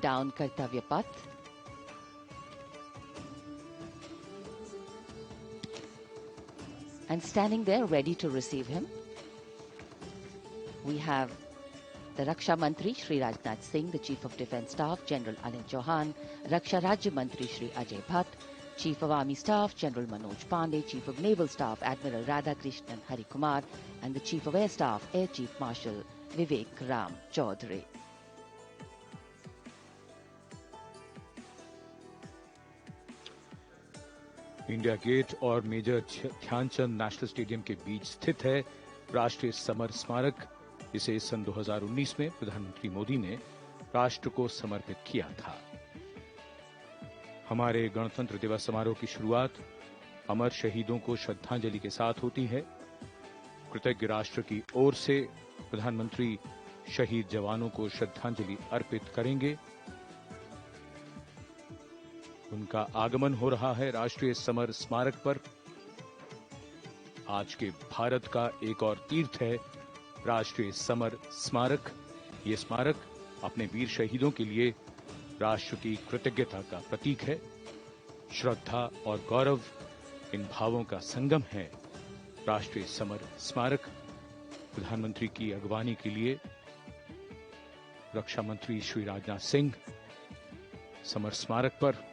down Kartavya Path. And standing there ready to receive him, we have the Raksha Mantri Shri Rajnath Singh, the Chief of Defence Staff General Anil Chauhan, Raksha Rajya Mantri Shri Ajay Bhatt, Chief of Army Staff General Manoj Pandey, Chief of Naval Staff Admiral Radhakrishnan Harikumar, and the Chief of Air Staff Air Chief Marshal Vivek Ram Chaudhary. India gate और major Dhyanchand national stadium के बीच स्थित है राष्ट्रीय summer स्मारक। इसे सन 2019 में प्रधानमंत्री मोदी ने राष्ट्र को समर्पित किया था। हमारे गणतंत्र दिवस समारोह की शुरुआत अमर शहीदों को श्रद्धांजलि के साथ होती है। कृतज्ञ राष्ट्र की ओर से प्रधानमंत्री शहीद जवानों को श्रद्धांजलि अर्पित करेंगे। उनका आगमन हो रहा है राष्ट्रीय समर स्मारक पर। आज के भारत का एक और तीर्थ है राष्ट्रीय समर स्मारक। ये स्मारक अपने वीर शहीदों के लिए राष्ट्र की कृतज्ञता का प्रतीक है। श्रद्धा और गौरव इन भावों का संगम है राष्ट्रीय समर स्मारक। प्रधानमंत्री की अगवानी के लिए रक्षा मंत्री श्री राजनाथ सिंह समर स्मारक पर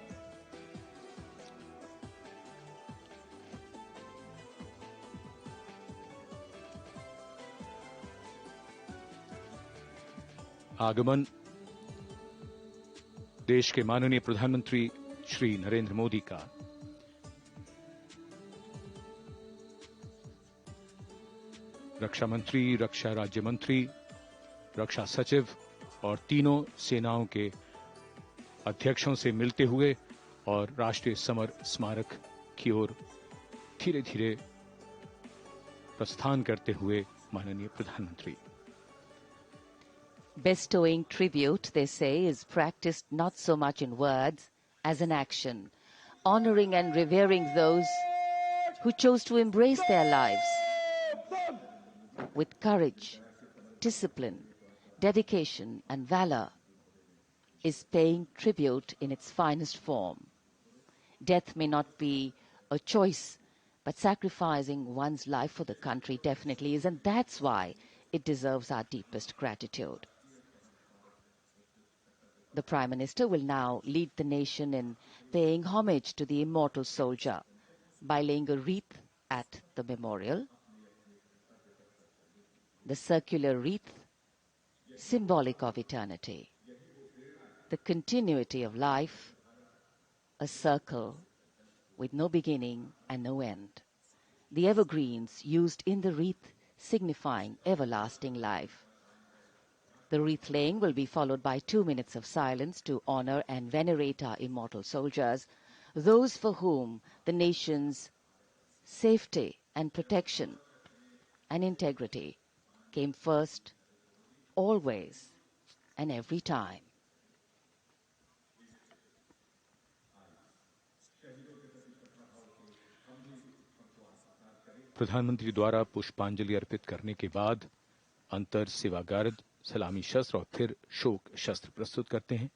आगमन देश के माननीय प्रधानमंत्री श्री नरेंद्र मोदी का। रक्षा मंत्री, रक्षा राज्य मंत्री, रक्षा सचिव और तीनों सेनाओं के अध्यक्षों से मिलते हुए और राष्ट्रीय समर स्मारक की ओर धीरे धीरे प्रस्थान करते हुए माननीय प्रधानमंत्री। Bestowing tribute, they say, is practiced not so much in words as in action, honoring and revering those who chose to embrace their lives with courage, discipline, dedication, and valor is paying tribute in its finest form. Death may not be a choice, but sacrificing one's life for the country definitely is, and that's why it deserves our deepest gratitude. The Prime Minister will now lead the nation in paying homage to the immortal soldier by laying a wreath at the memorial. The circular wreath, symbolic of eternity, the continuity of life, a circle with no beginning and no end. The evergreens used in the wreath signifying everlasting life. The wreath laying will be followed by 2 minutes of silence to honor and venerate our immortal soldiers, those for whom the nation's safety and protection and integrity came first, always and every time. प्रधानमंत्री द्वारा पुष्पांजलि अर्पित करने के बाद अंतर सेवागार्द सलामी शस्त्र और फिर शोक शस्त्र प्रस्तुत करते हैं।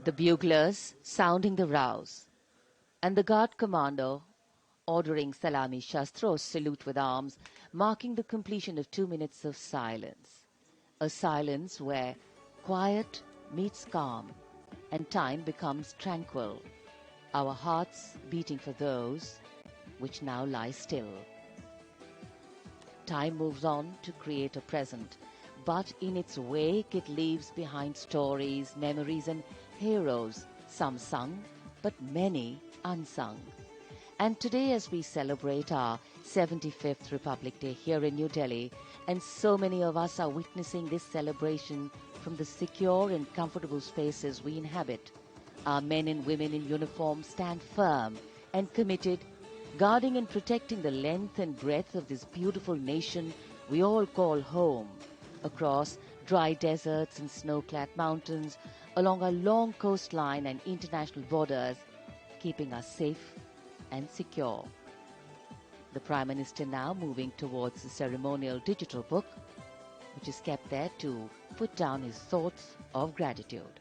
The buglers sounding the rouse, and the guard commander ordering Salami Shastros salute with arms, marking the completion of 2 minutes of silence. A silence where quiet meets calm and time becomes tranquil, our hearts beating for those which now lie still. Time moves on to create a present, but in its wake it leaves behind stories, memories and heroes, some sung, but many unsung. And today, as we celebrate our 75th Republic Day here in New Delhi, and so many of us are witnessing this celebration from the secure and comfortable spaces we inhabit, our men and women in uniform stand firm and committed, guarding and protecting the length and breadth of this beautiful nation we all call home, across dry deserts and snow-clad mountains, along our long coastline and international borders, keeping us safe and secure. The Prime Minister now moving towards the ceremonial digital book, which is kept there to put down his thoughts of gratitude.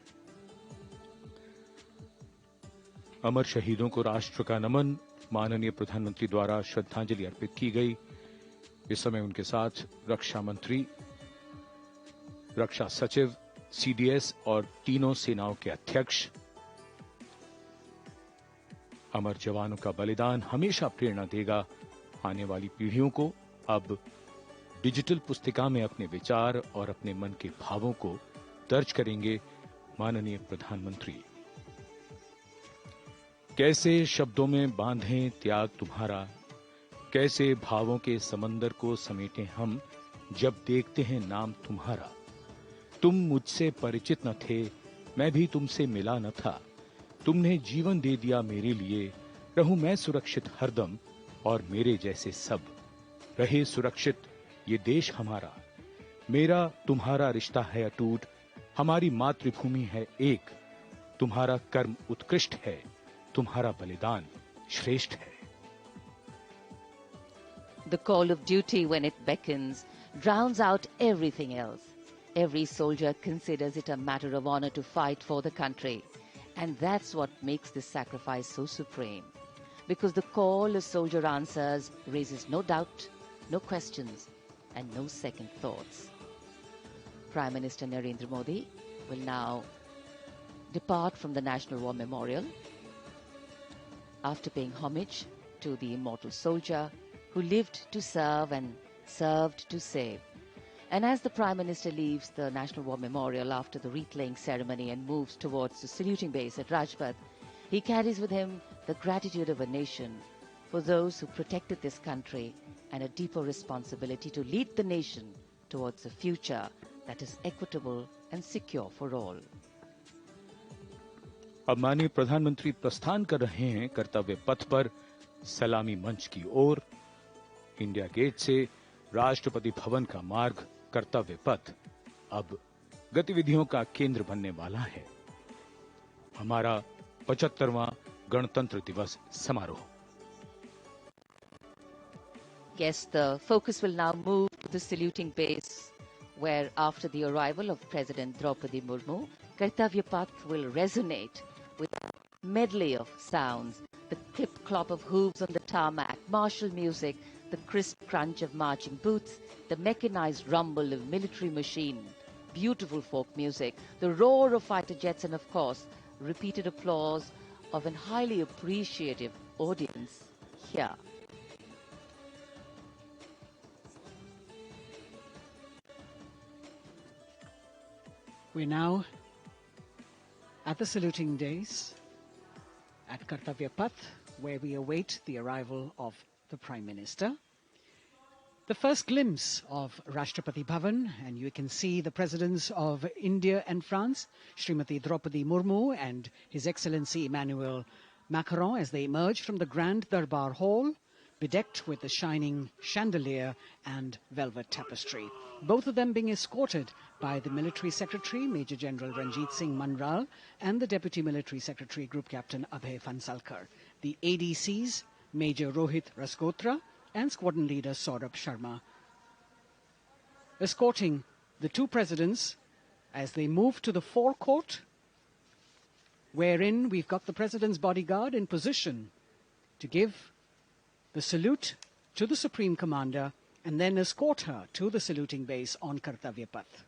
अमर शहीदों को राष्ट्र का नमन, माननीय प्रधानमंत्री द्वारा श्रद्धांजलि अर्पित की गई। इस समय उनके साथ रक्षा मंत्री, रक्षा सचिव, सीडीएस और तीनों सेनाओं के अध्यक्ष। अमर जवानों का बलिदान हमेशा प्रेरणा देगा आने वाली पीढ़ियों को। अब डिजिटल पुस्तिका में अपने विचार और अपने मन के भावों को दर्ज करेंगे माननीय प्रधानमंत्री। कैसे शब्दों में बांधें त्याग तुम्हारा, कैसे भावों के समंदर को समेटें हम, जब देखते हैं नाम तुम्हारा। तुम मुझसे परिचित न थे, मैं भी तुमसे मिला न था, तुमने जीवन दे दिया मेरे लिए, रहूं मैं सुरक्षित हरदम और मेरे जैसे सब रहे सुरक्षित ये देश हमारा। मेरा तुम्हारा रिश्ता है अटूट, हमारी मातृभूमि है एक, तुम्हारा कर्म उत्कृष्ट है, तुम्हारा बलिदान श्रेष्ठ है। The call of duty, when it beckons, drowns out everything else. Every soldier considers it a matter of honor to fight for the country. And that's what makes this sacrifice so supreme. Because the call a soldier answers raises no doubt, no questions, and no second thoughts. Prime Minister NarendraModi will now depart from the National War Memorial after paying homage to the immortal soldier who lived to serve and served to save. And as the Prime Minister leaves the National War Memorial after the wreath-laying ceremony and moves towards the saluting base at Rajpath, he carries with him the gratitude of a nation for those who protected this country and a deeper responsibility to lead the nation towards a future that is equitable and secure for all. अब माननीय प्रधानमंत्री प्रस्थान कर रहे हैं कर्तव्य पथ पर सलामी मंच की ओर। इंडिया गेट से राष्ट्रपति भवन का मार्ग कर्तव्य पथ अब गतिविधियों का केंद्र बनने वाला है। हमारा 75वां गणतंत्र दिवस समारोह। Yes, the focus will now move to the saluting base, where after the arrival of President Draupadi Murmu, Kartavya Path will resonate with a medley of sounds The clip-clop of hooves on the tarmac, martial music, the crisp crunch of marching boots, the mechanized rumble of military machine, beautiful folk music, the roar of fighter jets, and of course, repeated applause of an highly appreciative audience here. We're now at the saluting days at Kartavya Path, where we await the arrival of the Prime Minister. The first glimpse of Rashtrapati Bhavan, and you can see the presidents of India and France, Srimati Draupadi Murmu and His Excellency Emmanuel Macron, as they emerge from the Grand Darbar Hall, bedecked with the shining chandelier and velvet tapestry. Both of them being escorted by the Military Secretary, Major General Ranjit Singh Manral, and the Deputy Military Secretary, Group Captain Abhay Fansalkar. The ADCs, Major Rohit Rasgotra and Squadron Leader Saurabh Sharma, escorting the two presidents as they move to the forecourt, wherein we've got the President's bodyguard in position to give the salute to the Supreme Commander and then escort her to the saluting base on Kartavya Path.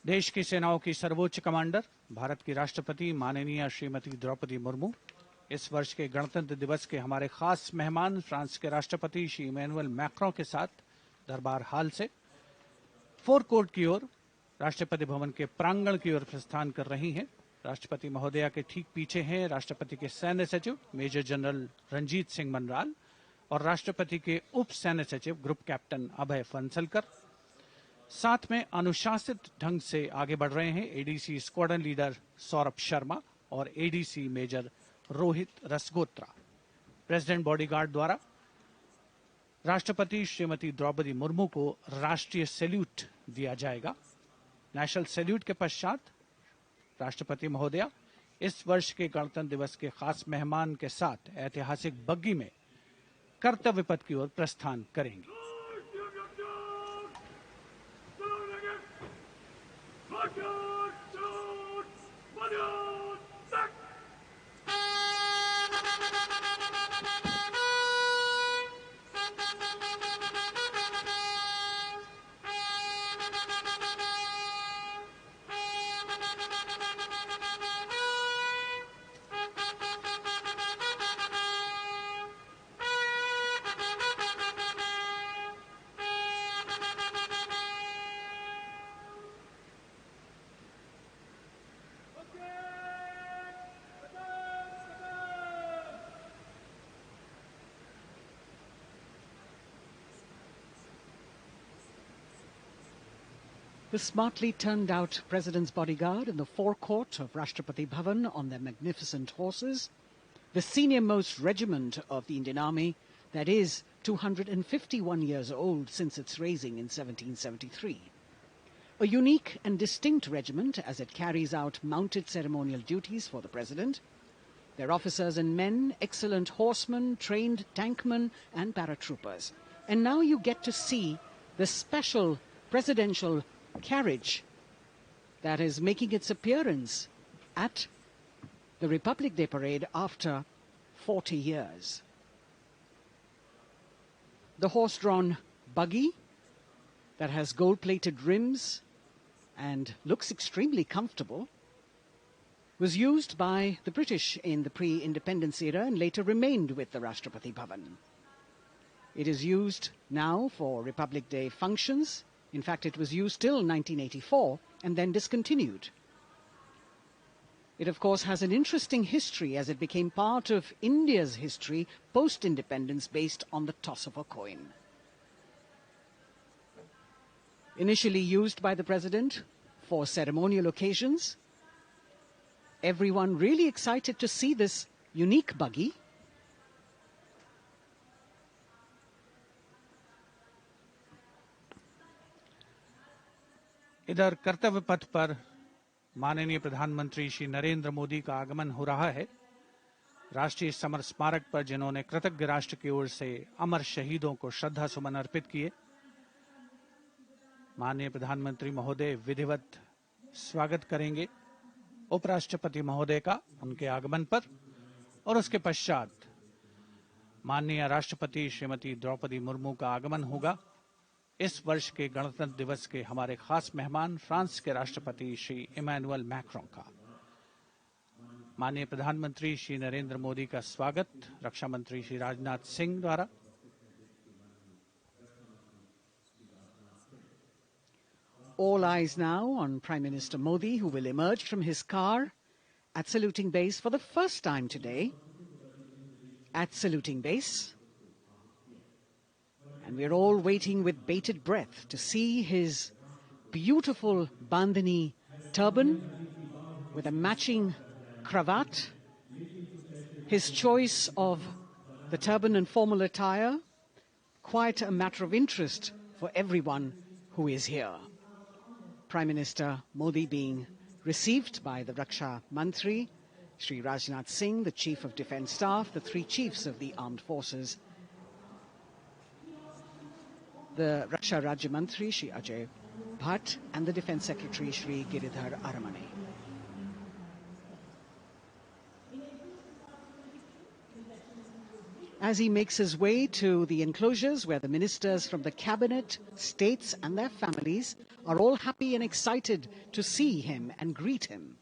देश की सेनाओं की सर्वोच्च commander Bharat की राष्ट्रपति माननीय श्रीमती द्रौपदी मुर्मू, इस वर्ष के गणतंत्र दिवस के हमारे खास मेहमान फ्रांस के राष्ट्रपति श्री इमैनुअल मैक्रों के साथ दरबार हाल से फोर कोर्ट की ओर राष्ट्रपति भवन के प्रांगण की ओर प्रस्थान कर रही हैं। राष्ट्रपति महोदया के ठीक पीछे हैं राष्ट्रपति के सैन्य सचिव मेजर जनरल रंजीत सिंह मनराल और राष्ट्रपति के उप सैन्य सचिव ग्रुप कैप्टन अभय फंसलकर। साथ में अनुशासित ढंग से आगे बढ़ रहे हैं ADC squadron leader Saurabh Sharma और ADC major Rohit Rasgotra. President bodyguard द्वारा राष्ट्रपति श्रीमती द्रौपदी मुर्मू को राष्ट्रीय सैल्यूट दिया जाएगा। नेशनल सैल्यूट के पश्चात राष्ट्रपति महोदया इस वर्ष के गणतंत्र दिवस के खास मेहमान के साथ ऐतिहासिक बग्गी में कर्तव्य पथ की ओर प्रस्थान करेंगी। The smartly turned out President's bodyguard in the forecourt of Rashtrapati Bhavan on their magnificent horses, the senior-most regiment of the Indian Army, that is 251 years old since its raising in 1773. A unique and distinct regiment as it carries out mounted ceremonial duties for the President. Their officers and men, excellent horsemen, trained tankmen and paratroopers. And now you get to see the special presidential carriage that is making its appearance at the Republic Day parade after 40 years. The horse-drawn buggy that has gold-plated rims and looks extremely comfortable was used by the British in the pre-independence era and later remained with the Rashtrapati Bhavan. It is used now for Republic Day functions. In fact, it was used till 1984 and then discontinued. It, of course, has an interesting history as it became part of India's history post-independence based on the toss of a coin. Initially used by the President for ceremonial occasions, everyone really excited to see this unique buggy. इधर कर्तव्य पथ पर माननीय प्रधानमंत्री श्री नरेंद्र मोदी का आगमन हो रहा है। राष्ट्रीय समर स्मारक पर जिन्होंने कृतज्ञ राष्ट्र की ओर से अमर शहीदों को श्रद्धा सुमन अर्पित किए, माननीय प्रधानमंत्री महोदय विधिवत स्वागत करेंगे उपराष्ट्रपति महोदय का उनके आगमन पर। और उसके पश्चात माननीय राष्ट्रपति श्रीमती द्रौपदी मुर्मू का आगमन होगा। इस वर्ष के गणतंत्र दिवस के हमारे खास मेहमान फ्रांस के राष्ट्रपति श्री इमैनुअल मैक्रों का माननीय प्रधानमंत्री श्री नरेंद्र मोदी का स्वागत रक्षा मंत्री श्री राजनाथ सिंह द्वारा। All eyes now on Prime Minister Modi, who will emerge from his car at saluting base for the first time today. At saluting base. And we're all waiting with bated breath to see his beautiful bandhani turban with a matching cravat. His choice of the turban and formal attire, quite a matter of interest for everyone who is here. Prime Minister Modi being received by the Raksha Mantri, Shri Rajnath Singh, the Chief of Defence Staff, the three chiefs of the armed forces, the Raksha Rajya Mantri, Shri Ajay Bhatt, and the Defence Secretary, Shri Giridhar Aramane. As he makes his way to the enclosures where the ministers from the cabinet, states and their families are all happy and excited to see him and greet him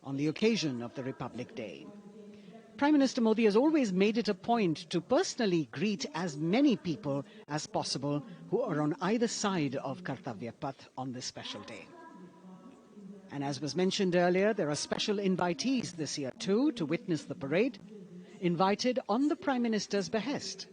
on the occasion of the Republic Day. Prime Minister Modi has always made it a point to personally greet as many people as possible who are on either side of Kartavya Path on this special day. And as was mentioned earlier, there are special invitees this year too to witness the parade, invited on the Prime Minister's behest.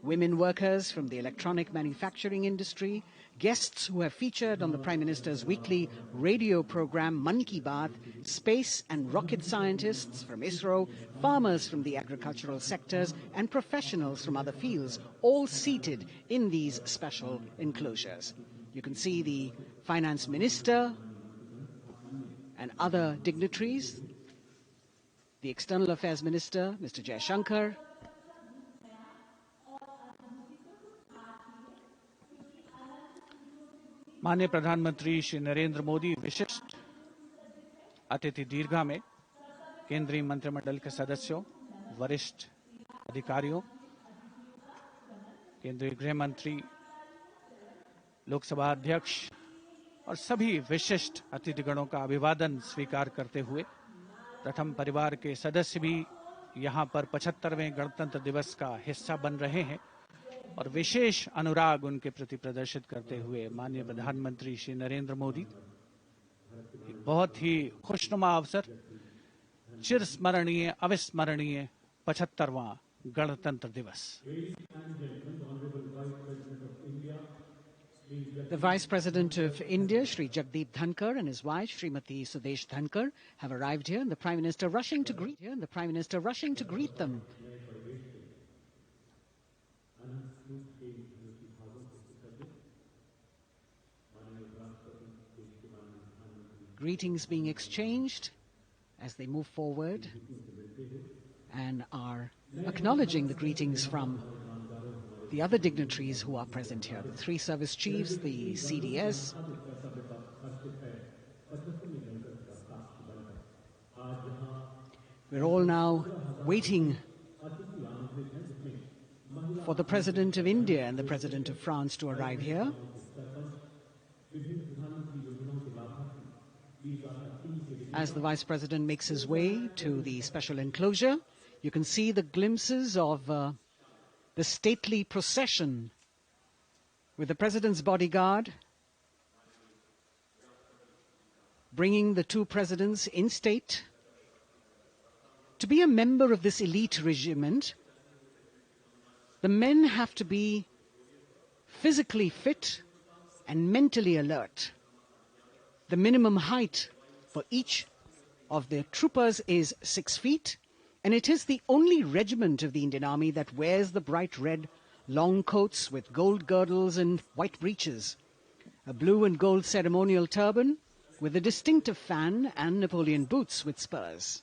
Women workers from the electronic manufacturing industry, guests who have featured on the Prime Minister's weekly radio program Mann Ki Baat, space and rocket scientists from ISRO, farmers from the agricultural sectors and professionals from other fields, all seated in these special enclosures. You can see the Finance Minister and other dignitaries, the External Affairs Minister, Mr. Jaishankar, माननीय प्रधानमंत्री श्री नरेंद्र मोदी विशिष्ट अतिथि दीर्घा में केंद्रीय मंत्रिमंडल के सदस्यों, वरिष्ठ अधिकारियों, केंद्रीय गृह मंत्री, लोकसभा अध्यक्ष और सभी विशिष्ट अतिथिगणों का अभिवादन स्वीकार करते हुए प्रथम परिवार के सदस्य भी यहां पर 75वें गणतंत्र दिवस का हिस्सा बन रहे हैं और विशेष अनुराग उनके प्रति प्रदर्शित करते हुए माननीय प्रधानमंत्री श्री नरेंद्र मोदी एक बहुत ही खुशनुमा अवसर, चिरस्मरणीय अविस्मरणीय 75वां गणतंत्र दिवस। The Vice President of India, Shri Jagdeep Dhankar, and his wife, Srimati Sudesh Dhankar, have arrived here, and the Prime Minister rushing to greet them. Greetings being exchanged as they move forward and are acknowledging the greetings from the other dignitaries who are present here, the three service chiefs, the CDS. We're all now waiting for the President of India and the President of France to arrive here. As the Vice President makes his way to the special enclosure, you can see the glimpses of the stately procession with the President's bodyguard bringing the two presidents in state. To be a member of this elite regiment, the men have to be physically fit and mentally alert. The minimum height for each of the troopers is 6 feet, and it is the only regiment of the Indian Army that wears the bright red long coats with gold girdles and white breeches, a blue and gold ceremonial turban with a distinctive fan and Napoleon boots with spurs.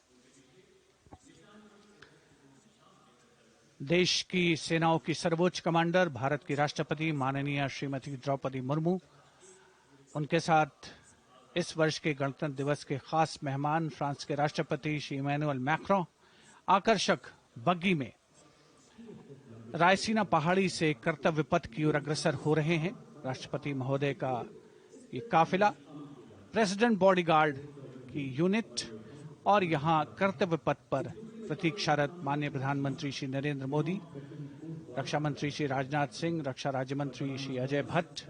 देश की सेनाओं की सर्वोच्च commander Bharat की राष्ट्रपति माननीय श्रीमती द्रौपदी मुर्मू, उनके साथ इस वर्ष के गणतंत्र दिवस के खास मेहमान फ्रांस के राष्ट्रपति श्री इमैनुअल मैक्रों, आकर्षक बग्गी में रायसीना पहाड़ी से कर्तव्य पथ की ओर अग्रसर हो रहे हैं। राष्ट्रपति महोदय का ये काफिला, प्रेसिडेंट बॉडीगार्ड की यूनिट और यहां कर्तव्य पथ पर प्रतीक्षारत माननीय प्रधानमंत्री श्री नरेंद्र मोदी, रक्षा मंत्री श्री राजनाथ सिंह, रक्षा राज्य मंत्री श्री अजय भट्ट,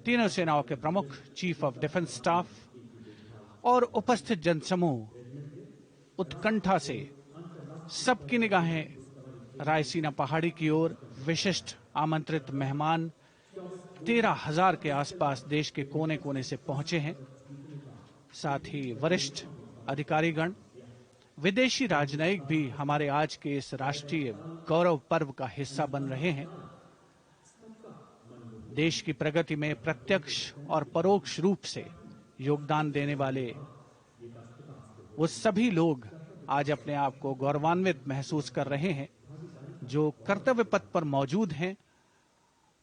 तीनों सेनाओं के प्रमुख, चीफ ऑफ डिफेंस स्टाफ और उपस्थित जनसमूह उत्कंठा से सबकी निगाहें रायसीना पहाड़ी की ओर। विशिष्ट आमंत्रित मेहमान 13,000 के आसपास देश के कोने कोने से पहुंचे हैं। साथ ही वरिष्ठ अधिकारीगण, विदेशी राजनयिक भी हमारे आज के इस राष्ट्रीय गौरव पर्व का हिस्सा बन रहे हैं। देश की प्रगति में प्रत्यक्ष और परोक्ष रूप से योगदान देने वाले वो सभी लोग आज अपने आप को गौरवान्वित महसूस कर रहे हैं, जो कर्तव्य पथ पर मौजूद हैं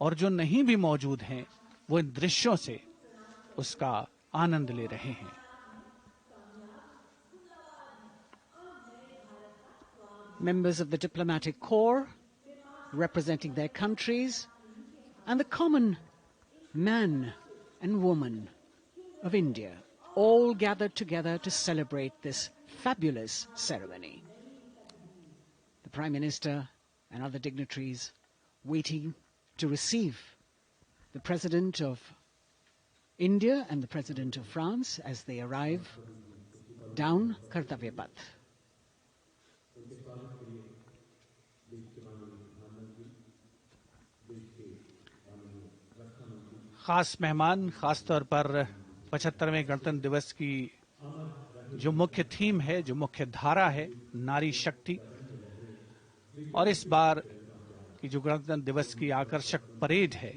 और जो नहीं भी मौजूद हैं, वो इन दृश्यों से उसका आनंद ले रहे हैं। Members of the diplomatic corps representing their countries and the common man and woman of India all gathered together to celebrate this fabulous ceremony. The Prime Minister and other dignitaries waiting to receive the President of India and the President of France as they arrive down Kartavya Path. खास मेहमान, खास तौर पर 75वें गणतंत्र दिवस की जो मुख्य थीम है, जो मुख्य धारा है, नारी शक्ति, और इस बार की जो गणतंत्र दिवस की आकर्षक परेड है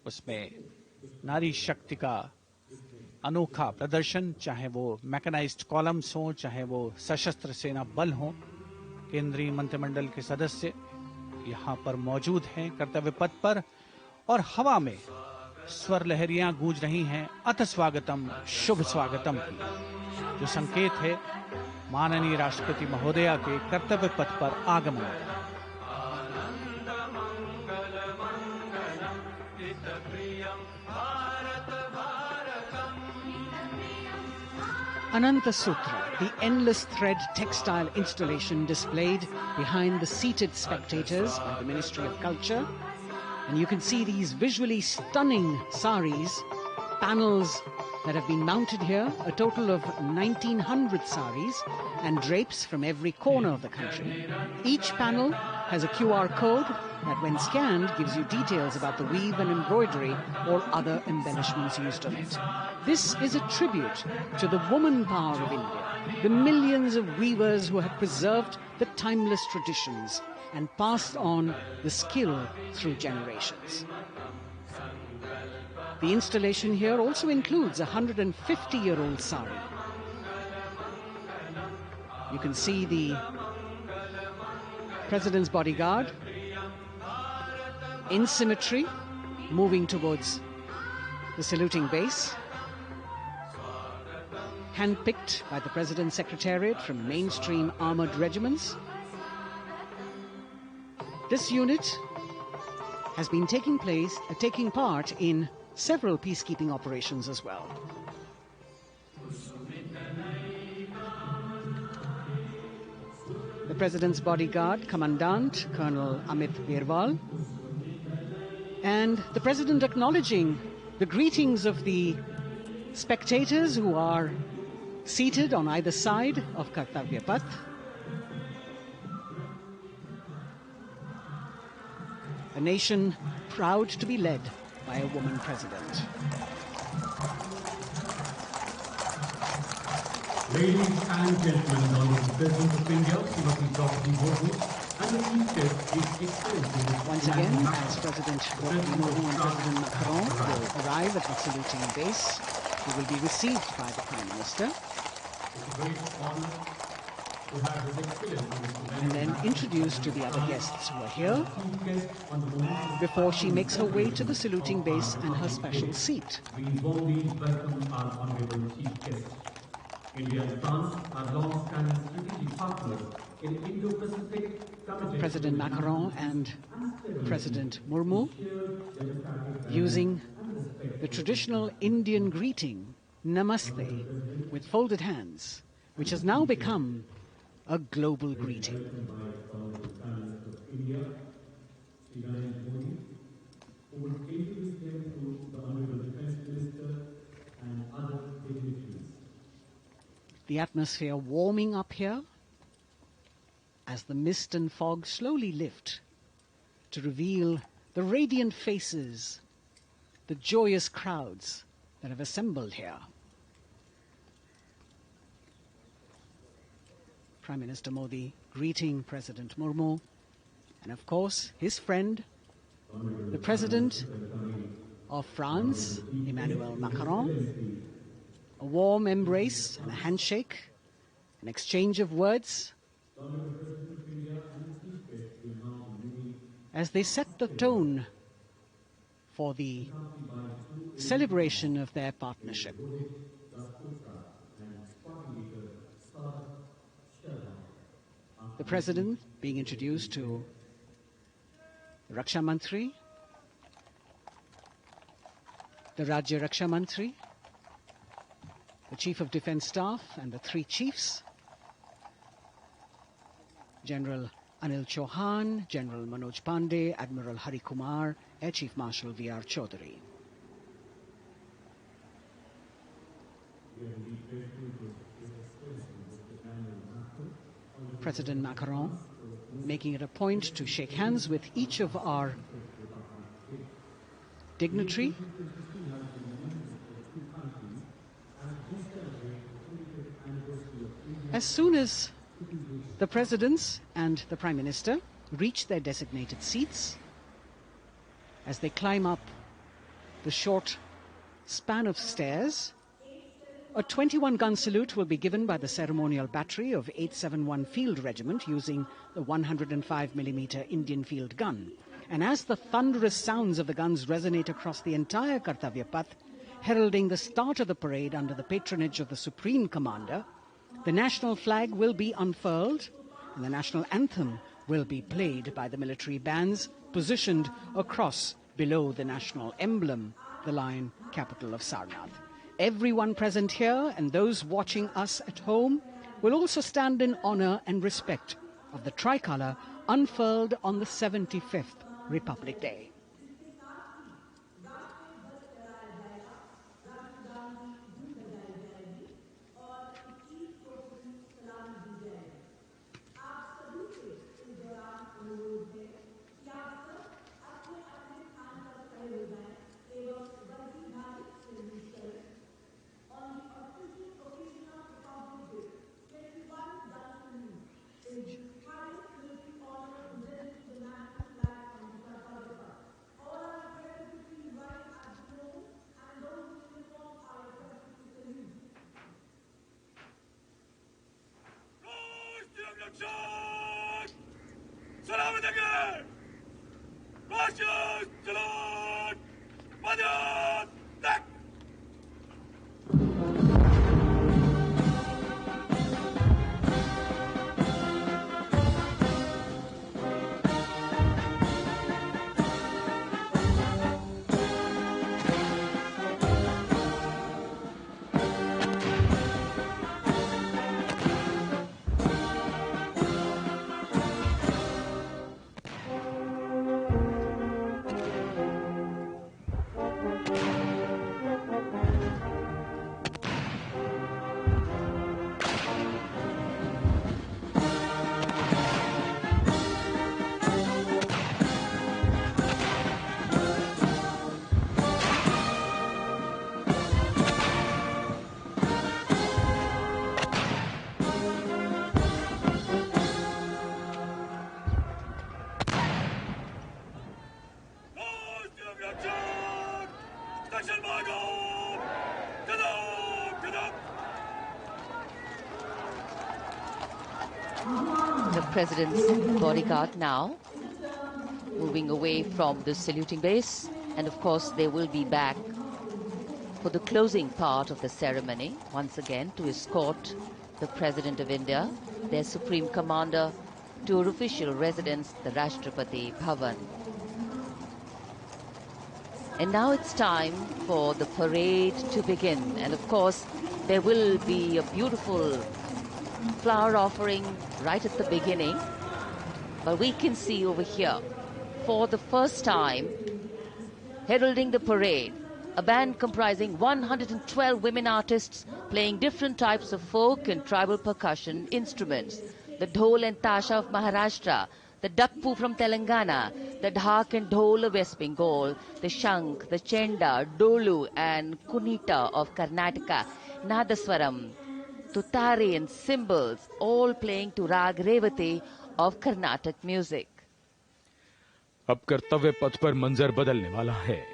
उसमें नारी शक्ति का अनोखा प्रदर्शन, चाहे वो मैकेनाइज्ड कॉलम्स हो, चाहे वो सशस्त्र सेना बल हो। केंद्रीय मंत्रिमंडल के सदस्य यहाँ पर मौजूद हैं कर्तव्य पथ पर, और हवा में स्वर लहरियां गूंज रही हैं अथ स्वागतम, शुभ स्वागतम की, जो संकेत है माननीय राष्ट्रपति महोदया के कर्तव्य पथ पर आगमन का। Ananta Sutra, the endless thread textile installation displayed behind the seated spectators by the Ministry of Culture. And you can see these visually stunning saris, panels that have been mounted here, a total of 1,900 saris and drapes from every corner of the country. Each panel has a QR code that when scanned gives you details about the weave and embroidery or other embellishments used on it. This is a tribute to the woman power of India, the millions of weavers who have preserved the timeless traditions and passed on the skill through generations. The installation here also includes a 150-year-old sari. You can see the President's bodyguard in symmetry moving towards the saluting base, handpicked by the President's Secretariat from mainstream armored regiments. This unit has been taking part in several peacekeeping operations as well. The President's bodyguard, Commandant Colonel Amit Birwal, and the President acknowledging the greetings of the spectators who are seated on either side of Kartavya Path. A nation proud to be led by a woman president. Ladies and gentlemen, the Honourable President of India, Srimati Draupadi Murmu, and the Chief Guest is Excellency. Once again, as President Draupadi Murmu and President Macron will arrive at the saluting base, he will be received by the Prime Minister. It's a great honour to have His Excellency and then introduced to the other guests who are here before she makes her way to the saluting base and her special seat. We warmly welcome our Honourable Chief Guest. India and France are long-standing strategic partners in Indo-Pacific, committed President to Macron and President Murmu using the traditional Indian greeting, Namaste, with folded hands, which has now become a global greeting. India, NarendraModi, who will introduce him to the Honorable Defence Minister and other dignitaries. The atmosphere warming up here as the mist and fog slowly lift to reveal the radiant faces, the joyous crowds that have assembled here. Prime Minister Modi greeting President Murmu and, of course, his friend, the President of France, Emmanuel Macron. A warm embrace and a handshake, an exchange of words as they set the tone for the celebration of their partnership. The President being introduced to Raksha Mantri, the Rajya Raksha Mantri, the Chief of Defence Staff and the three chiefs, General Anil Chauhan, General Manoj Pandey, Admiral Hari Kumar, Air Chief Marshal V.R. Chaudhary. President Macron making it a point to shake hands with each of our dignitary. As soon as the presidents and the Prime Minister reach their designated seats, as they climb up the short span of stairs, a 21-gun salute will be given by the ceremonial battery of 871 Field Regiment using the 105mm Indian field gun. And as the thunderous sounds of the guns resonate across the entire Kartavya Path, heralding the start of the parade under the patronage of the Supreme Commander, the national flag will be unfurled and the national anthem will be played by the military bands positioned across below the national emblem, the lion capital of Sarnath. Everyone present here and those watching us at home will also stand in honor and respect of the tricolour unfurled on the 75th Republic Day. The President's bodyguard now moving away from the saluting base, and of course they will be back for the closing part of the ceremony, once again to escort the President of India, their Supreme Commander, to her official residence, the Rashtrapati Bhavan. And now it's time for the parade to begin. And of course, there will be a beautiful flower offering right at the beginning. But we can see over here, for the first time, heralding the parade, a band comprising 112 women artists playing different types of folk and tribal percussion instruments. The dhol and tasha of Maharashtra, the dakpu from Telangana, the dhak and dhol of West Bengal, the shank, the chenda, dolu and kunita of Karnataka, nadaswaram, tutari and cymbals, all playing to rag Revati of Carnatic music. अब कर्तव्य पथ पर मंजर बदलने वाला है।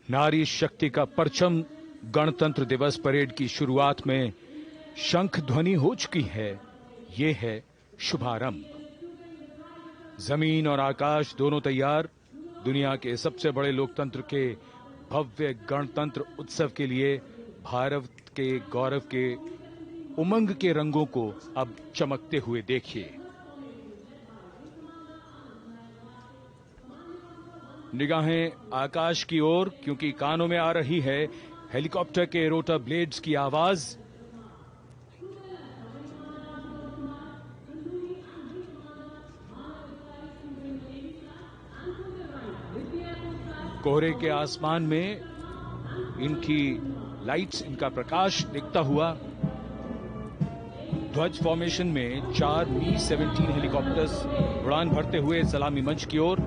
नारी शक्ति का परचम गणतंत्र दिवस परेड की शुरुआत में शंख ध्वनि हो चुकी है। ये है शुभारंभ। जमीन और आकाश दोनों तैयार दुनिया के सबसे बड़े लोकतंत्र के भव्य गणतंत्र उत्सव के लिए भारत के गौरव के उमंग के रंगों को अब चमकते हुए देखिए। निगाहें आकाश की ओर, क्योंकि कानों में आ रही है हेलीकॉप्टर के रोटर ब्लेड्स की आवाज। कोहरे के आसमान में इनकी लाइट्स, इनका प्रकाश दिखता हुआ ध्वज फॉर्मेशन में 4 मी-17 हेलीकॉप्टर्स उड़ान भरते हुए सलामी मंच की ओर।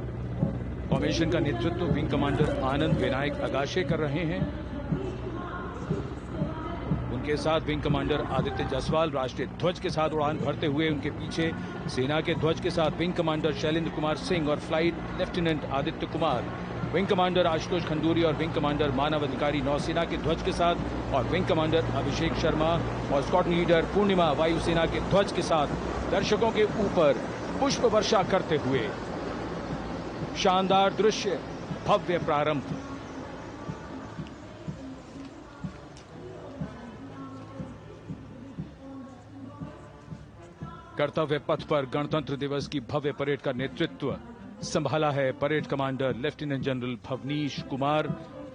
फॉर्मेशन का नेतृत्व विंग कमांडर आनंद विनायक अगाशे कर रहे हैं। उनके साथ विंग कमांडर आदित्य जायसवाल राष्ट्रीय ध्वज के साथ उड़ान भरते हुए, उनके पीछे सेना के ध्वज के साथ विंग कमांडर शैलेंद्र कुमार सिंह और flight lieutenant Aditya Kumar, wing commander Ashutosh Khanduri और विंग कमांडर मानव अधिकारी नौसेना के ध्वज के साथ, और विंग कमांडर अभिषेक शर्मा और स्क्वाड्रन लीडर पूर्णिमा वायुसेना के ध्वज के साथ दर्शकों के ऊपर पुष्प वर्षा करते हुए। शानदार दृश्य, भव्य प्रारंभ। कर्तव्य पथ पर गणतंत्र दिवस की भव्य परेड का नेतृत्व संभाला है parade commander lieutenant general Bhavnish Kumar,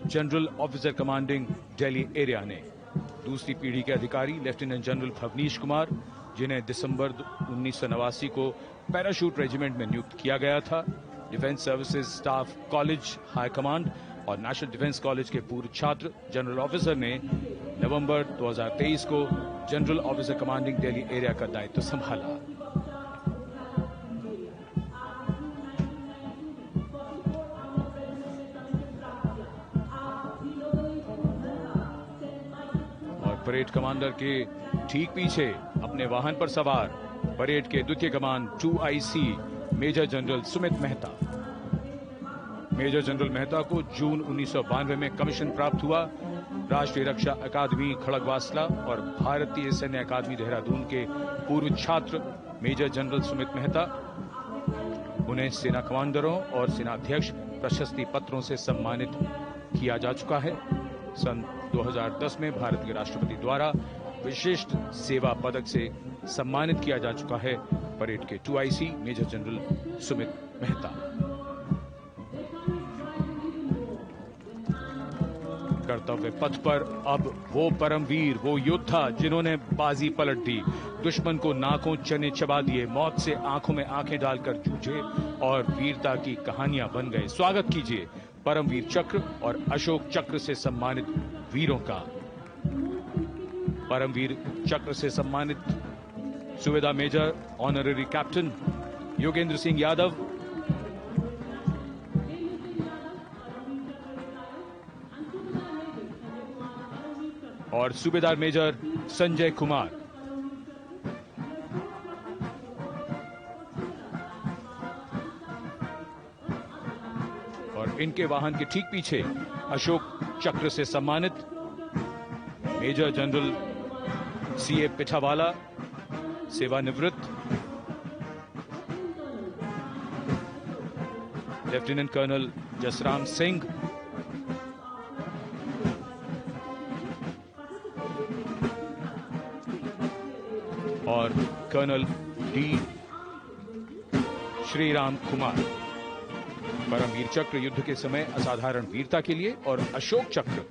general officer commanding Delhi area ने। दूसरी पीढ़ी के अधिकारी लेफ्टिनेंट जनरल भवनीश कुमार, जिन्हें दिसंबर 1989 को पैराशूट रेजिमेंट में नियुक्त किया गया था। Defence services staff college high command और नेशनल डिफेंस कॉलेज के पूर्व छात्र जनरल ऑफिसर ने नवंबर 2023 को general officer commanding Delhi area का दायित्व संभाला। और परेड कमांडर के ठीक पीछे अपने वाहन पर सवार परेड के द्वितीय कमान 2IC major general Sumit Mehta. Major general Mehta को जून 1992 में कमीशन प्राप्त हुआ। राष्ट्रीय रक्षा अकादमी खड़गवासला और भारतीय सैन्य अकादमी देहरादून के पूर्व छात्र मेजर जनरल सुमित मेहता। उन्हें सेना कमांडरों और सेनाध्यक्ष प्रशस्ति पत्रों से सम्मानित किया जा चुका है। सन 2010 में भारत के राष्ट्रपति द्वारा विशिष्ट सेवा पदक से सम्मानित किया जा चुका है परेड के 2IC major general Sumit Mehta. कर्तव्य पथ पर अब वो परमवीर, वो योद्धा जिन्होंने बाजी पलट दी, दुश्मन को नाकों चने चबा दिए, मौत से आंखों में आंखें डालकर जूझे और वीरता की कहानियां बन गए। स्वागत कीजिए परमवीर चक्र और अशोक चक्र से सम्मानित वीरों का। परमवीर चक्र से सम्मानित Subedar major honorary captain Yogendra Singh Yadav, और सूबेदार मेजर संजय कुमार। और इनके वाहन के ठीक पीछे अशोक चक्र से सम्मानित मेजर जनरल CA पिठावाला, सेवानिवृत्त, लेफ्टिनेंट कर्नल जसराम सिंह, और कर्नल D श्रीराम कुमार। परमवीर चक्र युद्ध के समय असाधारण वीरता के लिए और अशोक चक्र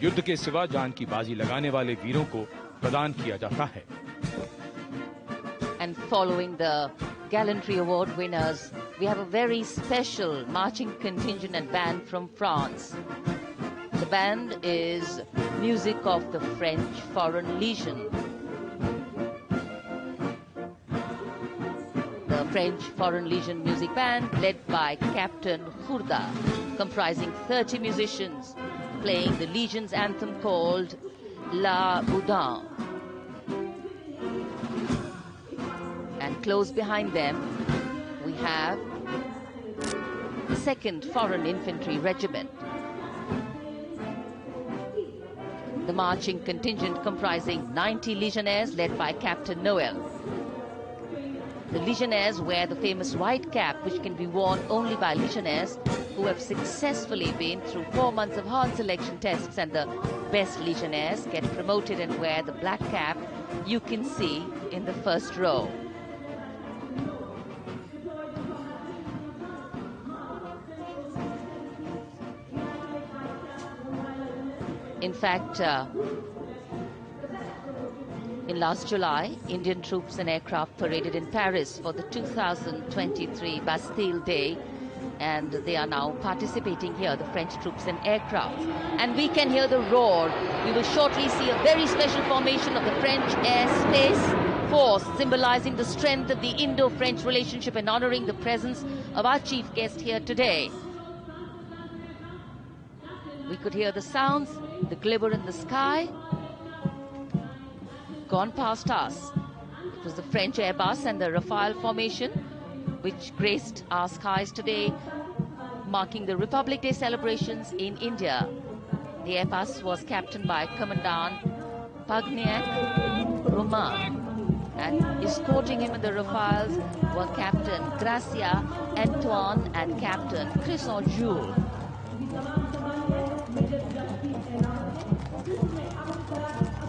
युद्ध के सिवा जान की बाजी लगाने वाले वीरों को प्रदान किया जाता है। And following the gallantry award winners, we have a very special marching contingent and band from France. The band is music of the French Foreign Legion. The French Foreign Legion music band led by Captain Khourda, comprising 30 musicians playing the Legion's anthem called La Boudin. And close behind them, we have the 2nd Foreign Infantry Regiment. The marching contingent comprising 90 Legionnaires led by Captain Noel. The Legionnaires wear the famous white cap, which can be worn only by Legionnaires who have successfully been through 4 months of hard selection tests, and the best Legionnaires get promoted and wear the black cap you can see in the first row. In fact, in last July, Indian troops and aircraft paraded in Paris for the 2023 Bastille Day, and they are now participating here, the French troops and aircraft. And we can hear the roar. We will shortly see a very special formation of the French Air Space Force, symbolizing the strength of the Indo-French relationship and honoring the presence of our chief guest here today. We could hear the sounds, the glimmer in the sky. gone past us. It was the French Airbus and the Rafale formation which graced our skies today, marking the Republic Day celebrations in India. The Airbus was captained by Commandant Pagniak Roman, and escorting him in the Rafales were Captain Gracia Antoine and Captain Crisson Jules.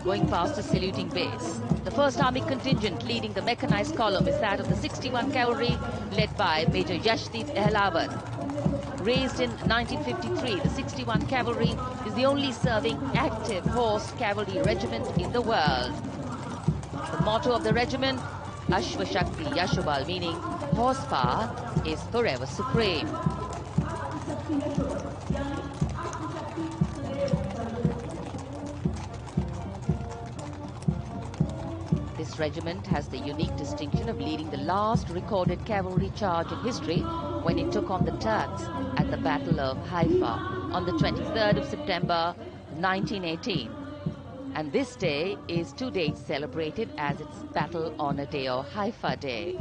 Going past the saluting base, the 1st Army contingent leading the mechanized column is that of the 61 Cavalry, led by Major Yashdeep Ehlawan. Raised in 1953, the 61 Cavalry is the only serving active horse cavalry regiment in the world. The motto of the regiment, Ashwa Shakti Yashobal, meaning horsepower is forever supreme. This regiment has the unique distinction of leading the last recorded cavalry charge in history when it took on the Turks at the Battle of Haifa on the 23rd of September 1918. And this day is to date celebrated as its Battle Honor Day or Haifa Day.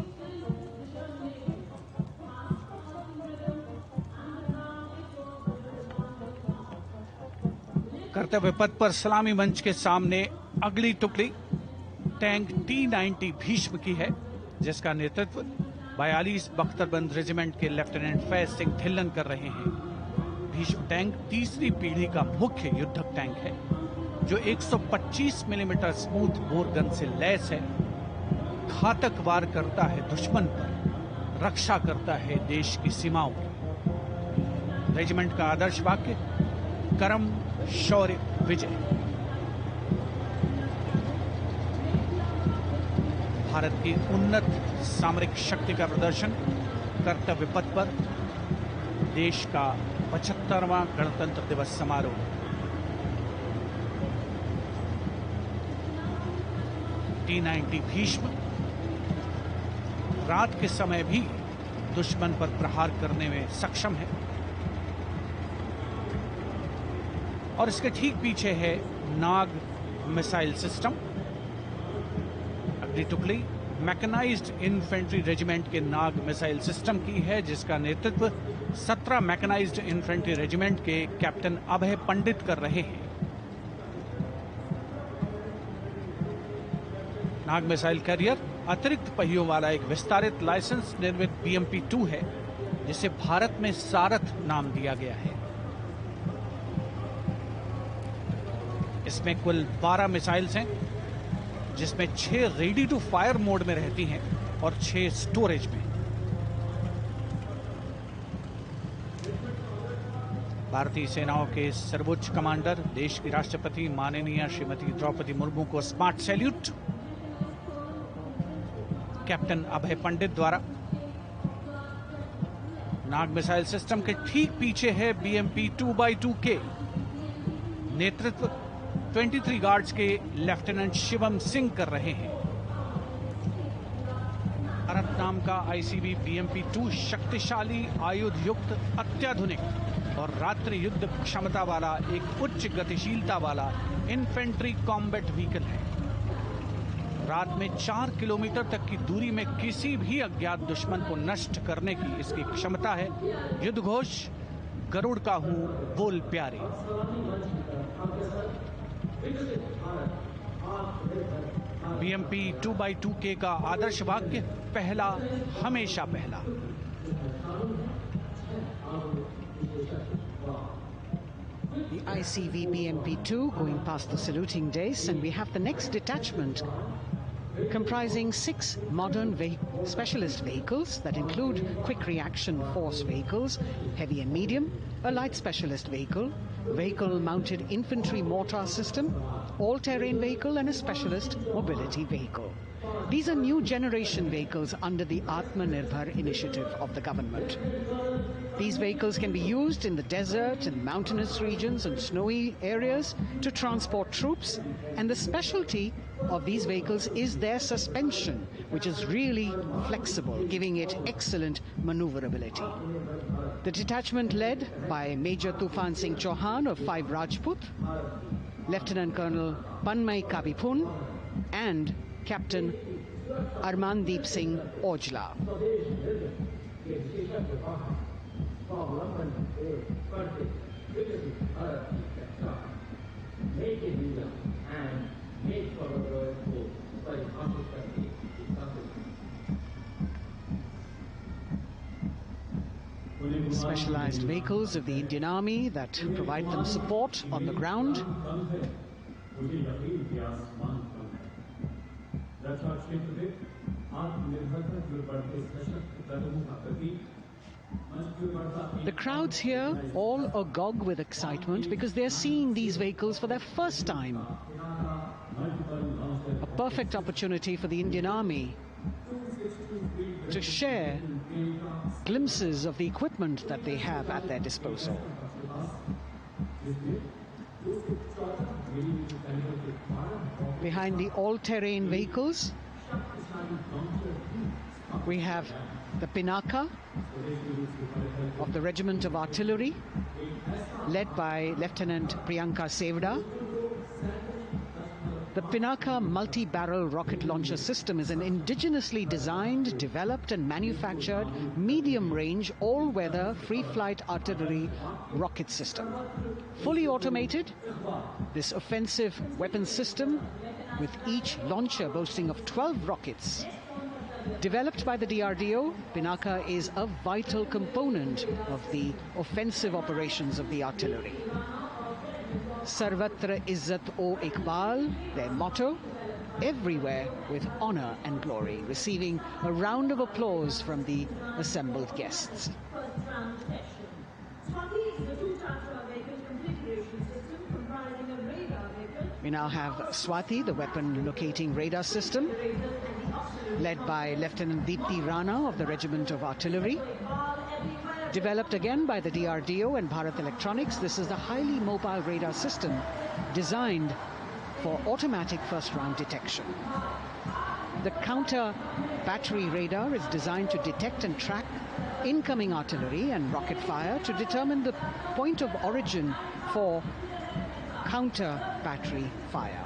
कर्तव्य पथ पर सलामी मंच के सामने अगली टुकड़ी tank T-90 Bhishma की है, जिसका नेतृत्व 42 बख्तरबंद रेजिमेंट के लेफ्टिनेंट फैज सिंह ढिल्लन कर रहे हैं। भीष्म टैंक तीसरी पीढ़ी का मुख्य युद्धक टैंक है, जो 125 मिलीमीटर स्मूथ बोर गन से लैस है, घातक वार करता है दुश्मन पर, रक्षा करता है देश की सीमाओं की। रेजिमेंट का आदर्श वाक्य कर्म शौर्य विजय। भारत की उन्नत सामरिक शक्ति का प्रदर्शन कर्तव्य पथ पर देश का 75वां गणतंत्र दिवस समारोह। T-90 भीष्म रात के समय भी दुश्मन पर प्रहार करने में सक्षम है। और इसके ठीक पीछे है नाग मिसाइल सिस्टम। अगली टुकड़ी मैकेनाइज्ड इन्फेंट्री रेजिमेंट के नाग मिसाइल सिस्टम की है, जिसका नेतृत्व 17 मैकेनाइज्ड इन्फेंट्री रेजिमेंट के कैप्टन अभय पंडित कर रहे हैं। नाग मिसाइल कैरियर अतिरिक्त पहियों वाला एक विस्तारित लाइसेंस निर्मित BMP-2 है, जिसे भारत में सारथ नाम दिया गया है। इसमें कुल 12 मिसाइल्स हैं, जिसमें 6 रेडी टू फायर मोड में रहती हैं और 6 स्टोरेज में। भारतीय सेनाओं के सर्वोच्च कमांडर देश की राष्ट्रपति माननीय श्रीमती द्रौपदी मुर्मू को स्मार्ट सैल्यूट कैप्टन अभय पंडित द्वारा। नाग मिसाइल सिस्टम के ठीक पीछे है BMP-2x2K। नेतृत्व 23 गार्ड्स के लेफ्टिनेंट शिवम सिंह कर रहे हैं। भारत नाम का ICB BMP-2 शक्तिशाली आयुध युक्त अत्याधुनिक और रात्रि युद्ध क्षमता वाला एक उच्च गतिशीलता वाला इन्फेंट्री कॉम्बैट व्हीकल है। रात में 4 किलोमीटर तक की दूरी में किसी भी अज्ञात दुश्मन को नष्ट करने की इसकी क्षमता है। युद्ध घोष गरुड़ का हूं बोल प्यारे। BMP-2x2K का आदर्श वाक्य पहला हमेशा पहला। The ICV BMP-2 going past the saluting dais, and we have the next detachment comprising 6 modern specialist vehicles that include quick reaction force vehicles, heavy and medium, a light specialist vehicle, vehicle-mounted infantry mortar system, all-terrain vehicle, and a specialist mobility vehicle. These are new generation vehicles under the Atmanirbhar initiative of the government. These vehicles can be used in the desert and mountainous regions and snowy areas to transport troops, and the specialty of these vehicles is their suspension, which is really flexible, giving it excellent maneuverability. The detachment led by Major Tufan Singh Chauhan of 5 Rajput, Lieutenant Colonel Panmay Kabipun, and Captain Armandeep Singh Ojla. Specialized vehicles of the Indian Army that provide them support on the ground. The crowds here all agog with excitement because they're seeing these vehicles for their first time. A perfect opportunity for the Indian Army to share glimpses of the equipment that they have at their disposal. Behind the all-terrain vehicles, we have the Pinaka of the Regiment of Artillery, led by Lieutenant Priyanka Sevda. The Pinaka multi-barrel rocket launcher system is an indigenously designed, developed and manufactured medium-range, all-weather, free-flight artillery rocket system. Fully automated, this offensive weapon system, with each launcher boasting of 12 rockets, developed by the DRDO, Pinaka is a vital component of the offensive operations of the artillery. Sarvatra Izzat o Iqbal, their motto, everywhere with honor and glory, receiving a round of applause from the assembled guests. We now have Swati, the weapon locating radar system, led by Lieutenant Deepti Rana of the Regiment of Artillery. Developed again by the DRDO and Bharat Electronics, this is the highly mobile radar system designed for automatic first-round detection. The counter battery radar is designed to detect and track incoming artillery and rocket fire to determine the point of origin for counter battery fire.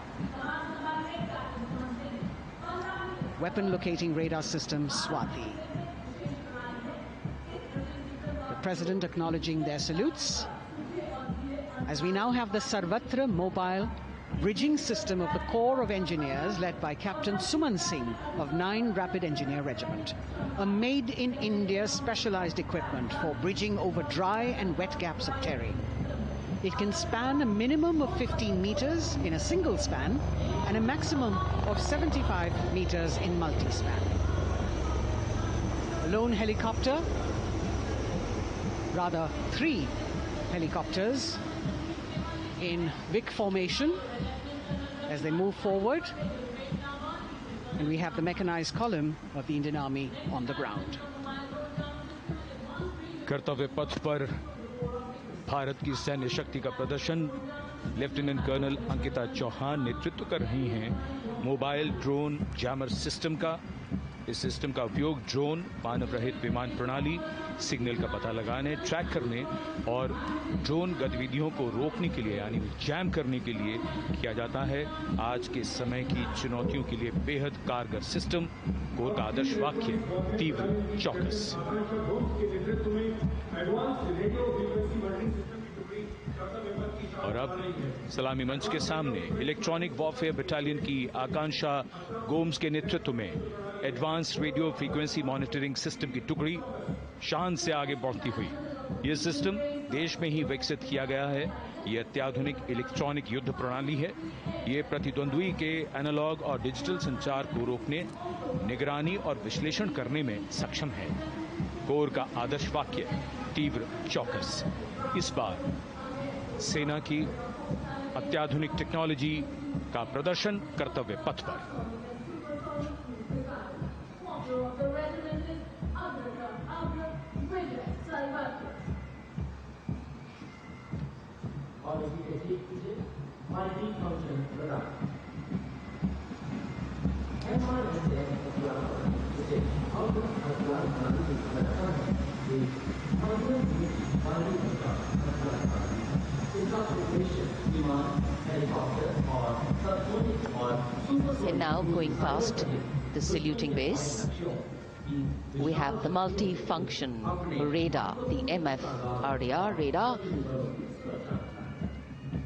Weapon locating radar system Swati. President acknowledging their salutes, as we now have the Sarvatra mobile bridging system of the Corps of Engineers, led by Captain Suman Singh of 9 Rapid Engineer Regiment, a made-in-India specialized equipment for bridging over dry and wet gaps of terrain. It can span a minimum of 15 meters in a single span and a maximum of 75 meters in multi-span. A lone helicopter, rather 3 helicopters in Vic formation as they move forward, and we have the mechanized column of the Indian Army on the ground. कर्तव्य पथ पर भारत की सैन्य शक्ति का प्रदर्शन lieutenant colonel Ankita Chauhan नेतृत्व कर रही हैं मोबाइल ड्रोन जैमर सिस्टम का। इस सिस्टम का उपयोग ड्रोन, मानव रहित विमान प्रणाली, सिग्नल का पता लगाने, ट्रैक करने और ड्रोन गतिविधियों को रोकने के लिए यानी जैम करने के लिए किया जाता है। आज के समय की चुनौतियों के लिए बेहद कारगर सिस्टम। कोर का आदर्श वाक्य तीव्र चौकस। और अब सलामी मंच के सामने इलेक्ट्रॉनिक वॉरफेयर बटालियन की आकांक्षा गोम्स के नेतृत्व में advance radio frequency monitoring system की टुकड़ी शान से आगे बढ़ती हुई। यह सिस्टम देश में ही विकसित किया गया है। यह अत्याधुनिक इलेक्ट्रॉनिक युद्ध प्रणाली है। यह प्रतिद्वंद्वी के एनालॉग और डिजिटल संचार को रोकने, निगरानी और विश्लेषण करने में सक्षम है। कोर का आदर्श वाक्य तीव्र चौकस। इस बार सेना की अत्याधुनिक टेक्नोलॉजी का प्रदर्शन कर्तव्य पथ पर। Incarceration And now going past the saluting base, we have the multi-function radar, the MFRDR radar.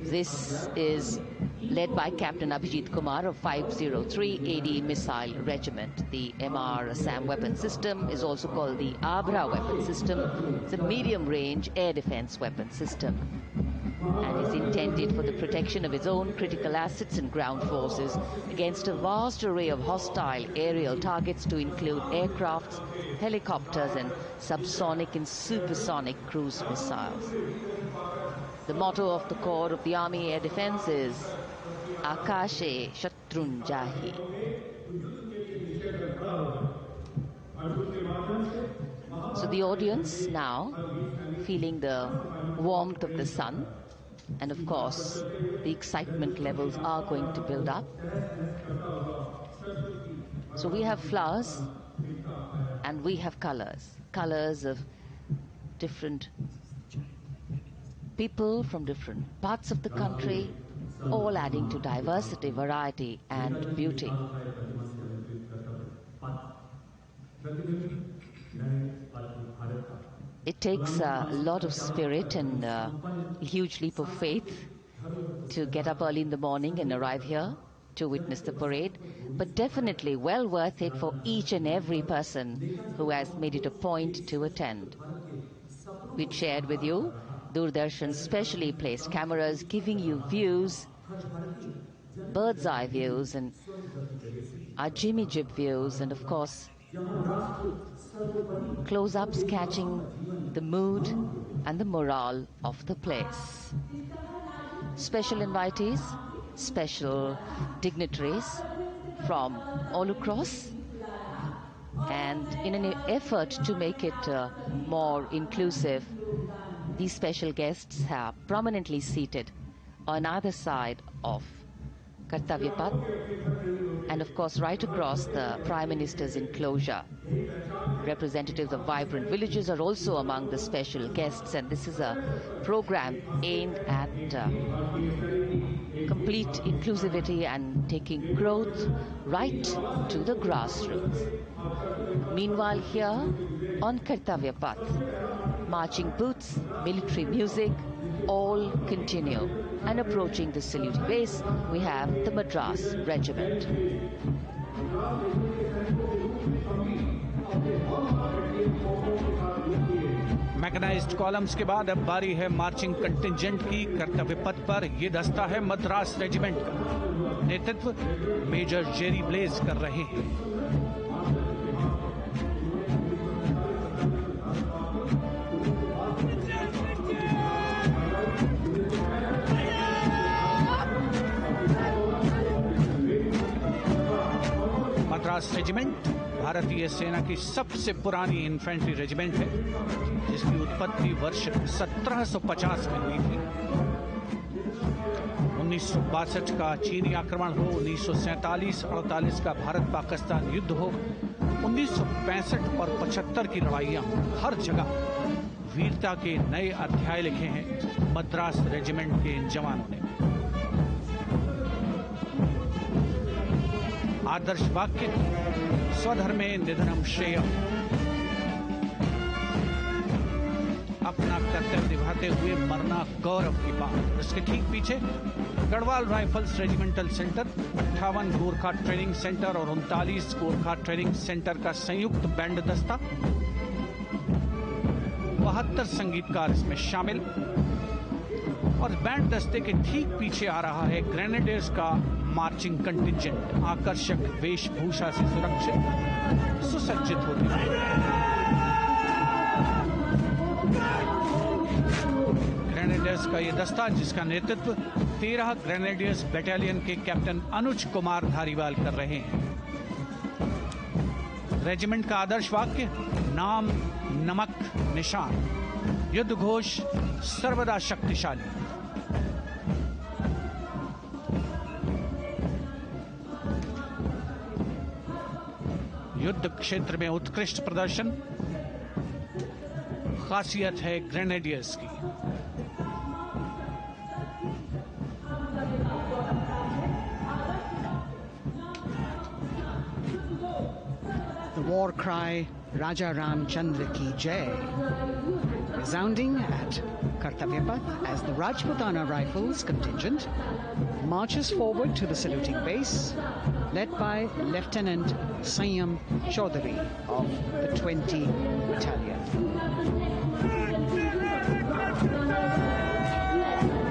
This is led by Captain Abhijit Kumar of 503 AD Missile Regiment. The MR SAM weapon system is also called the Abra weapon system. It's a medium-range air defense weapon system and is intended for the protection of its own critical assets and ground forces against a vast array of hostile aerial targets to include aircrafts, helicopters and subsonic and supersonic cruise missiles. The motto of the Corps of the Army Air Defense is Akashe Shatrun Jahi. So the audience now feeling the warmth of the sun, and of course the excitement levels are going to build up. So we have flowers and we have colors of different people from different parts of the country, all adding to diversity, variety and beauty. It takes a lot of spirit and a huge leap of faith to get up early in the morning and arrive here to witness the parade, but definitely well worth it for each and every person who has made it a point to attend. We shared with you Doordarshan's specially placed cameras giving you views, bird's eye views and our Jimmy Jib views, and of course close-ups catching the mood and the morale of the place. Special invitees, special dignitaries from all across, and in an effort to make it more inclusive, these special guests are prominently seated on either side of Kartavya Path and of course right across the Prime Minister's enclosure. Representatives of vibrant villages are also among the special guests, and this is a program aimed at complete inclusivity and taking growth right to the grassroots. Meanwhile here on Kartavya Path, marching boots, military music, all continue. And approaching the saluting base, we have the Madras Regiment. Mechanised columns के बाद अब बारी है marching contingent की। कर्तव्य पथ पर ये दस्ता है मद्रास रेजिमेंट का। नेतृत्व मेजर जेरी ब्लेज कर रहे हैं। मद्रास रेजिमेंट भारतीय सेना की सबसे पुरानी इन्फेंट्री रेजिमेंट है, जिसकी उत्पत्ति वर्ष 1750 में हुई थी। 1962 का चीनी आक्रमण हो, 1947-48 का भारत पाकिस्तान युद्ध हो, 1965 और 75 की लड़ाइयां, हर जगह वीरता के नए अध्याय लिखे हैं मद्रास रेजिमेंट के इन जवानों ने। आदर्श वाक्य स्वधर्मे निधनम श्रेयः। अपना कर्तव्य निभाते हुए मरना गौरव की बात। इसके ठीक पीछे Garhwal rifles regimental centre, 58 Gorkha training centre और 39 गोरखा ट्रेनिंग सेंटर का संयुक्त बैंड दस्ता, 72 संगीतकार इसमें शामिल। और बैंड दस्ते के ठीक पीछे आ रहा है ग्रेनेडियर्स का मार्चिंग कंटिंजेंट, आकर्षक वेशभूषा से सुरक्षित सुसज्जित होते हैं। ग्रेनेडियर्स का ये दस्ता, जिसका नेतृत्व 13 ग्रेनेडियर्स बटालियन के कैप्टन अनुज कुमार धारीवाल कर रहे हैं। रेजिमेंट का आदर्श वाक्य नाम नमक निशान, युद्ध घोष सर्वदा शक्तिशाली। युद्ध क्षेत्र में उत्कृष्ट प्रदर्शन खासियत है ग्रेनेडियर्स की। war cry Raja Ram Chandra Ki Jai, resounding at Kartavya Path as the Rajputana Rifles contingent marches forward to the saluting base, led by Lieutenant Sanyam Chaudhary of the 20 Battalion.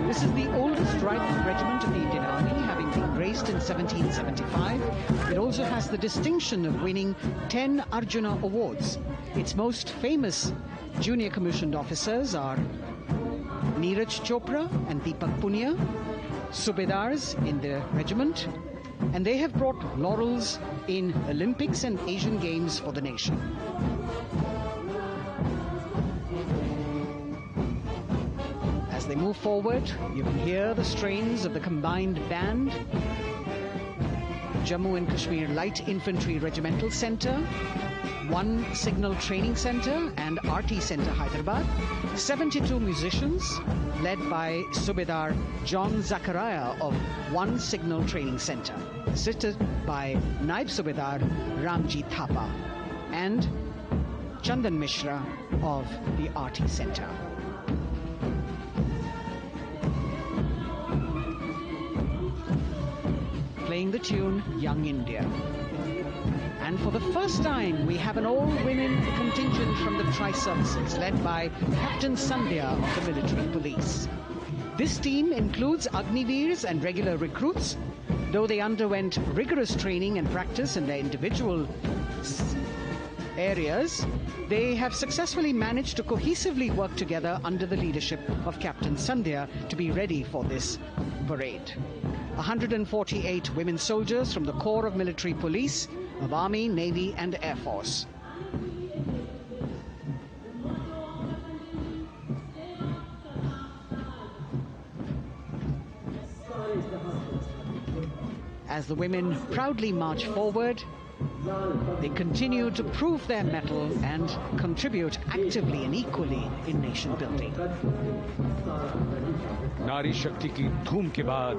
This is the oldest rifle regiment of the Indian Army, having been raised in 1775. It also has the distinction of winning 10 Arjuna Awards. Its most famous junior commissioned officers are Neeraj Chopra and Deepak Punia, Subedars in the regiment, and they have brought laurels in Olympics and Asian Games for the nation. As they move forward, you can hear the strains of the combined band, Jammu and Kashmir Light Infantry Regimental Centre, 1 Signal Training Centre and RT Centre Hyderabad, 72 musicians led by Subedar John Zachariah of 1 Signal Training Centre, assisted by Naib Subedar Ramji Thapa and Chandan Mishra of the RT Centre. Playing the tune Young India. And for the first time, we have an all-women contingent from the Tri-Services, led by Captain Sandhya of the military police. This team includes Agniveers and regular recruits. Though they underwent rigorous training and practice in their individual areas, they have successfully managed to cohesively work together under the leadership of Captain Sandhya to be ready for this parade. 148 women soldiers from the Corps of Military Police of Army, Navy and Air Force. As the women proudly march forward, they continue to prove their mettle and contribute actively and equally in nation building. नारी शक्ति की धूम के बाद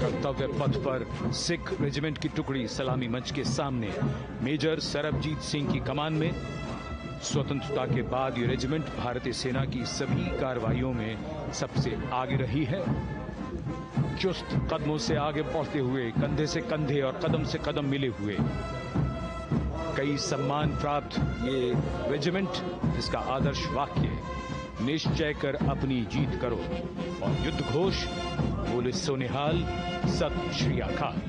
कर्तव्य पथ पर Sikh regiment की टुकड़ी सलामी मंच के सामने मेजर सरबजीत सिंह की कमान में। स्वतंत्रता के बाद ये रेजिमेंट भारतीय सेना की सभी कार्रवाइयों में सबसे आगे रही है। चुस्त कदमों से आगे बढ़ते हुए, कंधे से कंधे और कदम से कदम मिले हुए कई सम्मान प्राप्त ये रेजिमेंट, जिसका आदर्श वाक्य निश्चय कर अपनी जीत करो और युद्ध घोष बोले सोनिहाल सत श्री अकाल।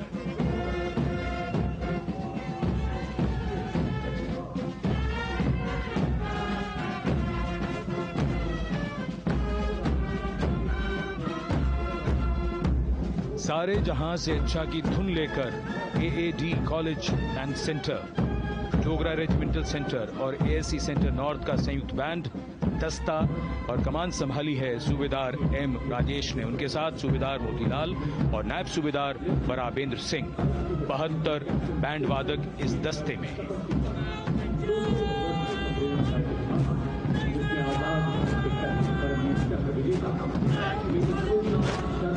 सारे जहां से अच्छा की धुन लेकर AAD college and centre, Dogra regimental centre और एएससी सेंटर नॉर्थ का संयुक्त बैंड, दस्ता और कमान संभाली है सूबेदार एम राजेश ने। उनके साथ सूबेदार मोतीलाल और नायब सूबेदार बराबेंद्र सिंह। 72 बैंड वादक इस दस्ते में हैं।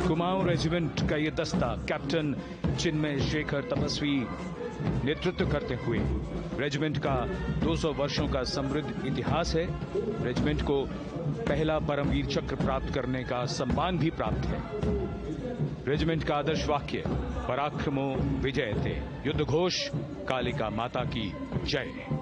कुमाऊं रेजिमेंट का ये दस्ता कैप्टन चिन्मय शेखर तपस्वी नेतृत्व करते हुए, रेजिमेंट का 200 वर्षों का समृद्ध इतिहास है। रेजिमेंट को पहला परमवीर चक्र प्राप्त करने का सम्मान भी प्राप्त है। रेजिमेंट का आदर्श वाक्य पराक्रमो विजयते, युद्ध घोष कालिका माता की जय।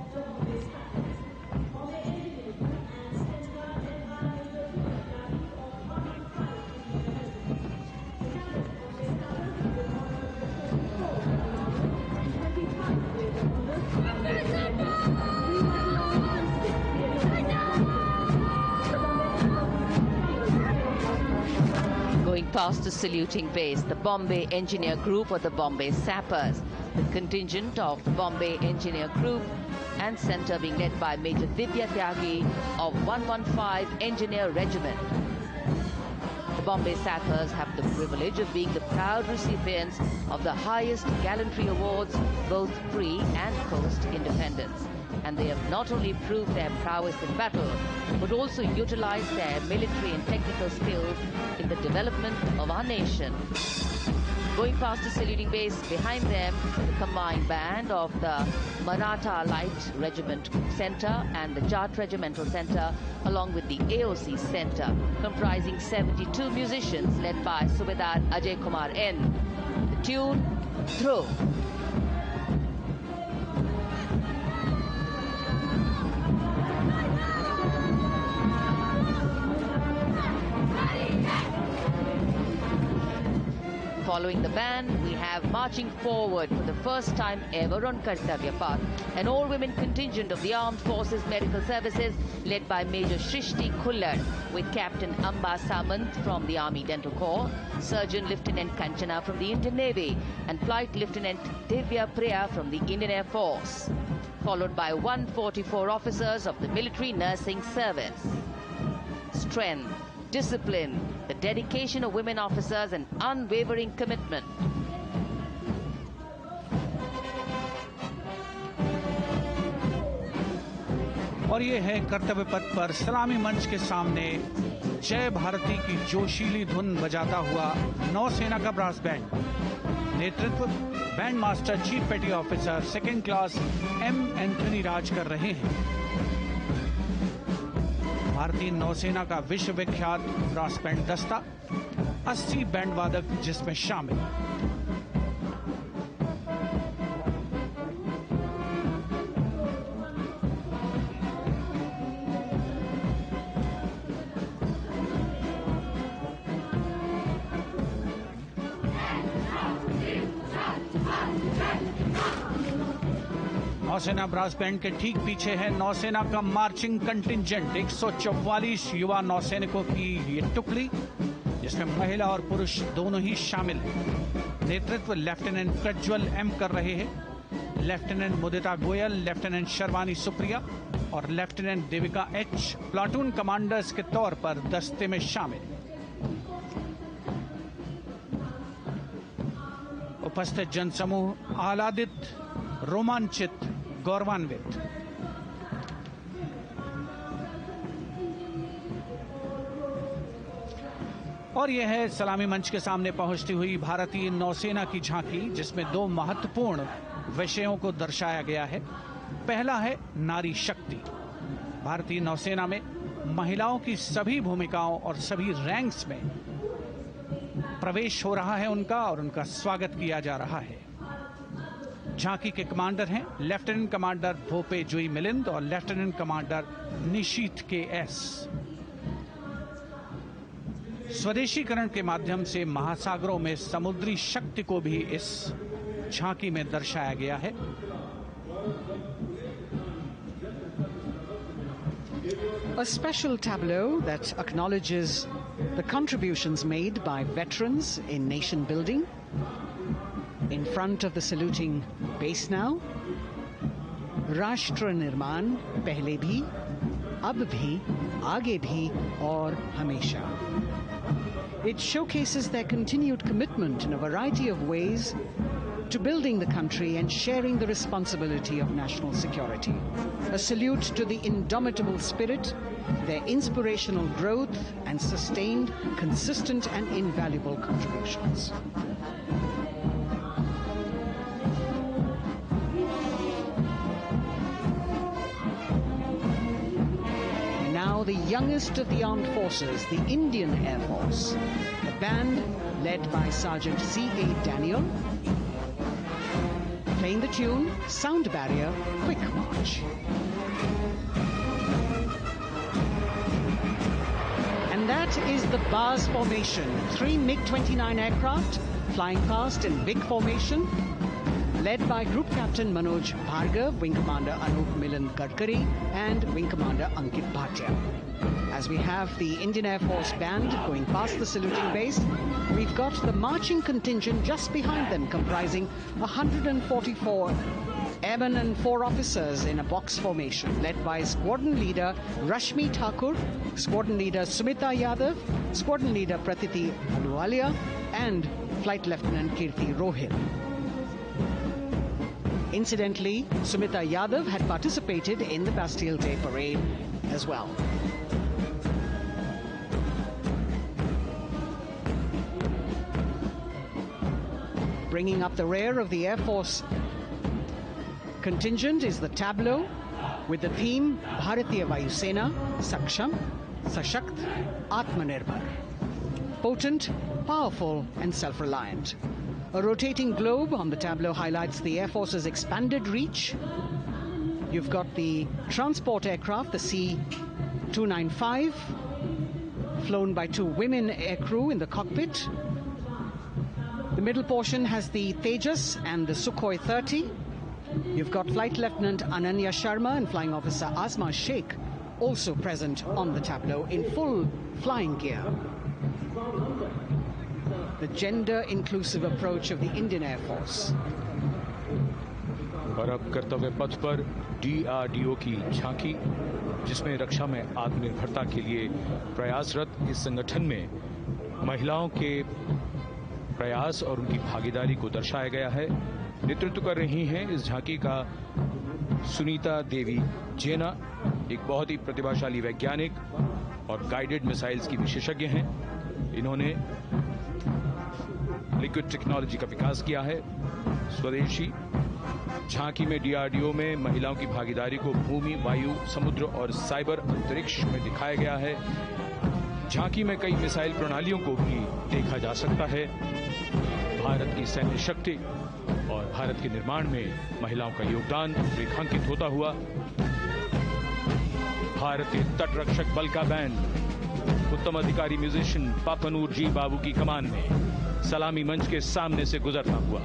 Past the saluting base, the Bombay Engineer Group or the Bombay Sappers, the contingent of the Bombay Engineer Group and Centre being led by Major Divya Tyagi of 115 Engineer Regiment. The Bombay Sappers have the privilege of being the proud recipients of the highest gallantry awards, both pre and post independence. And they have not only proved their prowess in battle, but also utilized their military and technical skills in the development of our nation. Going past the saluting base, behind them, the combined band of the Maratha Light Regiment Center and the Jat Regimental Center, along with the AOC Center, comprising 72 musicians led by Subedar Ajay Kumar N. The tune, Throw. Following the band, we have marching forward for the first time ever on Kartavya Path, an all-women contingent of the Armed Forces Medical Services led by Major Shrishti Khullad, with Captain Amba Samant from the Army Dental Corps, Surgeon Lieutenant Kanchana from the Indian Navy, and Flight Lieutenant Divya Priya from the Indian Air Force, followed by 144 officers of the Military Nursing Service. Strength, discipline, the dedication of women officers and unwavering commitment. और ये है कर्तव्य पथ पर सलामी मंच के सामने जय भारती की जोशीली धुन बजाता हुआ नौसेना का ब्रास बैंड। नेतृत्व band master chief petty officer second class M Anthony Raj कर रहे हैं। भारतीय नौसेना का विश्व विख्यात ब्रास बैंड दस्ता, 80 बैंड वादक जिसमें शामिल। नौसेना ब्रास बैंड के ठीक पीछे है नौसेना का मार्चिंग कंटिंजेंट, 144 युवा नौसैनिकों की ये टुकड़ी, जिसमें महिला और पुरुष दोनों ही शामिल हैं। नेतृत्व लेफ्टिनेंट प्रज्वल एम कर रहे हैं। लेफ्टिनेंट मुदिता गोयल, लेफ्टिनेंट शर्वानी सुप्रिया और lieutenant Devika H platoon commanders के तौर पर दस्ते में शामिल। उपस्थित जनसमूह आह्लादित, रोमांचित, गौरवान्वित। और यह है सलामी मंच के सामने पहुंचती हुई भारतीय नौसेना की झांकी, जिसमें दो महत्वपूर्ण विषयों को दर्शाया गया है। पहला है नारी शक्ति। भारतीय नौसेना में महिलाओं की सभी भूमिकाओं और सभी रैंक्स में प्रवेश हो रहा है उनका, और उनका स्वागत किया जा रहा है। झांकी के कमांडर हैं लेफ्टिनेंट कमांडर भोपे जुई मिलिंद और लेफ्टिनेंट कमांडर निशीथ के एस। स्वदेशीकरण के माध्यम से महासागरों में समुद्री शक्ति को भी इस झांकी में दर्शाया गया है। A special tableau that acknowledges the contributions made by veterans in nation building. In front of the saluting base now, राष्ट्र निर्माण पहले भी, अब भी, आगे भी और हमेशा. It showcases their continued commitment in a variety of ways to building the country and sharing the responsibility of national security. A salute to the indomitable spirit, their inspirational growth and sustained, consistent and invaluable contributions. Now the youngest of the armed forces, the Indian Air Force, the band led by Sergeant C.A. Daniel, playing the tune Sound Barrier Quick March. And that is the Bars formation, 3 MiG-29 aircraft flying past in big formation, led by Group Captain Manoj Bhargav, Wing Commander Anup Milan Gadkari, and Wing Commander Ankit Bhatia. As we have the Indian Air Force band going past the saluting base, we've got the marching contingent just behind them, comprising 144 Airmen and 4 officers in a box formation, led by Squadron Leader Rashmi Thakur, Squadron Leader Sumita Yadav, Squadron Leader Pratiti Aluwalia, and Flight Lieutenant Kirti Rohil. Incidentally, Sumita Yadav had participated in the Bastille Day parade as well. Bringing up the rear of the Air Force contingent is the tableau with the theme Bharatiya Vayu Sena, Saksham, Sashakt, Atmanirbhar. Potent, powerful and self-reliant. A rotating globe on the tableau highlights the Air Force's expanded reach. You've got the transport aircraft, the C-295, flown by 2 women aircrew in the cockpit. The middle portion has the Tejas and the Sukhoi 30. You've got Flight Lieutenant Ananya Sharma and Flying Officer Azma Sheikh also present on the tableau in full flying gear. The gender-inclusive approach of the Indian Air Force. और अब कर्तव्य पथ पर DRDO की झांकी, जिसमें रक्षा में आत्मनिर्भरता के लिए प्रयासरत इस संगठन में महिलाओं के प्रयास और उनकी भागीदारी को दर्शाया गया है। नेतृत्व कर रही हैं इस झांकी का सुनीता देवी जेना, एक बहुत ही प्रतिभाशाली वैज्ञानिक और गाइडेड मिसाइल्स की विशेषज्ञ हैं। इन्होंने लिक्विड टेक्नोलॉजी का विकास किया है। स्वदेशी झांकी में DRDO में महिलाओं की भागीदारी को भूमि, वायु, समुद्र और साइबर अंतरिक्ष में दिखाया गया है। झांकी में कई मिसाइल प्रणालियों को भी देखा जा सकता है। भारत की सैन्य शक्ति और भारत के निर्माण में महिलाओं का योगदान रेखांकित होता हुआ भारतीय तटरक्षक बल का बैंड उत्तम अधिकारी म्यूजिशियन पापनूर जी बाबू की कमान में सलामी मंच के सामने से गुजरता हुआ।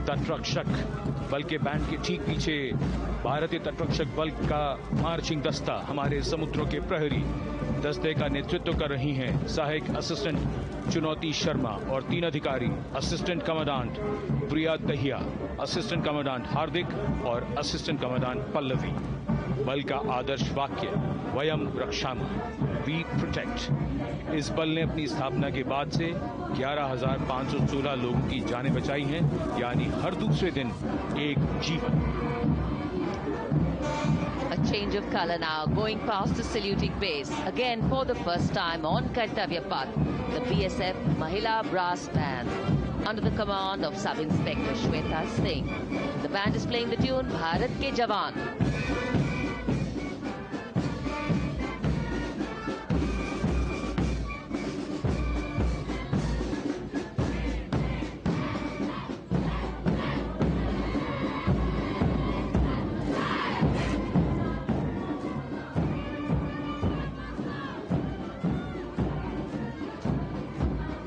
तटरक्षक बल के बैंड के ठीक पीछे भारतीय तटरक्षक बल का मार्चिंग दस्ता हमारे समुद्रों के प्रहरी दस्ते का नेतृत्व कर रही हैं सहायक असिस्टेंट चुनौती शर्मा और 3 अधिकारी असिस्टेंट कमांडेंट प्रिया दहिया, असिस्टेंट कमांडेंट हार्दिक और असिस्टेंट कमांडेंट पल्लवी। बल का आदर्श वाक्य वयम रक्षामः, वी प्रोटेक्ट। इस बल ने अपनी स्थापना के बाद से 11,516 लोगों की जानें बचाई हैं, यानी हर दूसरे दिन एक जीवन। A change of color now, going past the saluting base. Again, for the first time on Kartavya Path, the BSF Mahila Brass Band, under the command of Sub-Inspector Shweta Singh. The band is playing the tune Bharat Ke Jawan.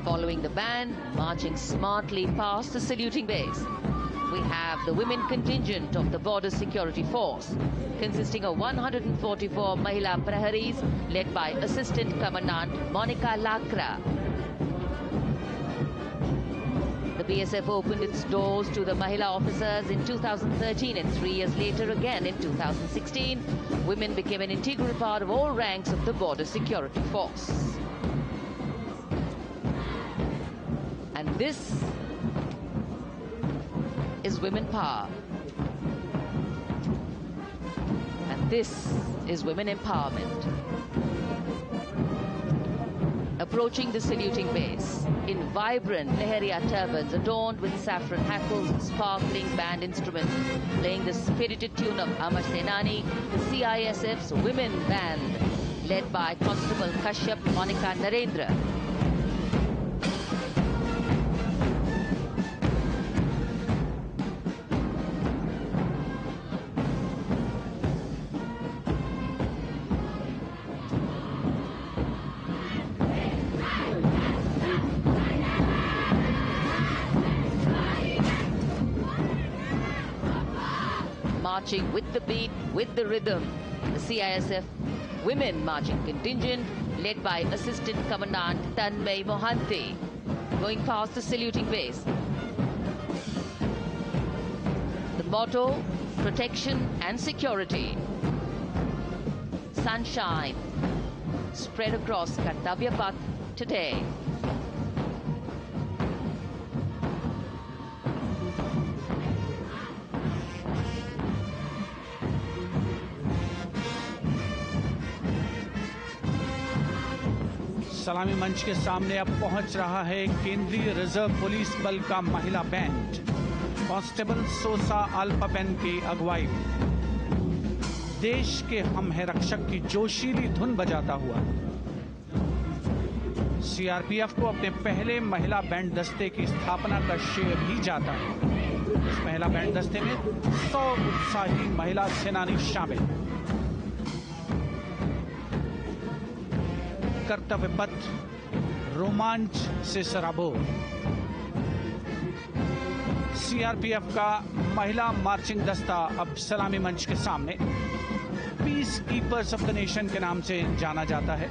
Following the band, marching smartly past the saluting base, we have the women contingent of the Border Security Force, consisting of 144 Mahila Praharis, led by Assistant Commandant Monica Lakra. The BSF opened its doors to the Mahila officers in 2013 and 3 years later again in 2016. Women became an integral part of all ranks of the Border Security Force. And this is women power. And this is women empowerment. Approaching the saluting base in vibrant Lehariya turbans adorned with saffron hackles and sparkling band instruments, playing the spirited tune of Amar Senani, the CISF's women band, led by Constable Kashyap Monica Narendra. marching with the beat, with the rhythm. The CISF Women Marching Contingent, led by Assistant Commandant Tanmay Mohanty, going past the saluting base. The motto, protection and security. Sunshine spread across Kartavya Path today. सलामी मंच के सामने अब पहुंच रहा है केंद्रीय reserve police बल का महिला बैंड। कांस्टेबल सोसा अल्पापेन की अगुवाई में देश के हम है रक्षक की जोशीली धुन बजाता हुआ सीआरपीएफ को अपने पहले महिला बैंड दस्ते की स्थापना का श्रेय भी जाता है। इस महिला बैंड दस्ते में 100 उत्साही महिला सेनानी शामिल। कर्तव्य पथ रोमांच से सराबोर। सीआरपीएफ का महिला मार्चिंग दस्ता अब सलामी मंच के सामने peace keepers of the nation के नाम से जाना जाता है।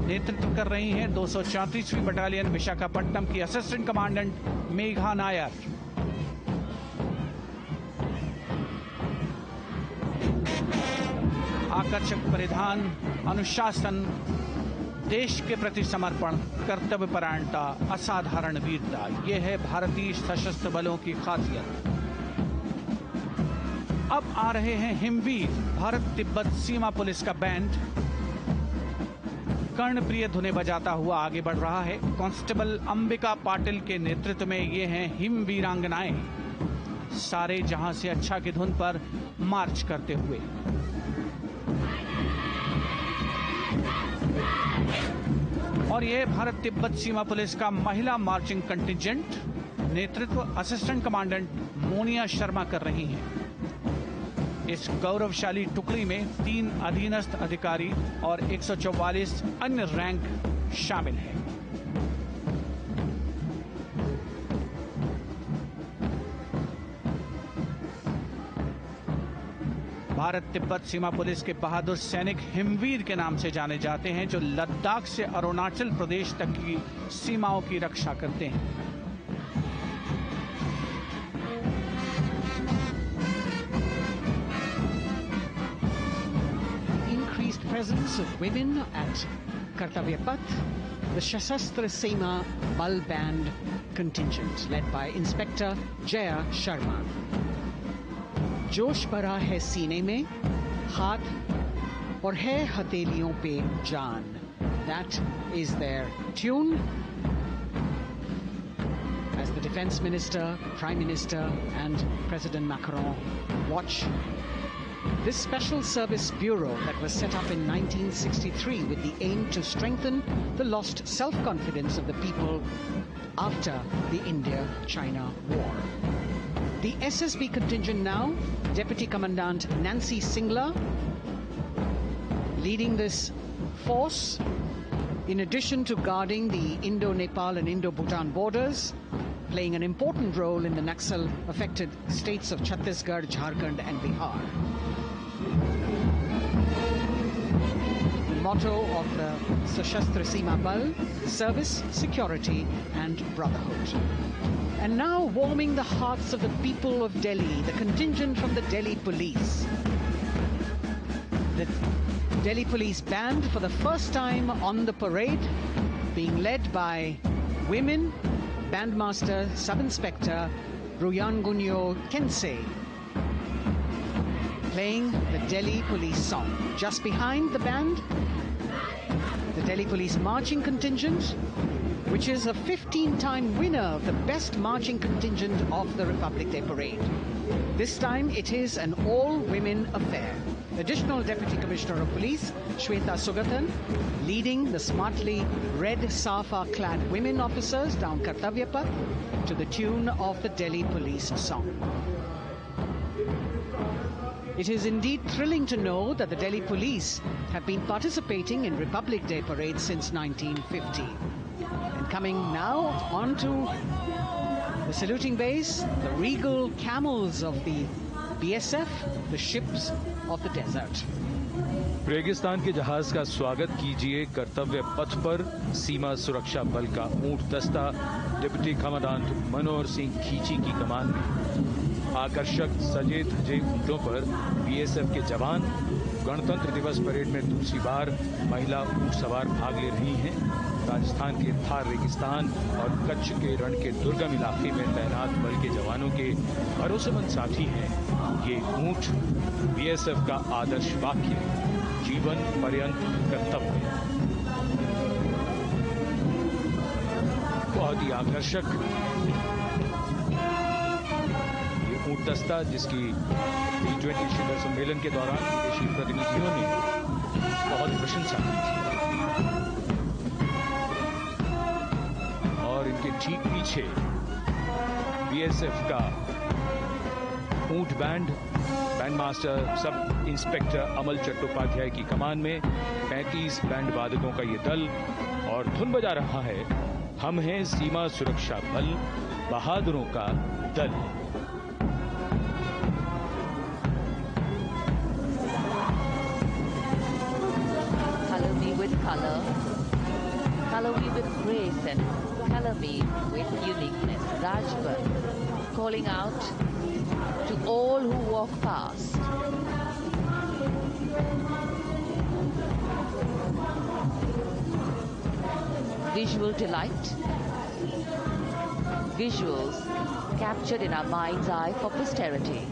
नेतृत्व कर रही हैं 234वीं बटालियन विशाखापट्टनम की असिस्टेंट कमांडेंट मेघा नायर। आकर्षक परिधान, अनुशासन, देश के प्रति समर्पण, कर्तव्य परायणता, असाधारण वीरता, यह है भारतीय सशस्त्र बलों की खासियत। अब आ रहे हैं हिमवीर भारत तिब्बत सीमा पुलिस का बैंड। कर्णप्रिय धुनें बजाता हुआ आगे बढ़ रहा है। कांस्टेबल अंबिका पाटिल के नेतृत्व में ये हैं हिमवीरांगनाएं, सारे जहां से अच्छा की धुन पर मार्च करते हुए। और ये भारत तिब्बत सीमा पुलिस का महिला मार्चिंग कंटिजेंट, नेतृत्व असिस्टेंट कमांडेंट मोनिया शर्मा कर रही हैं। इस गौरवशाली टुकड़ी में 3 अधीनस्थ अधिकारी और 144 अन्य रैंक शामिल हैं। भारत तिब्बत सीमा पुलिस के बहादुर सैनिक हिमवीर के नाम से जाने जाते हैं, जो लद्दाख से अरुणाचल प्रदेश तक की सीमाओं की रक्षा करते हैं। Increased presence of women at Kartavya Path, the Shasastra Seema Bal Band contingent led by Inspector Jaya Sharma. जोश भरा है सीने में, हाथ और है हथेलियों पे जान. That is their tune. As the Defense Minister, Prime Minister and President Macron watch this Special Service Bureau that was set up in 1963 with the aim to strengthen the lost self-confidence of the people after the India-China war. The SSB contingent now, Deputy Commandant Nancy Singla, leading this force, in addition to guarding the Indo-Nepal and Indo-Bhutan borders, playing an important role in the Naxal-affected states of Chhattisgarh, Jharkhand and Bihar. The motto of the Sashastra Seema Bal, service, security and brotherhood. And now warming the hearts of the people of Delhi, the contingent from the Delhi Police. The Delhi Police Band for the first time on the parade, being led by women, Bandmaster Sub-Inspector Ruyangunyo Kensei, playing the Delhi Police song. Just behind the band, the Delhi Police Marching Contingent, which is a 15-time winner of the Best Marching Contingent of the Republic Day Parade. This time it is an all-women affair. Additional Deputy Commissioner of Police, Shweta Sugathan, leading the smartly red safa-clad women officers down Kartavya Path to the tune of the Delhi Police song. It is indeed thrilling to know that the Delhi Police have been participating in Republic Day parades since 1950. And coming now onto the saluting base, the regal camels of the BSF, the ships of the desert. रेगिस्तान के जहाज का स्वागत कीजिए कर्तव्य पथ पर सीमा सुरक्षा बल का ऊंट दस्ता डिप्टी कमांडेंट मनोहर सिंह खींची की कमान में। आकर्षक सजे धजे ऊंटों पर बीएसएफ के जवान। गणतंत्र दिवस परेड में दूसरी बार महिला ऊंट सवार भाग ले रही हैं। राजस्थान के थार रेगिस्तान और कच्छ के रण के दुर्गम इलाके में तैनात बल के जवानों के भरोसेमंद साथी हैं। ये ऊंट बीएसएफ का आदर्श वाक्य, जीवन पर्यंत कर्तव्य। बहुत ही आकर्षक ये ऊंट दस्ता, जिसकी G20 शिखर सम्मेलन के दौरान विदेशी प्रतिनिधियों ने बहुत प्रशंसा की थी। और इनके ठीक पीछे बीएसएफ का ऊंट बैंड मास्टर सब इंस्पेक्टर अमल चट्टोपाध्याय की कमान में 35 बैंड वादकों का ये दल, और धुन बजा रहा है हम हैं सीमा सुरक्षा बल, बहादुरों का दल। Color me with color, color me with grace, and color me with uniqueness. Rajput calling out to all who walk past. Visual delight, visuals captured in our mind's eye for posterity.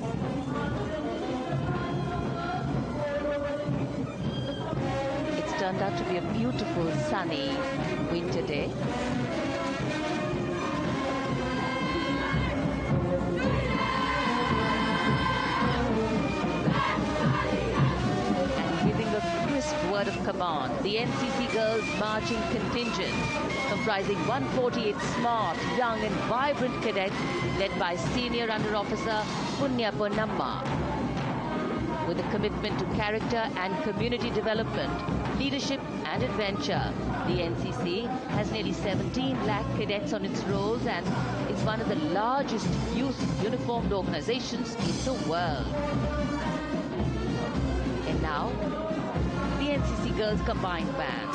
It's turned out to be a beautiful sunny winter day. Word of command, the NCC Girls Marching Contingent, comprising 148 smart, young and vibrant cadets led by Senior Under Officer Punya Ponnamma. With a commitment to character and community development, leadership and adventure, the NCC has nearly 17 lakh cadets on its rolls and is one of the largest youth uniformed organizations in the world. And now, the NCC Girls Combined Band.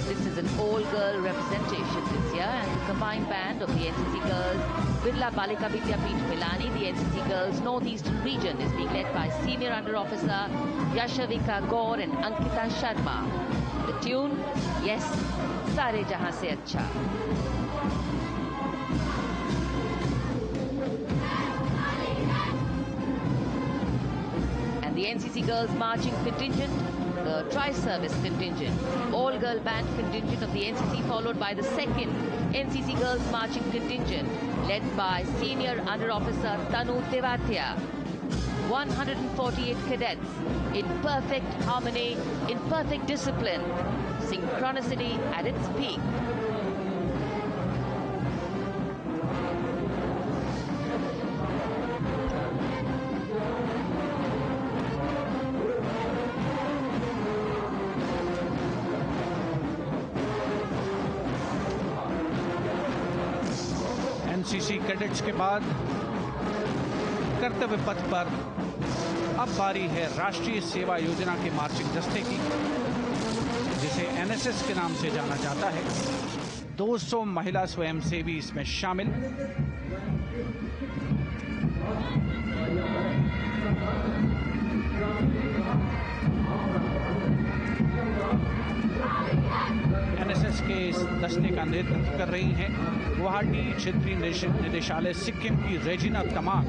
This is an all-girl representation this year, and the combined band of the NCC Girls Birla Balika Vidyapeeth Milani, the NCC Girls Northeastern region, is being led by Senior Under Officer Yashavika Gaur and Ankita Sharma. The tune, yes, Sare Jahan Se Acha. And the NCC Girls Marching Contingent, the Tri-Service Contingent, all-girl band contingent of the NCC, followed by the second NCC Girls Marching Contingent, led by Senior Under Officer Tanu Tevatia. 148 cadets in perfect harmony, in perfect discipline, synchronicity at its peak. NCC cadets के बाद कर्तव्य पथ पर अब बारी है राष्ट्रीय सेवा योजना के मार्चिंग दस्ते की, जिसे एनएसएस के नाम से जाना जाता है। 200 महिला स्वयंसेवी इसमें शामिल। एनएसएस के इस दस्ते का नेतृत्व कर रही हैं गुवाहाटी क्षेत्रीय निदेशालय सिक्किम की रेजिना तमांग।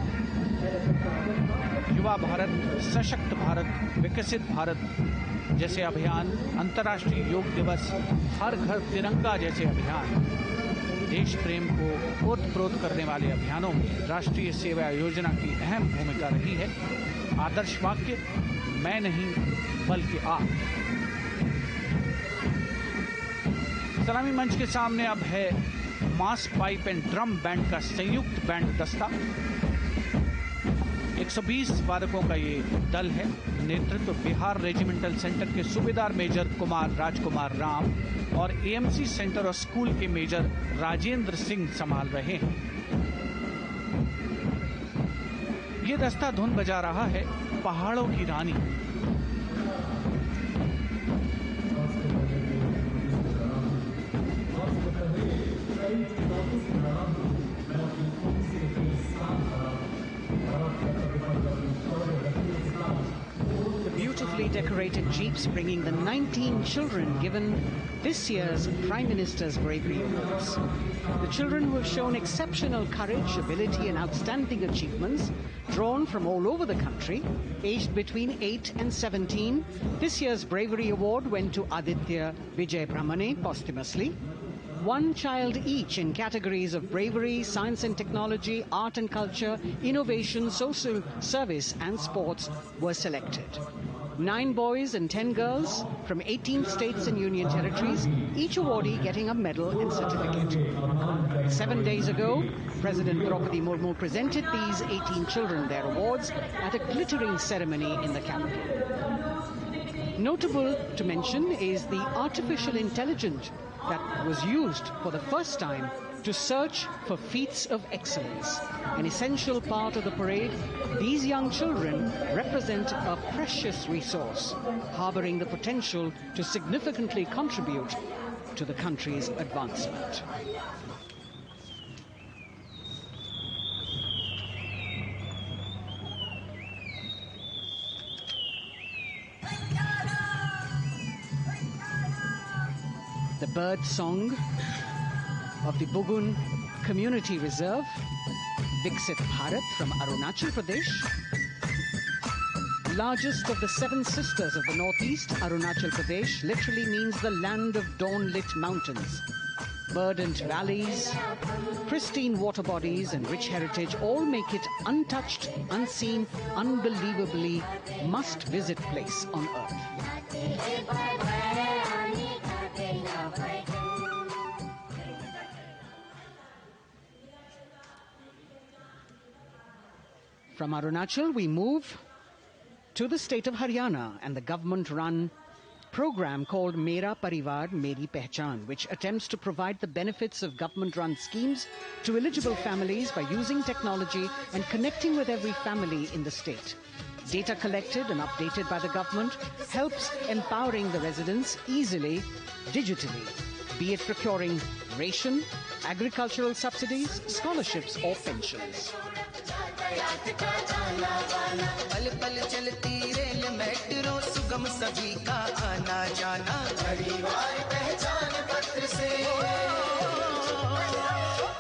युवा भारत, सशक्त भारत, विकसित भारत जैसे अभियान, अंतर्राष्ट्रीय योग दिवस, हर घर तिरंगा जैसे अभियान, देश प्रेम को ओतप्रोत करने वाले अभियानों में राष्ट्रीय सेवा योजना की अहम भूमिका रही है। आदर्श वाक्य, मैं नहीं बल्कि आप। सलामी मंच के सामने अब है मास पाइप एंड ड्रम बैंड का संयुक्त बैंड दस्ता। 120 वादकों का ये दल है। नेतृत्व बिहार रेजिमेंटल सेंटर के सूबेदार मेजर कुमार राजकुमार राम और एएमसी सेंटर और स्कूल के मेजर राजेंद्र सिंह संभाल रहे हैं। ये दस्ता धुन बजा रहा है पहाड़ों की रानी। Beautifully decorated jeeps bringing the 19 children given this year's Prime Minister's Bravery Awards. The children who have shown exceptional courage, ability and outstanding achievements, drawn from all over the country, aged between 8 and 17. This year's Bravery Award went to Aditya Vijay Brahmane posthumously. One child each in categories of bravery, science and technology, art and culture, innovation, social service and sports were selected. 9 boys and 10 girls from 18 states and union territories, each awardee getting a medal and certificate. 7 days ago, President Draupadi Murmu presented these 18 children their awards at a glittering ceremony in the capital. Notable to mention is the artificial intelligence that was used for the first time to search for feats of excellence. An essential part of the parade, these young children represent a precious resource, harboring the potential to significantly contribute to the country's advancement. The bird song of the Bugun Community Reserve, Viksit Bharat from Arunachal Pradesh. Largest of the 7 sisters of the northeast, Arunachal Pradesh literally means the land of dawn-lit mountains. Verdant valleys, pristine water bodies and rich heritage all make it untouched, unseen, unbelievably must-visit place on earth. From Arunachal, we move to the state of Haryana and the government-run program called Mera Parivar Meri Pehchan, which attempts to provide the benefits of government-run schemes to eligible families by using technology and connecting with every family in the state. Data collected and updated by the government helps empowering the residents easily, digitally, be it procuring ration, agricultural subsidies, scholarships or pensions. पल पल चलती rail metro सुगम सभी का आना जाना परिवार पहचान पत्र से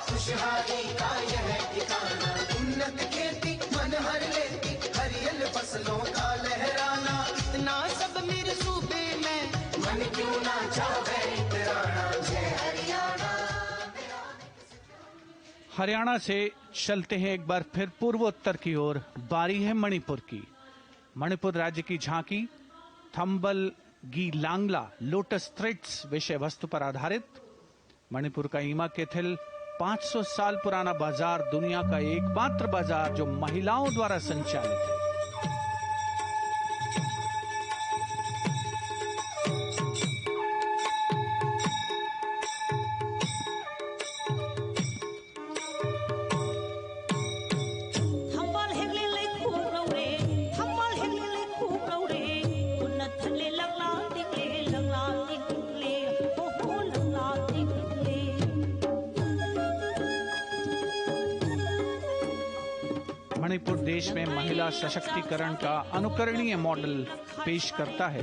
खुशहाली का यह ठिकाना उन्नत खेती मन हर लेती हरियल फसलों का लहराना इतना सब मेरे सूबे में मन क्यों ना चाहे इतराना जय हरियाणा। हरियाणा से चलते हैं एक बार फिर पूर्वोत्तर की ओर। बारी है मणिपुर की। मणिपुर राज्य की झांकी थंबल गी लांगला लोटस थ्रेड्स विषय वस्तु पर आधारित। मणिपुर का ईमा केथिल 500 साल पुराना बाजार, दुनिया का एकमात्र बाजार जो महिलाओं द्वारा संचालित है। मणिपुर देश में महिला सशक्तिकरण का अनुकरणीय मॉडल पेश करता है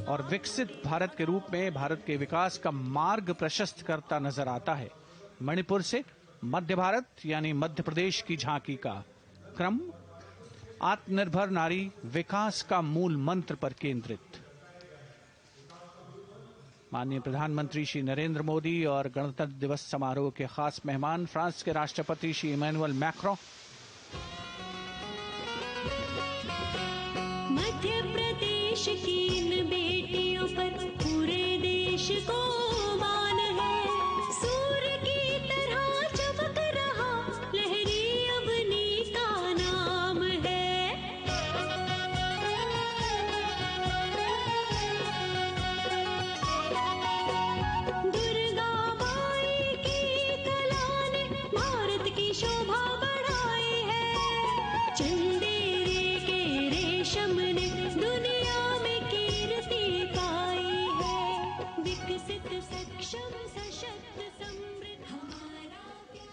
और विकसित भारत के रूप में भारत के विकास का मार्ग प्रशस्त करता नजर आता है। मणिपुर से मध्य भारत यानी मध्य प्रदेश की झांकी का क्रम आत्मनिर्भर नारी विकास का मूल मंत्र पर केंद्रित। माननीय प्रधानमंत्री श्री नरेंद्र मोदी और गणतंत्र दिवस समारोह के खास मेहमान फ्रांस के राष्ट्रपति श्री इमैनुअल मैक्रों। मध्य प्रदेश की इन बेटियों पर पूरे देश को मान है। सूर्य की तरह चमक रहा लहरी अवनी का नाम है। दुर्गा माई की कला ने भारत की शोभा बढ़ाई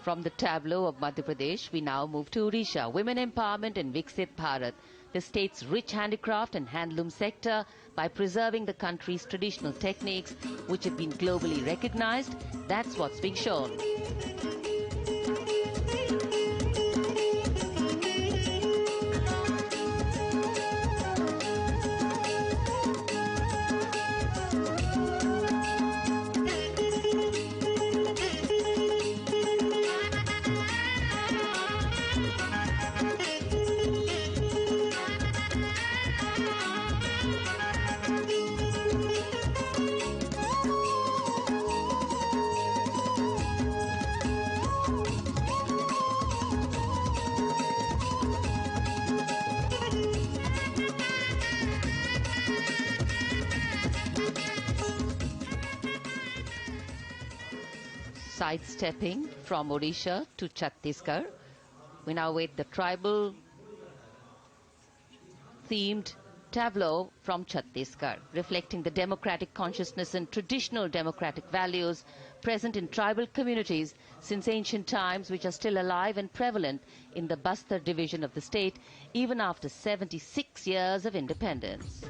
From the tableau of Madhya Pradesh, we now move to Odisha. Women empowerment in Viksit Bharat, the state's rich handicraft and handloom sector, by preserving the country's traditional techniques, which have been globally recognized. That's what's being shown. Sidestepping from Odisha to Chhattisgarh, we now wait the tribal themed tableau from Chhattisgarh, reflecting the democratic consciousness and traditional democratic values present in tribal communities since ancient times, which are still alive and prevalent in the Bastar division of the state, even after 76 years of independence.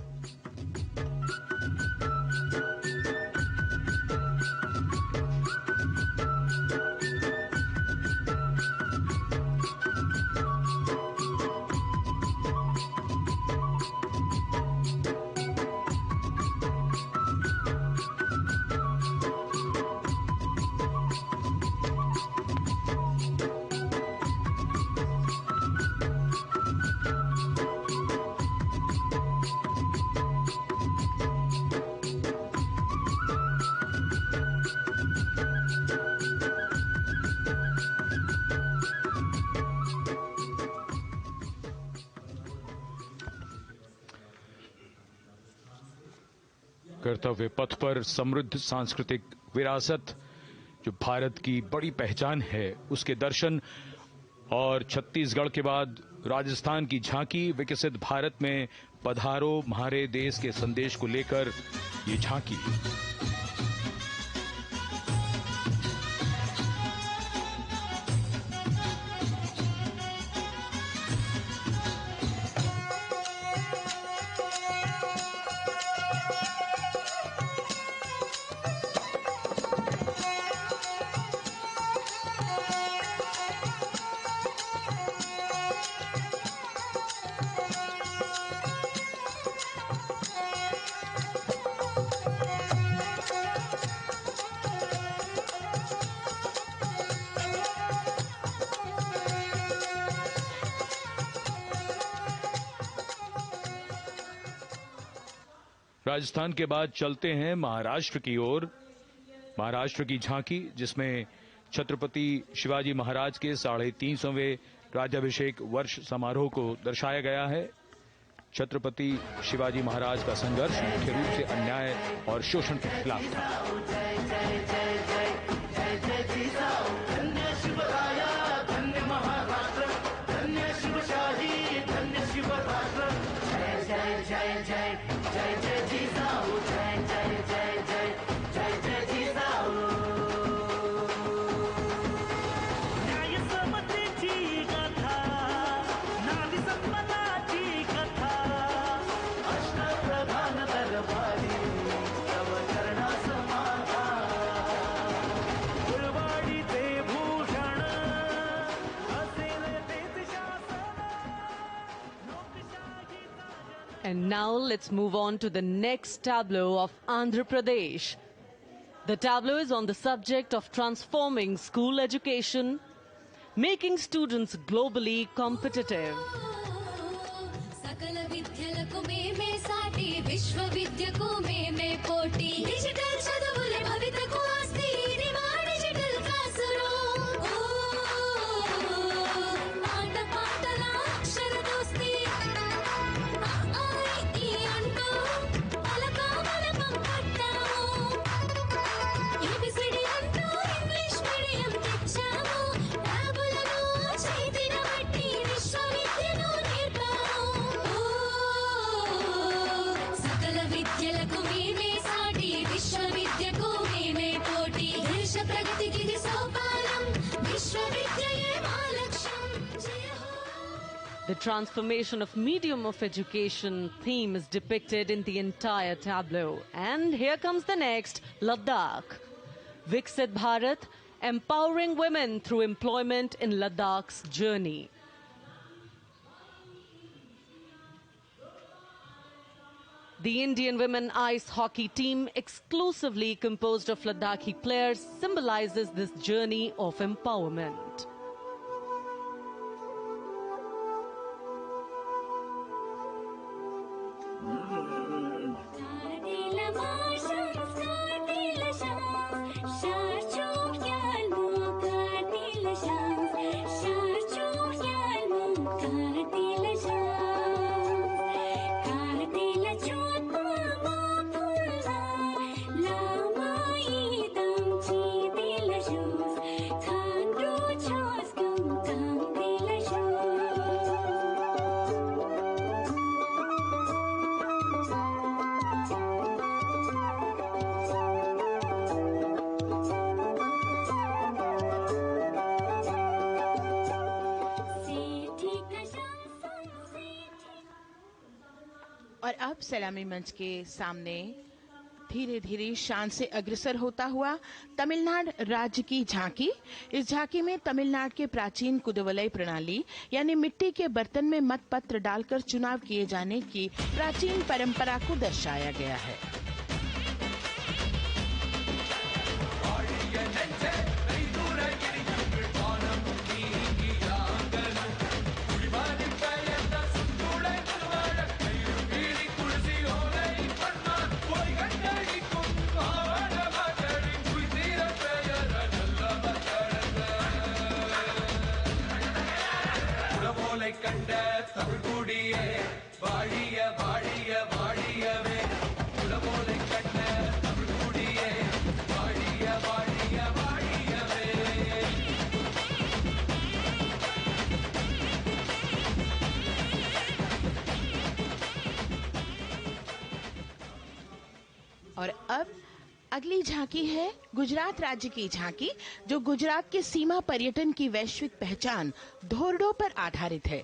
कर्तव्य पथ पर समृद्ध सांस्कृतिक विरासत जो भारत की बड़ी पहचान है, उसके दर्शन, और छत्तीसगढ़ के बाद राजस्थान की झांकी विकसित भारत में पधारो म्हारे देश के संदेश को लेकर ये झांकी। राजस्थान के बाद चलते हैं महाराष्ट्र की ओर। महाराष्ट्र की झांकी, जिसमें छत्रपति शिवाजी महाराज के 350वें राज्याभिषेक वर्ष समारोह को दर्शाया गया है। छत्रपति शिवाजी महाराज का संघर्ष मुख्य रूप से अन्याय और शोषण के खिलाफ था। And now let's move on to the next tableau of Andhra Pradesh. The tableau is on the subject of transforming school education, making students globally competitive. విద్యలకు మేమే సాటి విశ్వవిద్యకు The transformation of medium of education theme is depicted in the entire tableau. And here comes the next, Ladakh. Viksit Bharat, empowering women through employment in Ladakh's journey. The Indian women ice hockey team, exclusively composed of Ladakhi players, symbolizes this journey of empowerment. और अब सलामी मंच के सामने धीरे धीरे शान से अग्रसर होता हुआ तमिलनाडु राज्य की झांकी। इस झांकी में तमिलनाडु के प्राचीन कुदवलय प्रणाली यानी मिट्टी के बर्तन में मतपत्र डालकर चुनाव किए जाने की प्राचीन परंपरा को दर्शाया गया है। और अब अगली झांकी है गुजरात राज्य की झांकी, जो गुजरात के सीमा पर्यटन की वैश्विक पहचान धोरडो पर आधारित है।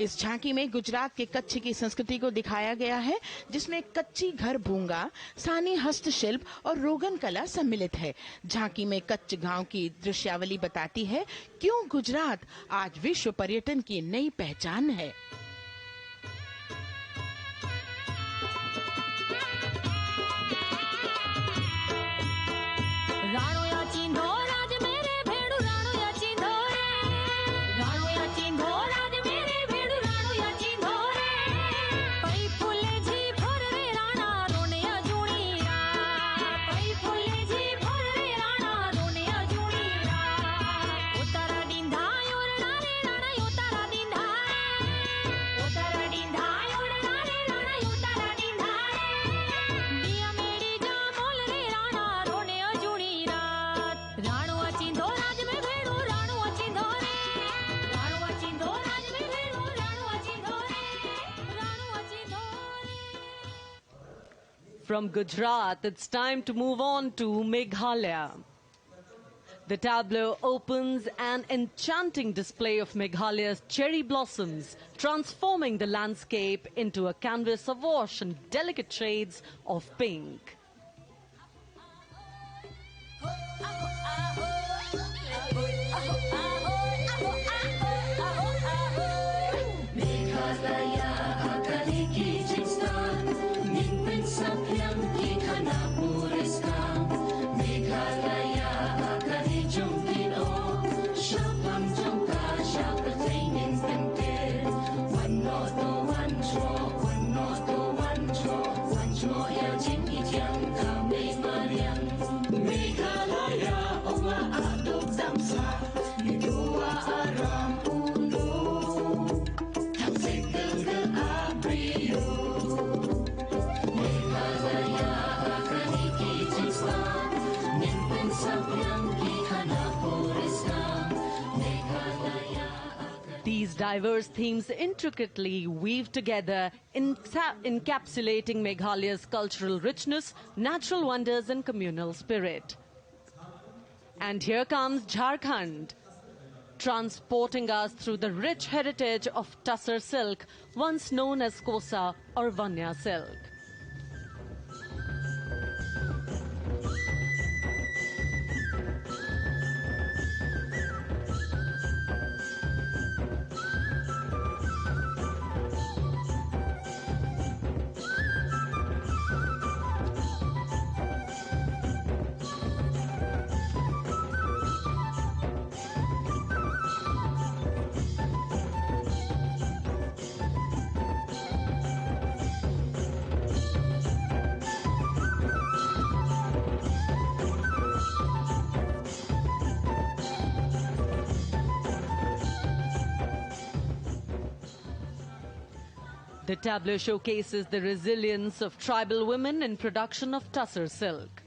इस झांकी में गुजरात के कच्छ की संस्कृति को दिखाया गया है, जिसमें कच्ची घर भूंगा, सानी हस्तशिल्प और रोगन कला सम्मिलित है। झांकी में कच्छ गांव की दृश्यावली बताती है क्यों गुजरात आज विश्व पर्यटन की नई पहचान है। From Gujarat, it's time to move on to Meghalaya. The tableau opens an enchanting display of Meghalaya's cherry blossoms, transforming the landscape into a canvas awash in delicate shades of pink. These diverse themes intricately weave together, encapsulating Meghalaya's cultural richness, natural wonders and communal spirit. And here comes Jharkhand. transporting us through the rich heritage of Tussar silk, once known as Kosa or Vanya silk. The tableau showcases the resilience of tribal women in production of Tussar silk.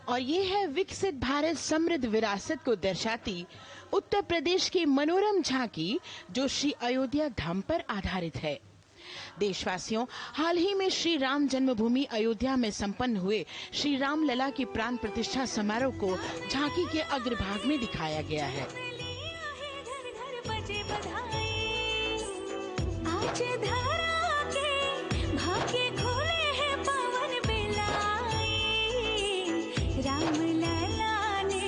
और ये है विकसित भारत समृद्ध विरासत को दर्शाती उत्तर प्रदेश की मनोरम झांकी, जो श्री अयोध्या धाम पर आधारित है। देशवासियों, हाल ही में श्री राम जन्मभूमि अयोध्या में संपन्न हुए श्री राम लला की प्राण प्रतिष्ठा समारोह को झांकी के अग्रभाग में दिखाया गया है। आज धरा के भाग्य खोले हैं पवन बिलाई, राम लला ने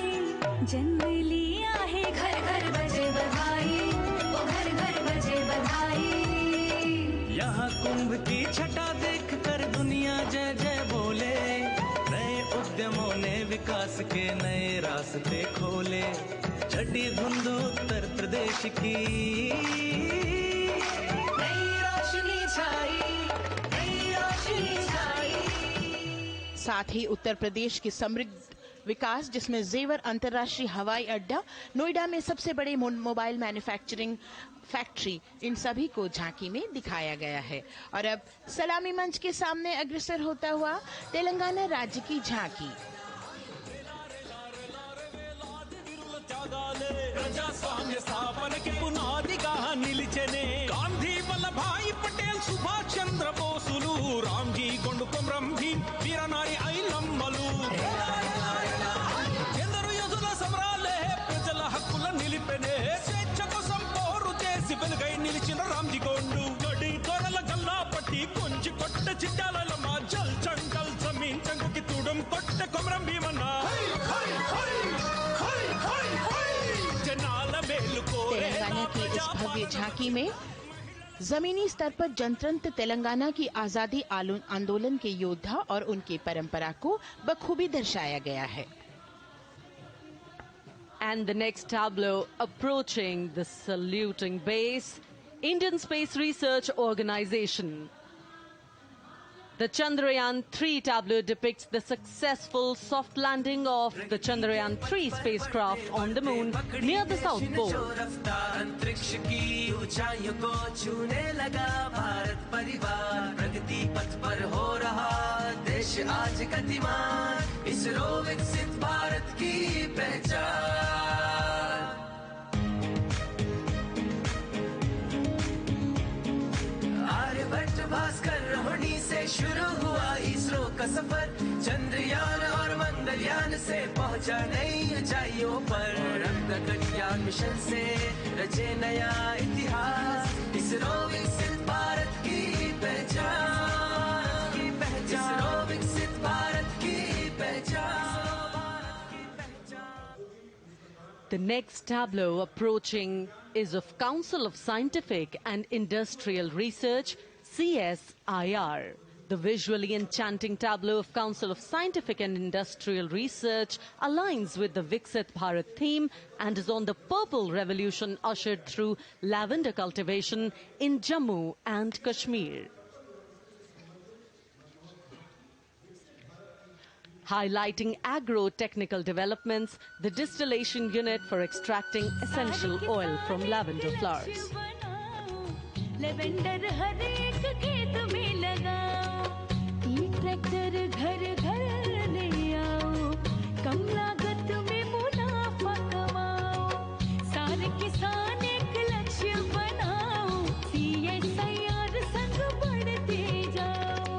जन्म लिया है, घर घर बजे बधाई, ओ घर घर बजे बधाई। यहाँ कुंभ की छटा देख कर दुनिया जय जय बोले, नए उद्यमों ने विकास के नए रास्ते खोले। छठी धुंध उत्तर प्रदेश की साथ ही उत्तर प्रदेश की समृद्ध विकास, जिसमें जेवर अंतर्राष्ट्रीय हवाई अड्डा, नोएडा में सबसे बड़े मोबाइल मैन्युफैक्चरिंग फैक्ट्री, इन सभी को झांकी में दिखाया गया है। और अब सलामी मंच के सामने अग्रसर होता हुआ तेलंगाना राज्य की झांकी। ప్రజాస్వామ్య స్థాపనకి పునాదిగా నిలిచెనే గాంధీ వల్లభాయ్ పటేల్ సుభాష్ చంద్ర బోసులు రామ్జీ గొండు కొమరం భీం వీరనారి ఐలమ్మలు ఎందరో యోధుల సమరాలే ప్రజల హక్కుల నిలిపెనే స్వేచ్ఛ కోసం పోరు చేసి వెలుగై నిలిచిన రామ్జీ గొండు గడి దొరల గల్లా పట్టి కొంచి కొట్ట చిట్టాలమ్మ జల్ చంకల్ జమీన్ చంగుకి తూడం కొట్ట కొమరం భీమన్న तेलंगाना की इस भव्य झांकी में जमीनी स्तर पर जनतंत्र तेलंगाना की आजादी आंदोलन के योद्धा और उनकी परंपरा को बखूबी दर्शाया गया है। And the next tableau approaching the saluting base, Indian Space Research Organization. The Chandrayaan-3 tableau depicts the successful soft landing of the Chandrayaan-3 spacecraft on the moon near the South Pole. अंतरिक्ष की ऊंचाइयों को छूने लगा भारत परिवार, प्रगति पथ पर हो रहा देश आज गतिमान, इसरो विकसित भारत की पहचान। आर्यभट्ट भास्कर रोहिणी से शुरू हुआ इसरो का सफर, चंद्रयान और मंगलयान से पहुंचा नई ऊंचाइयों पर, गगनयान मिशन से रचे नया इतिहास, इसरो विकसित भारत की पहचान, इसरो विकसित भारत की पहचान। The next tableau approaching is of Council of Scientific and Industrial Research, CSIR. The visually enchanting tableau of Council of Scientific and Industrial Research aligns with the Viksit Bharat theme and is on the Purple Revolution ushered through lavender cultivation in Jammu and Kashmir. Highlighting agro-technical developments, the distillation unit for extracting essential oil from lavender flowers. Lavender हर एक खेत में लगाओ, ई tractor घर घर ले आओ, कम लागत में मुनाफा कमाओ, सारे किसान एक लक्ष्य बनाओ, CSIR संग बढ़ते जाओ।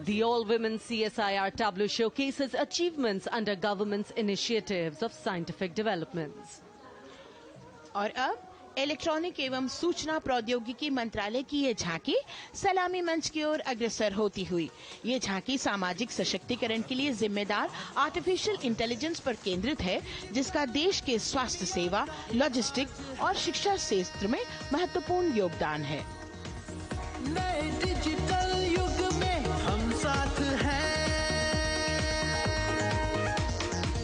The all-women CSIR tableau showcases achievements under government's initiatives of scientific developments. और अब इलेक्ट्रॉनिक एवं सूचना प्रौद्योगिकी मंत्रालय की ये झांकी सलामी मंच की ओर अग्रसर होती हुई। ये झांकी सामाजिक सशक्तिकरण के लिए जिम्मेदार आर्टिफिशियल इंटेलिजेंस पर केंद्रित है, जिसका देश के स्वास्थ्य सेवा, लॉजिस्टिक और शिक्षा क्षेत्र में महत्वपूर्ण योगदान है। नए डिजिटल युग में हम साथ हैं,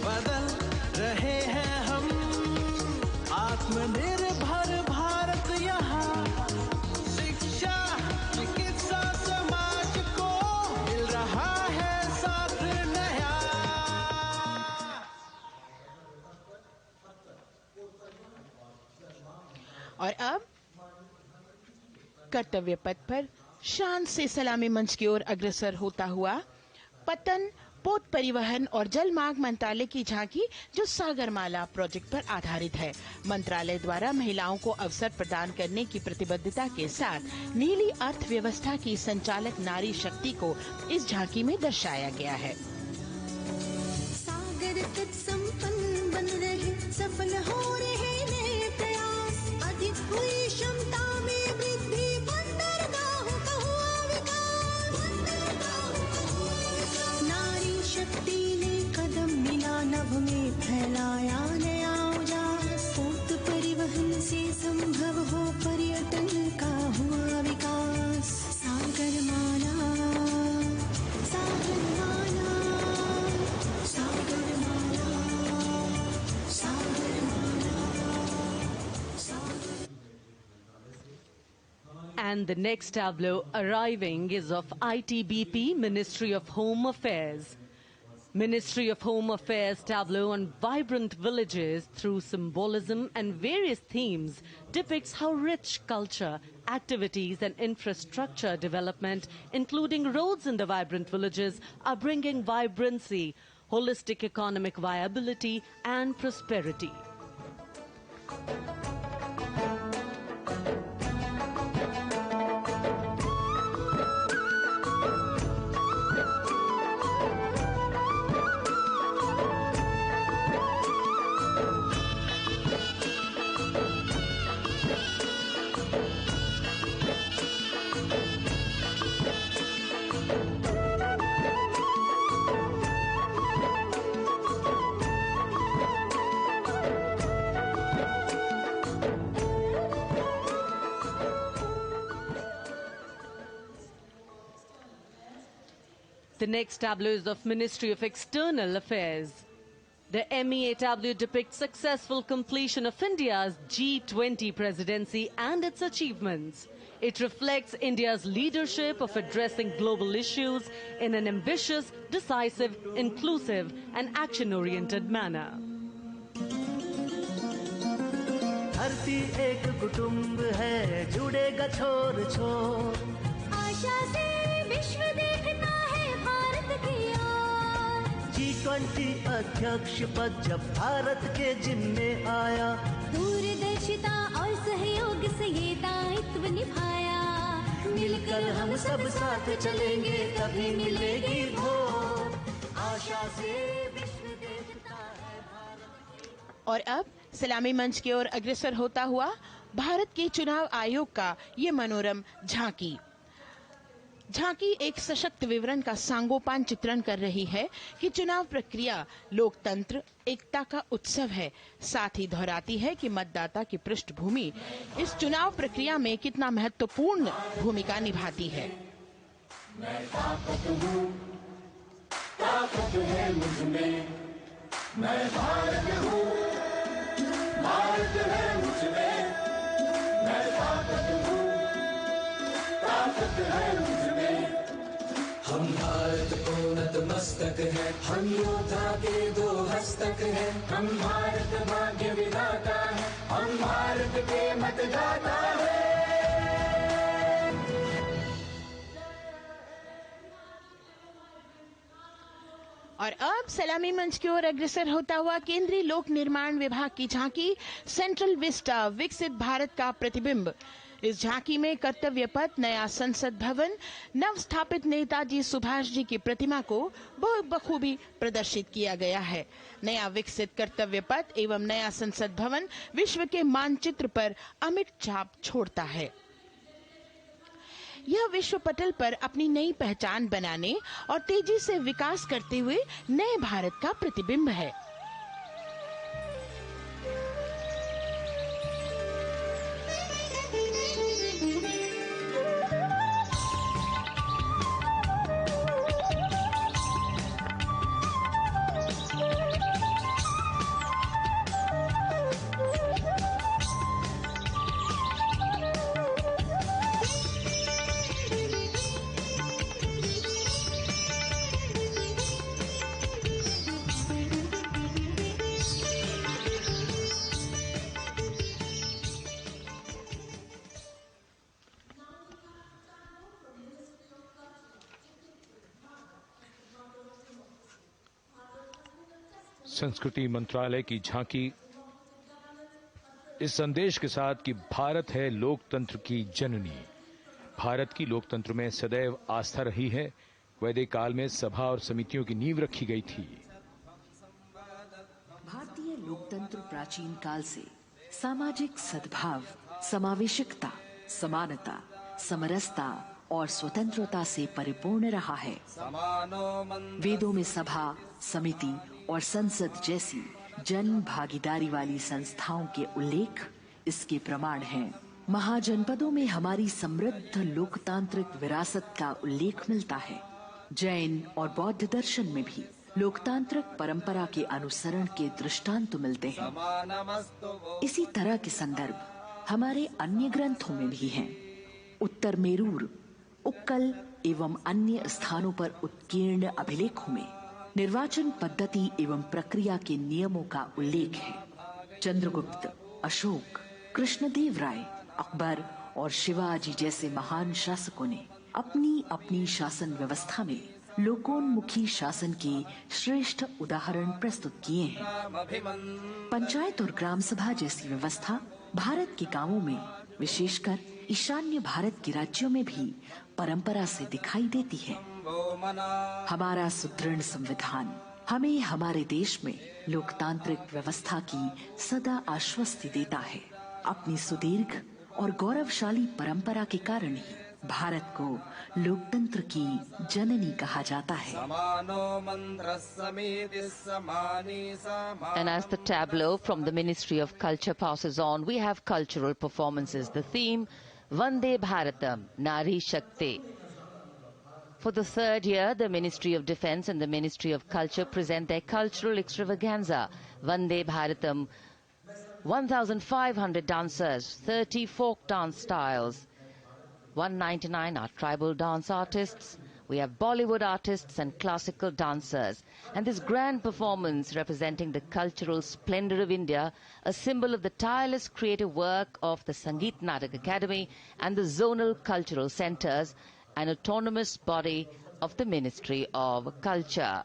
बदल रहे हैं हम, आत्मनिर्भर भारत यहाँ, शिक्षा, चिकित्सा, समाज को मिल रहा है साथ नया। और अब कर्तव्य पथ पर शान से सलामी मंच की ओर अग्रसर होता हुआ पतन, पोत परिवहन और जल मार्ग मंत्रालय की झांकी, जो सागरमाला प्रोजेक्ट पर आधारित है। मंत्रालय द्वारा महिलाओं को अवसर प्रदान करने की प्रतिबद्धता के साथ नीली अर्थव्यवस्था की संचालक नारी शक्ति को इस झांकी में दर्शाया गया है। सागर तट संपन्न बन रहे, सफल हो रहे नए प्रयास, अधिक हुई क्षमता में वृद्धि, बंदरगाहों का हुआ विकास, नारी शक्ति ने कदम मिला नभ में, फैलाया नया उजास, पोत परिवहन से संभव हो पर्यटन का हुआ विकास। सागरमाला, सागरमाला, सागरमाला, सागरमाला, सागर। And the next tableau arriving is of ITBP, Ministry of Home Affairs. Ministry of Home Affairs tableau on vibrant villages through symbolism and various themes depicts how rich culture, activities and infrastructure development, including roads in the vibrant villages, are bringing vibrancy, holistic economic viability and prosperity. The next tableau is of Ministry of External Affairs. The MEA tableau depicts successful completion of India's G20 presidency and its achievements. It reflects India's leadership of addressing global issues in an ambitious, decisive, inclusive and action-oriented manner. धरती एक कुटुंब है, जुड़ेगा छोर छोर, आशा से विश्व देखता है भारत की ओर। G20 अध्यक्ष पद जब भारत के जिम्मे आया, दूरदर्शिता और सहयोग से ये दायित्व निभाया। मिलकर हम सब साथ चलेंगे, तभी मिलेगी भोर, आशा से विश्व देखता है भारत। और अब सलामी मंच की ओर अग्रसर होता हुआ भारत के चुनाव आयोग का ये मनोरम झांकी। झांकी एक सशक्त विवरण का सांगोपान चित्रण कर रही है कि चुनाव प्रक्रिया लोकतंत्र, एकता का उत्सव है। साथ ही दोहराती है कि मतदाता की पृष्ठभूमि इस चुनाव प्रक्रिया में कितना महत्वपूर्ण भूमिका निभाती है। मैं ताकत हूँ, ताकत है मुझ में, मैं भारत हूँ, भारत है मुझ में, मैं ताकत हूँ, ताकत है मुझ में। हम भारत को नतमस्तक है, हम योद्धा के दो हस्तक है, हम भारत भाग्य विधाता है, हम भारत के मतदाता है। और अब सलामी मंच की ओर अग्रसर होता हुआ केंद्रीय लोक निर्माण विभाग की झांकी सेंट्रल विस्टा, विकसित भारत का प्रतिबिंब। इस झांकी में कर्तव्य पथ, नया संसद भवन, नव स्थापित नेताजी सुभाष जी की प्रतिमा को बहुत बखूबी प्रदर्शित किया गया है। नया विकसित कर्तव्य पथ एवं नया संसद भवन विश्व के मानचित्र पर अमिट छाप छोड़ता है। यह विश्व पटल पर अपनी नई पहचान बनाने और तेजी से विकास करते हुए नए भारत का प्रतिबिंब है। संस्कृति मंत्रालय की झांकी इस संदेश के साथ कि भारत है लोकतंत्र की जननी। भारत की लोकतंत्र में सदैव आस्था रही है। वैदिक काल में सभा और समितियों की नींव रखी गई थी। भारतीय लोकतंत्र प्राचीन काल से सामाजिक सद्भाव, समावेशिकता, समानता, समरसता और स्वतंत्रता से परिपूर्ण रहा है। वेदों में सभा, समिति और संसद जैसी जन भागीदारी वाली संस्थाओं के उल्लेख इसके प्रमाण हैं। महाजनपदों में हमारी समृद्ध लोकतांत्रिक विरासत का उल्लेख मिलता है। जैन और बौद्ध दर्शन में भी लोकतांत्रिक परंपरा के अनुसरण के दृष्टांत मिलते हैं। इसी तरह के संदर्भ हमारे अन्य ग्रंथों में भी हैं। उत्तर मेरूर, उक्कल एवं अन्य स्थानों पर उत्कीर्ण अभिलेखों में निर्वाचन पद्धति एवं प्रक्रिया के नियमों का उल्लेख है। चंद्रगुप्त, अशोक, कृष्णदेव राय, अकबर और शिवाजी जैसे महान शासकों ने अपनी अपनी शासन व्यवस्था में लोकोन्मुखी शासन के श्रेष्ठ उदाहरण प्रस्तुत किए हैं। पंचायत और ग्राम सभा जैसी व्यवस्था भारत के गांवों में, विशेषकर ईशान्य भारत के राज्यों में भी परंपरा से दिखाई देती है। हमारा सुदृढ़ संविधान हमें हमारे देश में लोकतांत्रिक व्यवस्था की सदा आश्वस्ति देता है। अपनी सुदीर्घ और गौरवशाली परंपरा के कारण ही भारत को लोकतंत्र की जननी कहा जाता है। And as the tableau from the Ministry of Culture passes on, we have cultural performances. The theme, Vande Bharatam, Nari Shakti. For the third year, the Ministry of Defence and the Ministry of Culture present their cultural extravaganza, Vande Bharatam. 1,500 dancers, 30 folk dance styles, 199 are tribal dance artists. We have Bollywood artists and classical dancers. And this grand performance representing the cultural splendor of India, a symbol of the tireless creative work of the Sangeet Natak Academy and the zonal cultural centers, an autonomous body of the Ministry of Culture.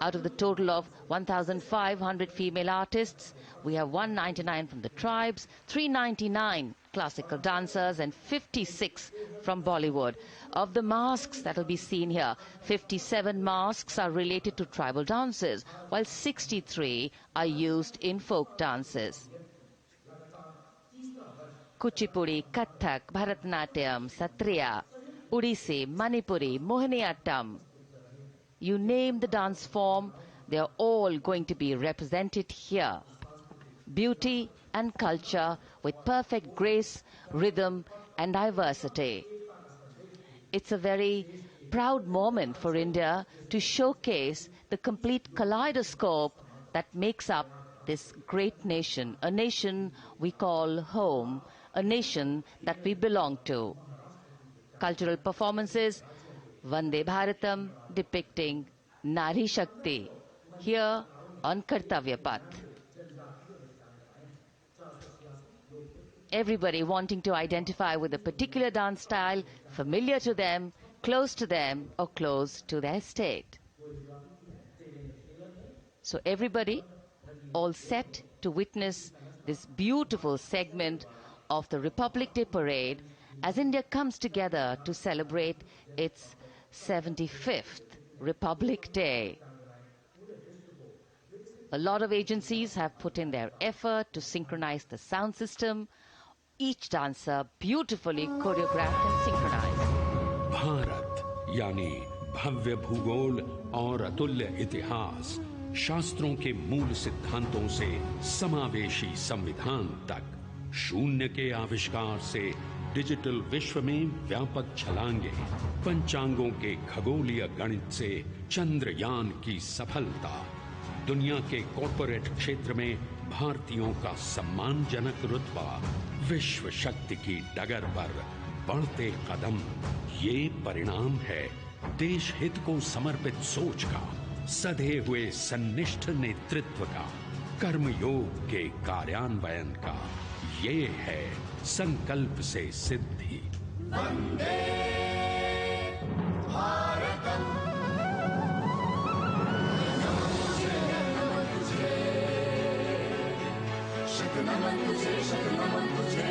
Out of the total of 1,500 female artists, we have 199 from the tribes, 399 classical dancers and 56 from Bollywood. Of the masks that will be seen here, 57 masks are related to tribal dances, while 63 are used in folk dances. Kuchipudi, Kathak, Bharatanatyam, Satriya, Odissi, Manipuri, Mohiniyattam. You name the dance form, they are all going to be represented here. Beauty and culture with perfect grace, rhythm and diversity. It's a very proud moment for India to showcase the complete kaleidoscope that makes up this great nation, a nation we call home, a nation that we belong to. Cultural performances, Vande Bharatam depicting Nari Shakti, here on Kartavya Path. Everybody wanting to identify with a particular dance style, familiar to them, close to them, or close to their state. So everybody all set to witness this beautiful segment of the Republic Day parade as India comes together to celebrate its 75th Republic Day. A lot of agencies have put in their effort to synchronize the sound system, each dancer beautifully choreographed and synchronized. Bharat यानी भव्य भूगोल और अतुल्य इतिहास, शास्त्रों के मूल सिद्धांतों से समावेशी संविधान तक, शून्य के आविष्कार से डिजिटल विश्व में व्यापक छलांगे, पंचांगों के खगोलीय गणित से चंद्रयान की सफलता, दुनिया के कॉर्पोरेट क्षेत्र में भारतीयों का सम्मानजनक रुतबा, विश्व शक्ति की डगर पर बढ़ते कदम, ये परिणाम है देश हित को समर्पित सोच का, सधे हुए सन्निष्ठ नेतृत्व का, कर्मयोग के कार्यान्वयन का। ये है संकल्प से सिद्धि। वंदे भारतम, नमन तुझे, शत नमन तुझे,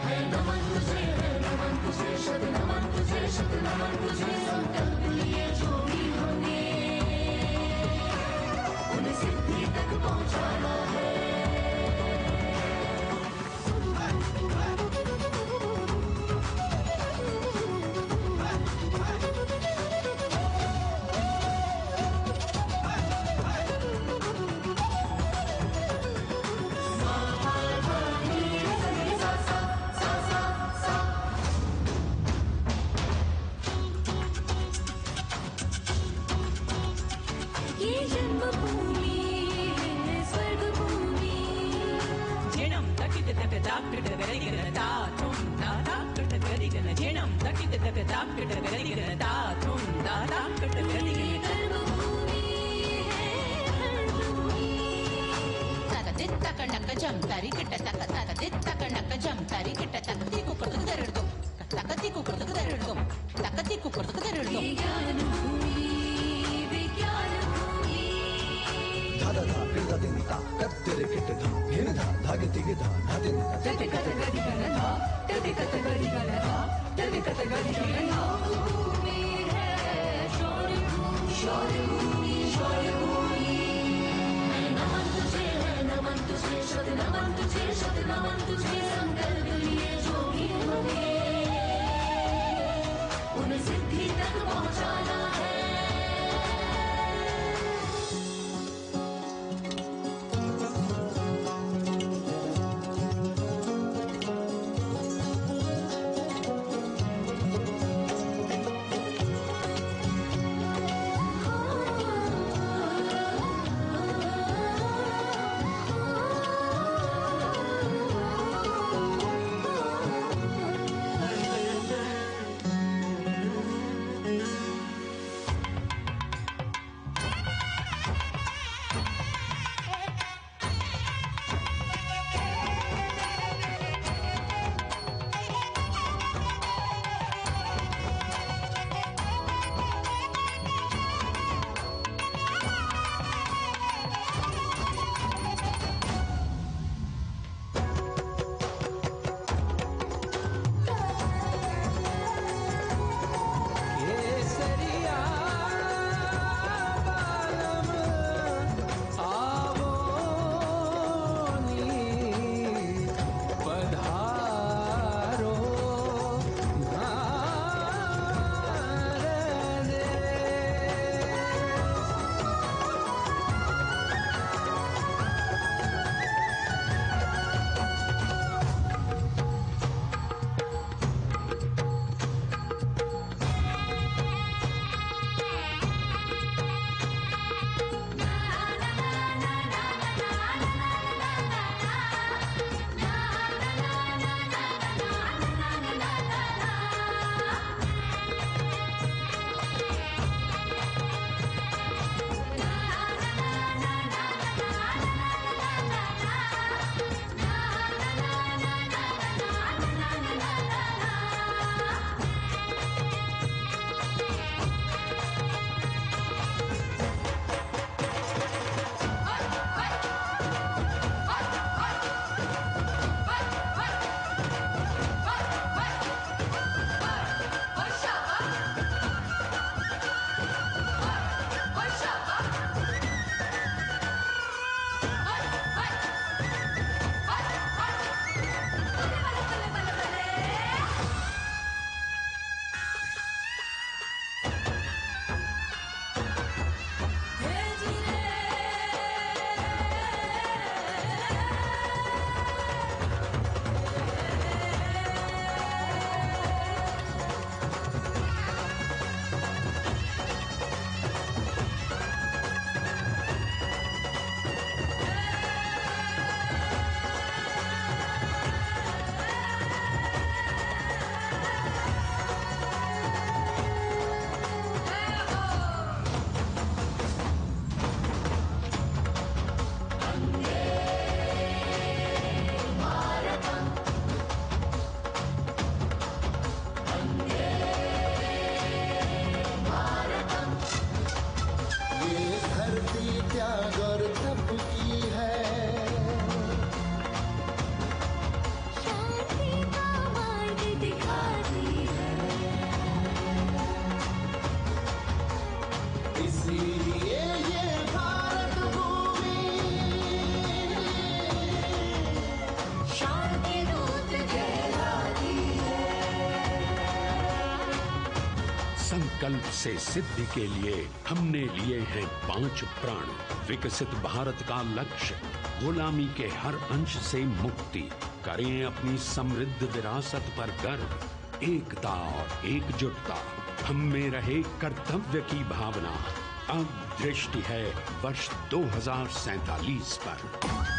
है नमन तुझे, है नमन तुझे, शत नमन तुझे, शत नमन तुझे। संकल्प लिए जो भी हमने उन्हें सिद्धि तक पहुंचाना है। संकल्प से सिद्धि के लिए हमने लिए हैं 5 प्रण। विकसित भारत का लक्ष्य, गुलामी के हर अंश से मुक्ति। करें अपनी समृद्ध विरासत पर गर्व, एकता और एकजुटता। हम में रहे कर्तव्य की भावना। अब दृष्टि है वर्ष 2047 पर।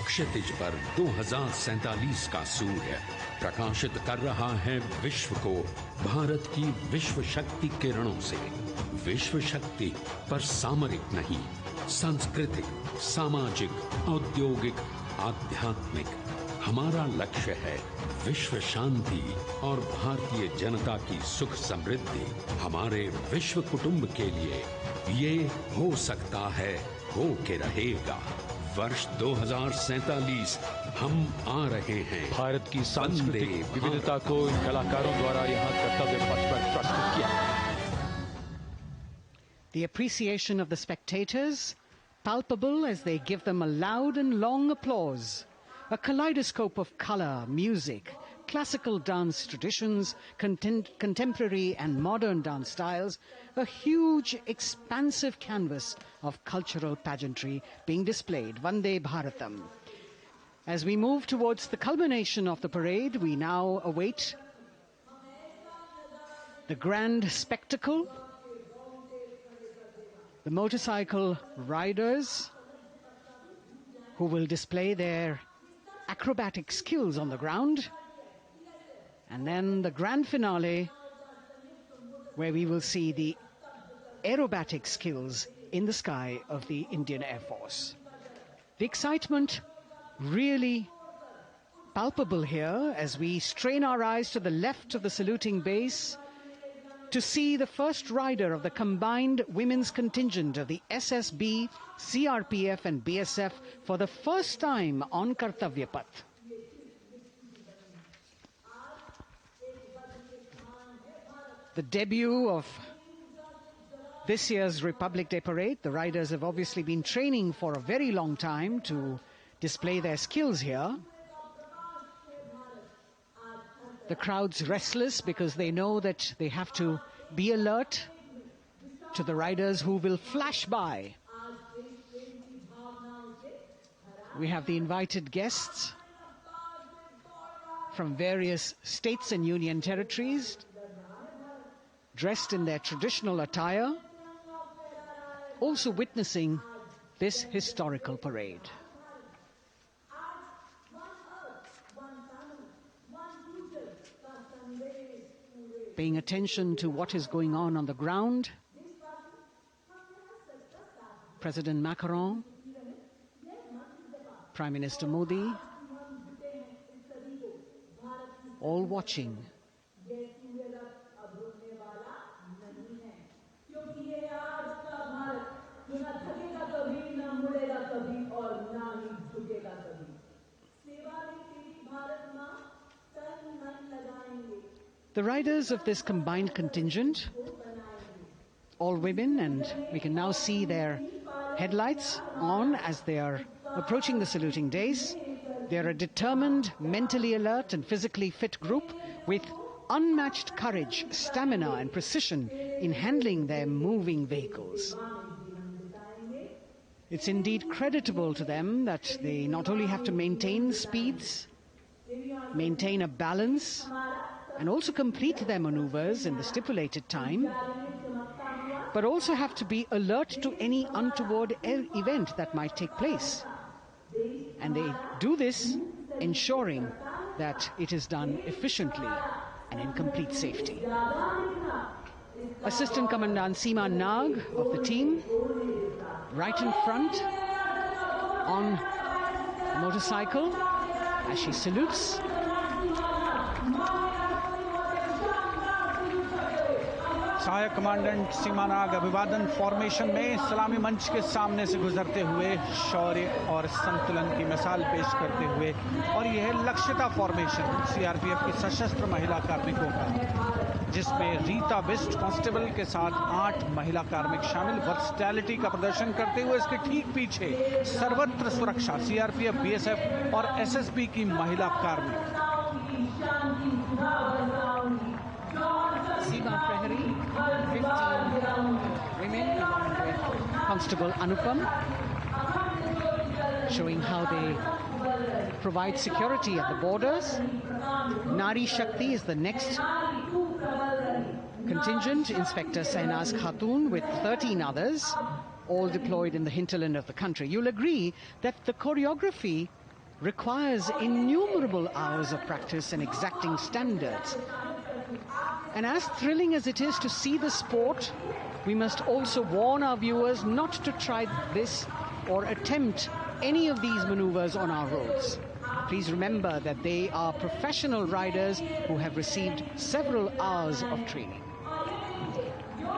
क्षितिज पर 2047 का सूर्य प्रकाशित कर रहा है विश्व को भारत की विश्व शक्ति किरणों से। विश्व शक्ति पर सामरिक नहीं, सांस्कृतिक, सामाजिक, औद्योगिक, आध्यात्मिक। हमारा लक्ष्य है विश्व शांति और भारतीय जनता की सुख समृद्धि। हमारे विश्व कुटुंब के लिए ये हो सकता है, हो के रहेगा। वर्ष 2047 हम आ रहे हैं। भारत की सांस्कृतिक विविधता को इन कलाकारों द्वारा यहाँ कर्तव्य पथ पर प्रस्तुत किया। The appreciation of the spectators, palpable as they give them a loud and long applause. A kaleidoscope of color, music, classical dance traditions, contemporary and modern dance styles, a huge, expansive canvas of cultural pageantry being displayed, Vande Bharatam. As we move towards the culmination of the parade, we now await the grand spectacle. The motorcycle riders who will display their acrobatic skills on the ground. And then the grand finale, where we will see the aerobatic skills in the sky of the Indian Air Force. The excitement really palpable here as we strain our eyes to the left of the saluting base to see the first rider of the combined women's contingent of the SSB, CRPF and BSF for the first time on Kartavya Path. The debut of this year's Republic Day Parade. The riders have obviously been training for a very long time to display their skills here. The crowd's restless because they know that they have to be alert to the riders who will flash by. We have the invited guests from various states and union territories, dressed in their traditional attire, also witnessing this historical parade. Paying attention to what is going on the ground, President Macron, Prime Minister Modi, all watching. The riders of this combined contingent, all women, and we can now see their headlights on as they are approaching the saluting days. They are a determined, mentally alert and physically fit group with unmatched courage, stamina and precision in handling their moving vehicles. It's indeed creditable to them that they not only have to maintain speeds, maintain a balance, and also complete their maneuvers in the stipulated time, but also have to be alert to any untoward event that might take place. And they do this ensuring that it is done efficiently and in complete safety. Assistant Commandant Seema Nag of the team, right in front on a motorcycle as she salutes. सहायक commandant सीमा नाग अभिवादन formation में सलामी मंच के सामने से गुजरते हुए शौर्य और संतुलन की मिसाल पेश करते हुए, और यह लक्ष्यता फॉर्मेशन सीआरपीएफ की सशस्त्र महिला कार्मिकों का, जिसमें रीता बिस्ट कांस्टेबल के साथ 8 महिला कार्मिक शामिल, वर्सटैलिटी का प्रदर्शन करते हुए इसके ठीक पीछे सर्वत्र सुरक्षा सीआरपीएफ, बीएसएफ और एसएसबी की महिला कार्मिक. Seema Prahari, 15 women along with Constable Anupam, showing how they provide security at the borders. Nari Shakti is the next contingent, Inspector Sainaz Khatun with 13 others, all deployed in the hinterland of the country. You'll agree that the choreography requires innumerable hours of practice and exacting standards. And as thrilling as it is to see the sport, we must also warn our viewers not to try this or attempt any of these maneuvers on our roads. Please remember that they are professional riders who have received several hours of training.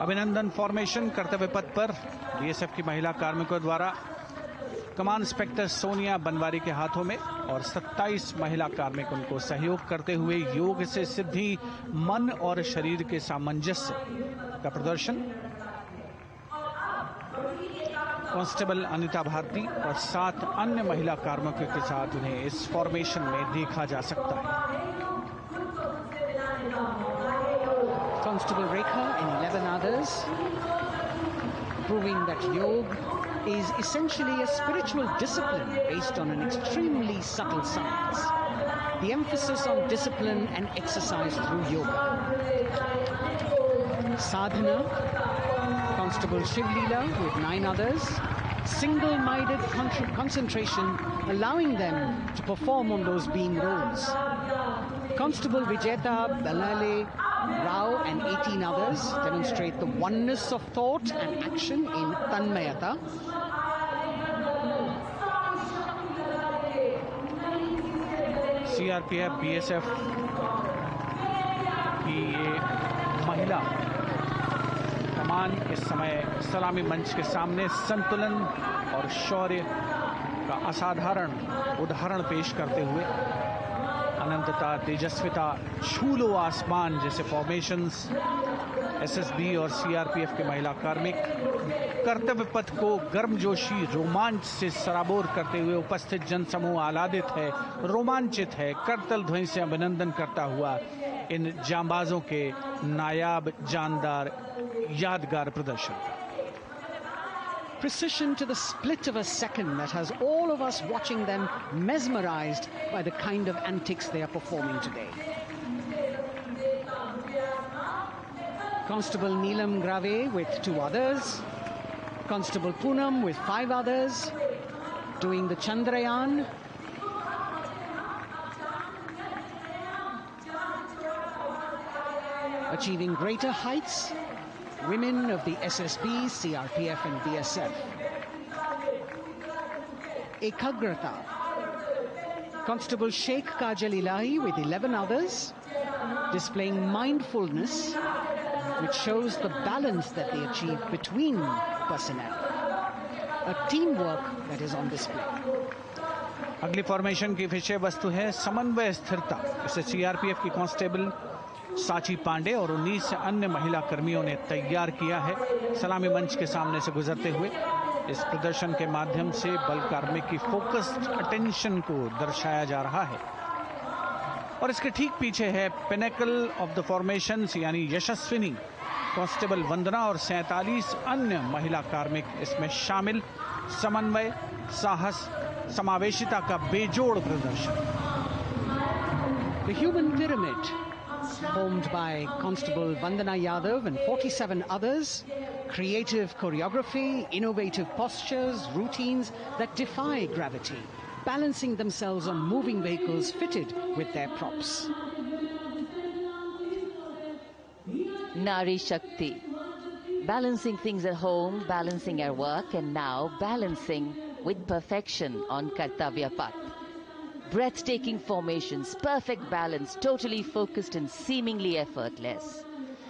अभिनंदन formation कर्तव्य पथ पर BSF की महिला कार्मिकों द्वारा कमान inspector Sonia Banwari के हाथों में और 27 महिला कार्मिक उनको सहयोग करते हुए योग से सिद्धि, मन और शरीर के सामंजस्य का प्रदर्शन। कांस्टेबल अनिता भारती और 7 अन्य महिला कार्मिकों के साथ उन्हें इस फॉर्मेशन में देखा जा सकता है। Constable Rekha and 11 others, proving that yoga is essentially a spiritual discipline based on an extremely subtle science. The emphasis on discipline and exercise through yoga. Sadhana, Constable Shivleela with 9 others, single-minded concentration, allowing them to perform on those being roles. Constable Vijeta Balale Rao and 18 others demonstrate the oneness of thought and action in Tanmayata. CRPF, BSF की ये महिला कमान इस समय सलामी मंच के सामने संतुलन और शौर्य का असाधारण उदाहरण पेश करते हुए अनंतता, तेजस्विता, छू लो आसमान जैसे फॉर्मेशंस एसएसबी और सीआरपीएफ के महिला कार्मिक कर्तव्य पथ को गर्मजोशी रोमांच से सराबोर करते हुए उपस्थित जनसमूह आह्लादित है, रोमांचित है, करतल ध्वनि से अभिनंदन करता हुआ इन जांबाजों के नायाब, जानदार, यादगार प्रदर्शन का। Precision to the split of a second that has all of us watching them mesmerized by the kind of antics they are performing today. Constable Neelam Grave with 2 others, Constable Poonam with 5 others, doing the Chandrayaan. Achieving greater heights, women of the SSB, CRPF and BSF. Ekagrata. Constable Sheikh Kajal Ilahi with 11 others, displaying mindfulness, which shows the balance that they achieve between personnel. A teamwork that is on display. अगली formation की विषय वस्तु है समन्वय स्थिरता। इसे CRPF की constable साची पांडे और 19 अन्य महिला कर्मियों ने तैयार किया है। सलामी मंच के सामने से गुजरते हुए इस प्रदर्शन के माध्यम से बल कार्मिक की फोकस्ड अटेंशन को दर्शाया जा रहा है और इसके ठीक पीछे है पिनेकल ऑफ द फॉर्मेशंस यानी यशस्विनी कांस्टेबल वंदना और 47 अन्य महिला कार्मिक इसमें शामिल। समन्वय, साहस, समावेशिता का बेजोड़ प्रदर्शन। The human pyramid, formed by Constable Vandana Yadav and 47 others, creative choreography, innovative postures, routines that defy gravity, balancing themselves on moving vehicles fitted with their props. Nari Shakti, balancing things at home, balancing at work, and now balancing with perfection on Kartavya Path. Breathtaking formations, perfect balance, totally focused and seemingly effortless.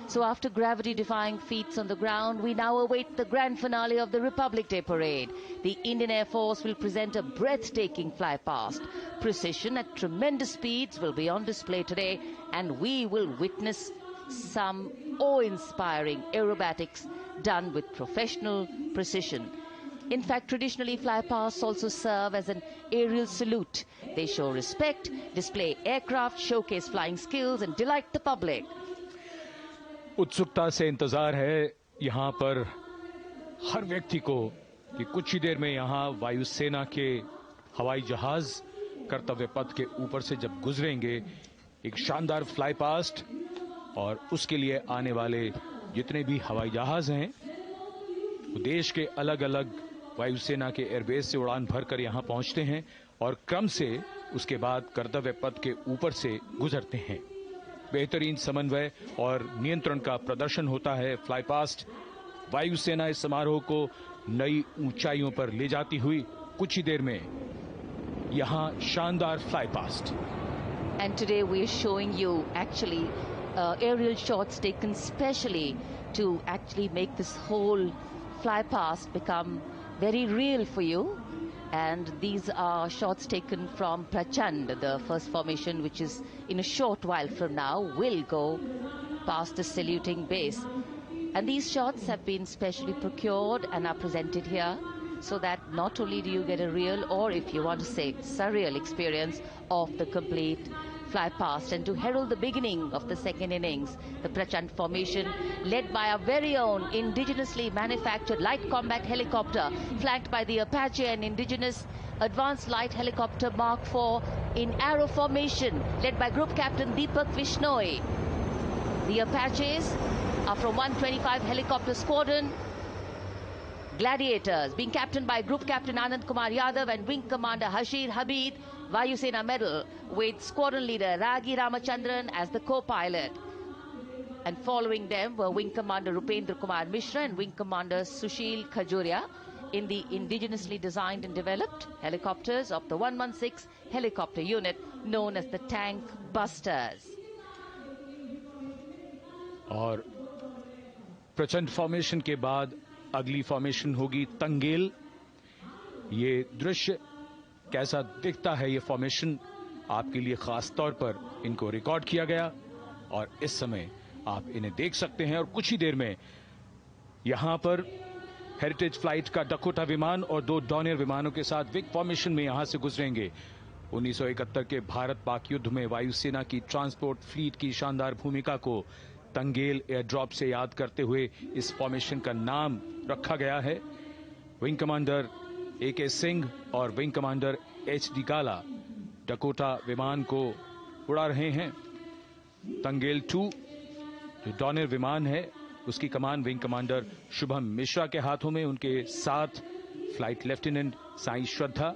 So after gravity-defying feats on the ground, we now await the grand finale of the Republic Day Parade. The Indian Air Force will present a breathtaking fly-past. Precision at tremendous speeds will be on display today, and we will witness some awe-inspiring aerobatics done with professional precision. In fact, traditionally, flypasts also serve as an aerial salute. They show respect, display aircraft, showcase flying skills, and delight the public. उत्सुकता से इंतजार है यहाँ पर हर व्यक्ति को कि कुछ ही देर में यहाँ वायुसेना के हवाई जहाज कर्तव्य पथ के ऊपर से जब गुजरेंगे, एक शानदार फ्लाई पास्ट और उसके लिए आने वाले जितने भी हवाई जहाज हैं वो देश के अलग अलग वायुसेना के एयरबेस से उड़ान भरकर यहाँ पहुँचते हैं और क्रम से उसके बाद कर्तव्य पथ के ऊपर से गुजरते हैं। बेहतरीन समन्वय और नियंत्रण का प्रदर्शन होता है। फ्लाई पास्ट वायुसेना इस समारोह को नई ऊंचाइयों पर ले जाती हुई कुछ ही देर में यहाँ शानदार fly past. And today we are showing you actually aerial shots taken specially to actually make this whole fly past become very real for you. And these are shots taken from Prachand, the first formation, which is in a short while from now will go past the saluting base. And these shots have been specially procured and are presented here so that not only do you get a real, or if you want to say surreal experience of the complete fly past, and to herald the beginning of the second innings, the Prachand formation led by our very own indigenously manufactured light combat helicopter, flanked by the Apache and indigenous advanced light helicopter Mark IV in arrow formation, led by Group Captain Deepak Vishnoi. The Apaches are from 125 Helicopter Squadron. Gladiators, being captained by Group Captain Anand Kumar Yadav and Wing Commander Hashir Habib, Vayusena Medal, with Squadron Leader Ragi Ramachandran as the co-pilot. And following them were Wing Commander Rupendra Kumar Mishra and Wing Commander Sushil Khajuria in the indigenously designed and developed helicopters of the 116 helicopter unit known as the Tank Busters. और प्रचंड formation के बाद अगली formation होगी तंगेल। ये दृश्य कैसा दिखता है, ये फॉर्मेशन आपके लिए खास तौर पर इनको रिकॉर्ड किया गया और इस समय आप इन्हें देख सकते हैं। और कुछ ही देर में यहां पर हेरिटेज फ्लाइट का डकोटा विमान और 2 डॉनियर विमानों के साथ विग फॉर्मेशन में यहां से गुजरेंगे। 1971 के भारत पाक युद्ध में वायुसेना की ट्रांसपोर्ट फ्लीट की शानदार भूमिका को तंगेल एयर ड्रॉप से याद करते हुए इस फॉर्मेशन का नाम रखा गया है। विंग कमांडर AK सिंह और विंग कमांडर HD काला डकोटा विमान को उड़ा रहे हैं। तंगेल 2 जो डॉनियर विमान है उसकी कमान विंग कमांडर शुभम मिश्रा के हाथों में, उनके साथ फ्लाइट लेफ्टिनेंट साई श्रद्धा,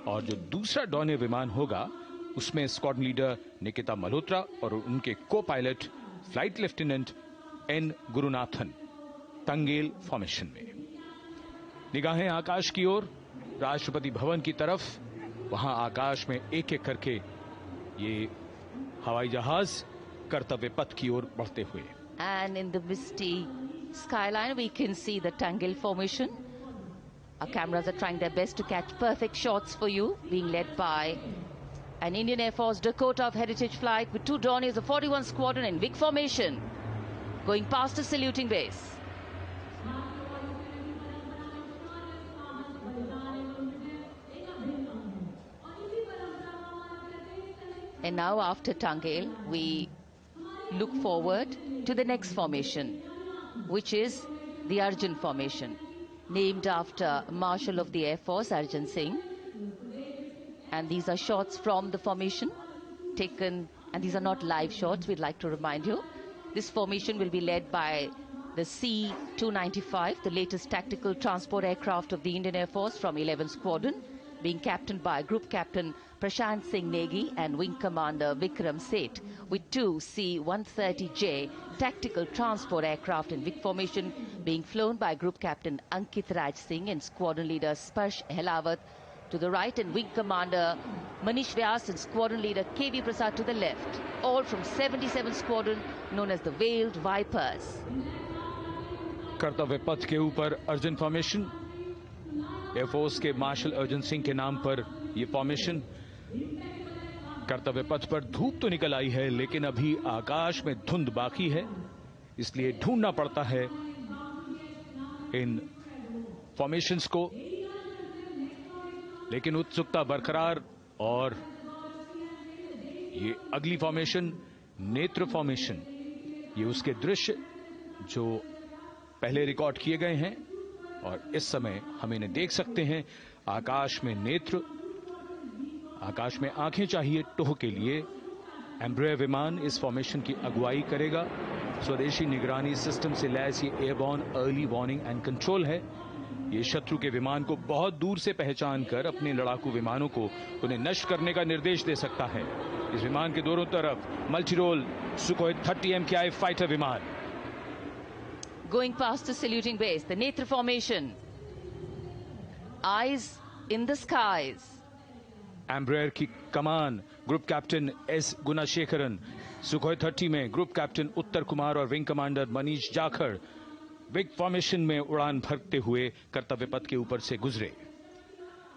और जो दूसरा डॉनियर विमान होगा उसमें स्क्वाड्रन लीडर निकिता मल्होत्रा और उनके को pilot flight lieutenant N Gurunathan. Tangail formation में निगाहें आकाश की ओर, राष्ट्रपति भवन की तरफ। वहां आकाश में एक एक करके ये हवाई जहाज कर्तव्य पथ की ओर बढ़ते हुए। And in the misty skyline we can see the Tangel formation. Our cameras are trying their best to catch perfect shots for you, being led by an Indian Air Force Dakota of Heritage Flight with 2 Dorniers of 41 Squadron in big formation, going past the saluting base. And now after Tangel, we look forward to the next formation, which is the Arjun formation, named after Marshal of the Air Force Arjun Singh. And these are shots from the formation taken, and these are not live shots, we'd like to remind you. This formation will be led by the C-295, the latest tactical transport aircraft of the Indian Air Force from 11 Squadron, being captained by Group Captain Prashant Singh Negi and Wing Commander Vikram Seth, with 2 C-130J tactical transport aircraft in big formation being flown by Group Captain Ankit Raj Singh and Squadron Leader Sparsh Helawat to the right, and Wing Commander Manish Vyas and Squadron Leader KV Prasad to the left, all from 77 Squadron known as the Veiled Vipers. कर्तव्य पथ के ऊपर Arjun formation, air force के martial Arjun Singh के नाम पर यह formation. कर्तव्य पथ पर धूप तो निकल आई है लेकिन अभी आकाश में धुंध बाकी है, इसलिए ढूंढना पड़ता है इन फॉर्मेशंस को, लेकिन उत्सुकता बरकरार। और ये अगली फॉर्मेशन नेत्र फॉर्मेशन, ये उसके दृश्य जो पहले रिकॉर्ड किए गए हैं और इस समय हम इन्हें देख सकते हैं। आकाश में नेत्र, आकाश में आंखें चाहिए टोह के लिए। एम्ब्रेयर विमान इस फॉर्मेशन की अगुवाई करेगा। स्वदेशी निगरानी सिस्टम से लैस ये airborne early warning and control है। ये शत्रु के विमान को बहुत दूर से पहचान कर अपने लड़ाकू विमानों को उन्हें नष्ट करने का निर्देश दे सकता है। इस विमान के दोनों तरफ मल्टीरोल सुखोई 30 MKI फाइटर विमान। Going past the saluting base, the Netra formation, eyes in the skies. Embraer की कमान ग्रुप कैप्टन S गुणाशेखरन, सुखोई 30 में ग्रुप कैप्टन उत्तर कुमार और wing commander Manish Jakhar big formation में उड़ान भरते हुए कर्तव्य पथ के ऊपर से गुजरे।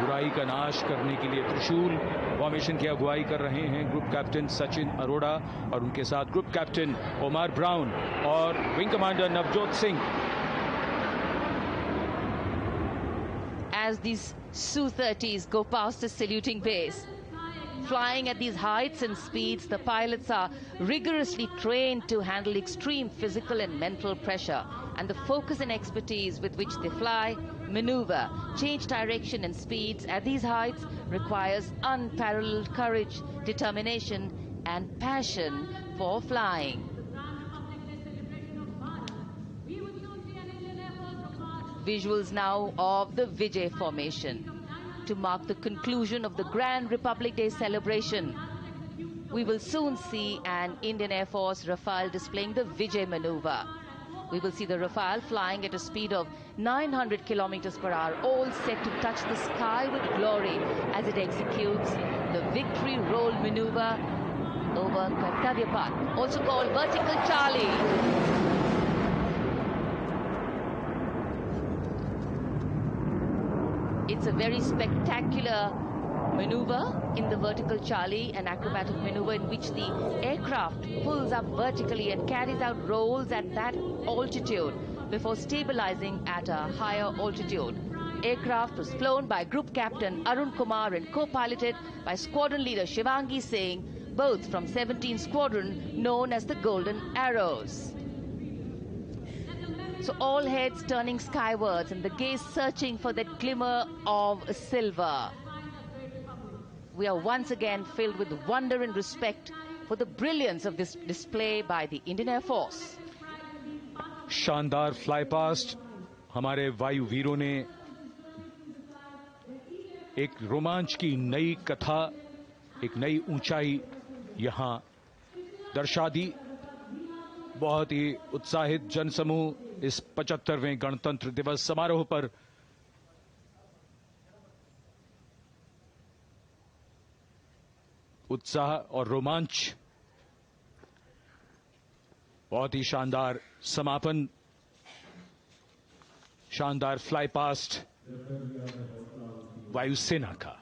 बुराई का नाश करने के लिए त्रिशूल फॉर्मेशन की अगुवाई कर रहे हैं ग्रुप कैप्टन सचिन अरोड़ा और उनके साथ ग्रुप कैप्टन ओमार ब्राउन और wing commander Navjot Singh. As these Su-30s go past the saluting base, flying at these heights and speeds, the pilots are rigorously trained to handle extreme physical and mental pressure, and the focus and expertise with which they fly, maneuver, change direction and speeds at these heights requires unparalleled courage, determination and passion for flying. Visuals now of the Vijay formation to mark the conclusion of the Grand Republic Day celebration. We will soon see an Indian Air Force Rafale displaying the Vijay maneuver. We will see the Rafale flying at a speed of 900 kilometers per hour, all set to touch the sky with glory as it executes the victory roll maneuver over Kartavya Path, also called Vertical Charlie. It's a very spectacular maneuver in the Vertical Charlie, an acrobatic maneuver in which the aircraft pulls up vertically and carries out rolls at that altitude before stabilizing at a higher altitude. Aircraft was flown by Group Captain Arun Kumar and co-piloted by Squadron Leader Shivangi Singh, both from 17th Squadron known as the Golden Arrows. So all heads turning skywards and the gaze searching for that glimmer of silver. We are once again filled with wonder and respect for the brilliance of this display by the Indian Air Force. शानदार fly past हमारे वायु वीरों ने एक रोमांच की नई कथा, एक नई ऊंचाई यहां दर्शा दी. बहुत ही उत्साहित जनसमूह इस 75वें गणतंत्र दिवस समारोह पर उत्साह और रोमांच. बहुत ही शानदार समापन, शानदार फ्लाई पास्ट वायुसेना का.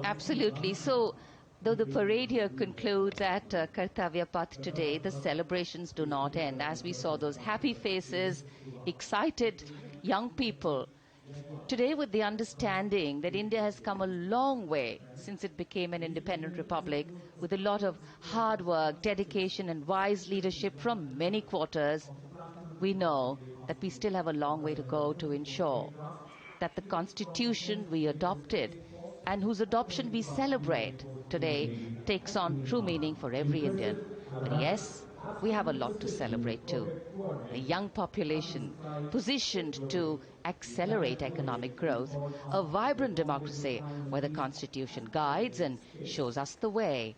Absolutely. So, though the parade here concludes at Kartavya Path today, the celebrations do not end. As we saw those happy faces, excited young people, today with the understanding that India has come a long way since it became an independent republic, with a lot of hard work, dedication and wise leadership from many quarters, we know that we still have a long way to go to ensure that the constitution we adopted and whose adoption we celebrate today takes on true meaning for every Indian. But yes, we have a lot to celebrate too. A young population positioned to accelerate economic growth, a vibrant democracy where the constitution guides and shows us the way,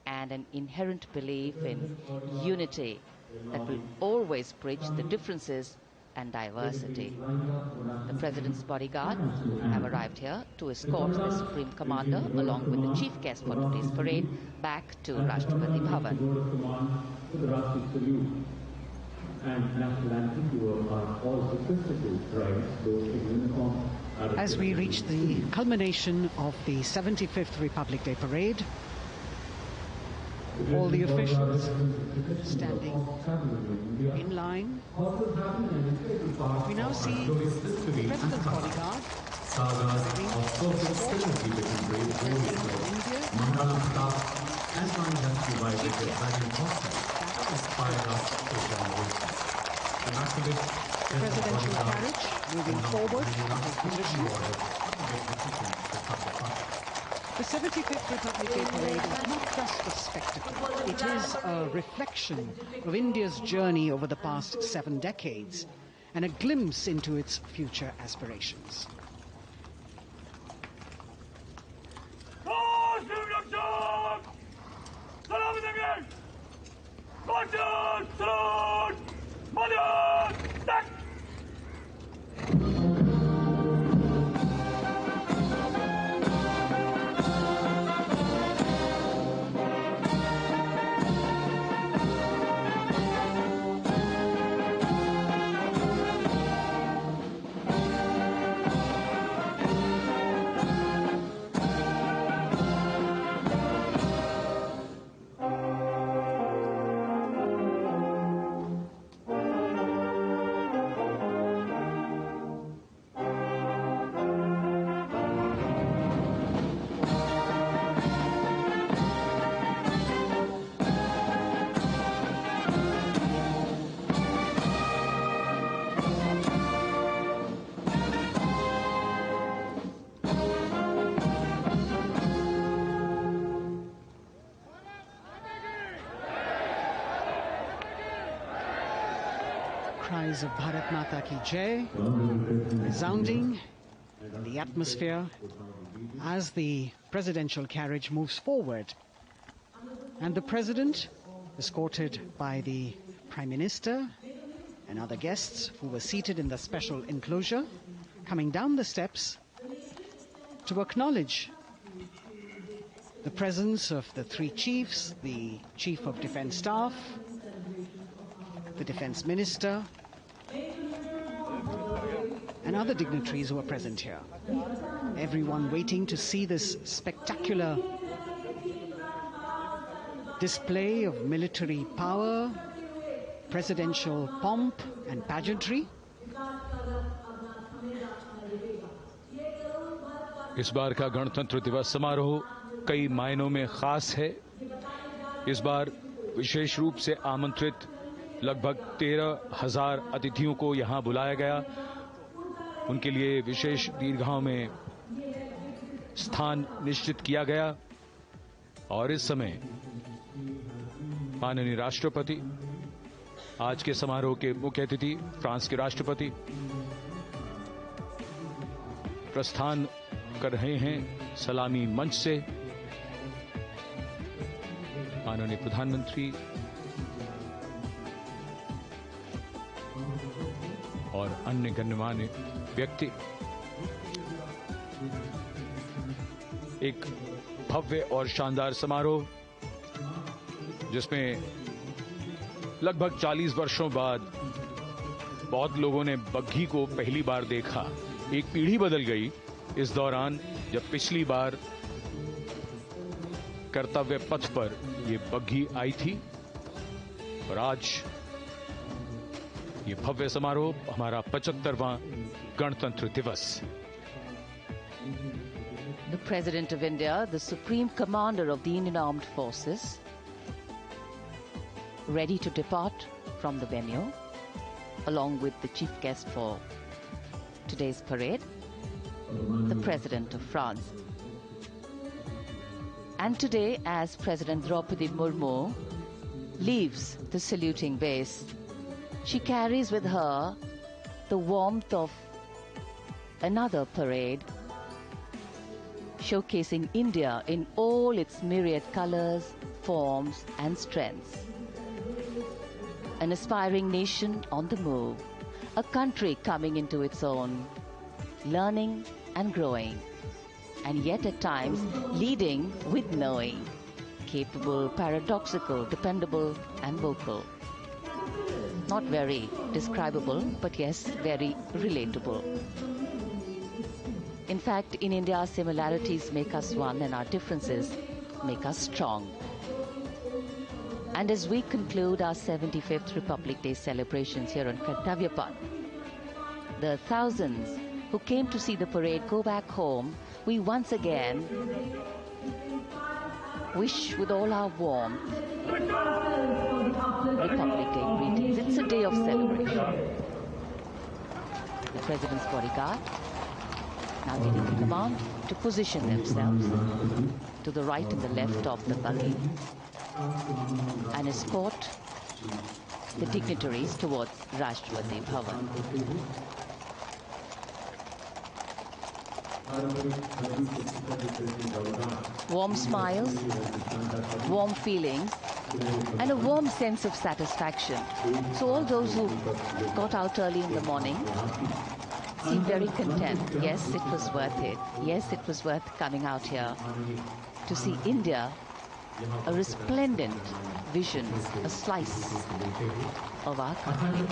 and an inherent belief in unity that will always bridge the differences and diversity. The President's bodyguard have arrived here to escort the Supreme Commander along with the chief guest for today's parade back to Rashtrapati Bhavan. As we reach the culmination of the 75th Republic Day Parade, all the officials standing in line. We now see the President's bodyguard presidential carriage moving forward. The 75th Republic Day Parade is not just a spectacle. It is a reflection of India's journey over the past 7 decades and a glimpse into its future aspirations. cries of Bharat Mata Ki Jai resounding in the atmosphere as the presidential carriage moves forward. And the President, escorted by the Prime Minister and other guests who were seated in the special enclosure, coming down the steps to acknowledge the presence of the three chiefs, the Chief of Defence Staff, the Defence Minister, and other dignitaries who are present here. Everyone waiting to see this spectacular display of military power, presidential pomp and pageantry. इस बार का गणतंत्र दिवस समारोह कई मायनों में खास है। इस बार विशेष रूप से आमंत्रित लगभग 13,000 अतिथियों को यहां बुलाया गया। उनके लिए विशेष दीर्घाओं में स्थान निश्चित किया गया और इस समय माननीय राष्ट्रपति, आज के समारोह के मुख्य अतिथि फ्रांस के राष्ट्रपति प्रस्थान कर रहे हैं सलामी मंच से। माननीय प्रधानमंत्री और अन्य गण्यमान्य व्यक्ति एक भव्य और शानदार समारोह जिसमें लगभग 40 वर्षों बाद बहुत लोगों ने बग्घी को पहली बार देखा। एक पीढ़ी बदल गई इस दौरान, जब पिछली बार कर्तव्य पथ पर ये बग्घी आई थी और आज ये भव्य समारोह हमारा 75वां गणतंत्र दिवस। The President of India, the Supreme Commander of the Indian Armed Forces, ready to depart from the venue, along with the chief guest for today's parade, the President of France. And today, as President Draupadi Murmu leaves the saluting base, she carries with her the warmth of another parade, showcasing India in all its myriad colors, forms, and strengths. An aspiring nation on the move, a country coming into its own, learning and growing, and yet at times leading with knowing, capable, paradoxical, dependable, and vocal. Not very describable, but yes, very relatable. In fact, in India, similarities make us one and our differences make us strong. And as we conclude our 75th Republic Day celebrations here on Kartavya Path, the thousands who came to see the parade go back home, we once again wish with all our warmth Republic Day greetings. It's a day of celebration. The President's bodyguard now getting the command to position themselves to the right and the left of the buggy and escort the dignitaries towards Rashtrapati Bhavan. Warm smiles, warm feelings, and a warm sense of satisfaction. So all those who got out early in the morning seem very content. Yes, it was worth it. Yes, it was worth coming out here to see India, a resplendent vision, a slice of our country.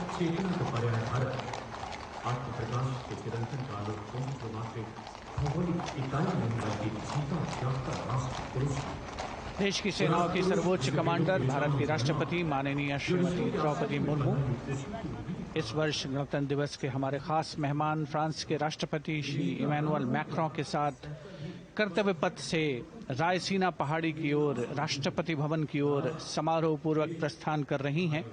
देश की सेनाओं की सर्वोच्च commander Bharat की राष्ट्रपति माननीय श्रीमती द्रौपदी मुर्मू इस वर्ष गणतंत्र दिवस के हमारे खास मेहमान फ्रांस के राष्ट्रपति श्री इमैनुअल मैक्रों के साथ कर्तव्य पथ से रायसीना पहाड़ी की ओर राष्ट्रपति भवन की ओर समारोह पूर्वक प्रस्थान कर रही हैं,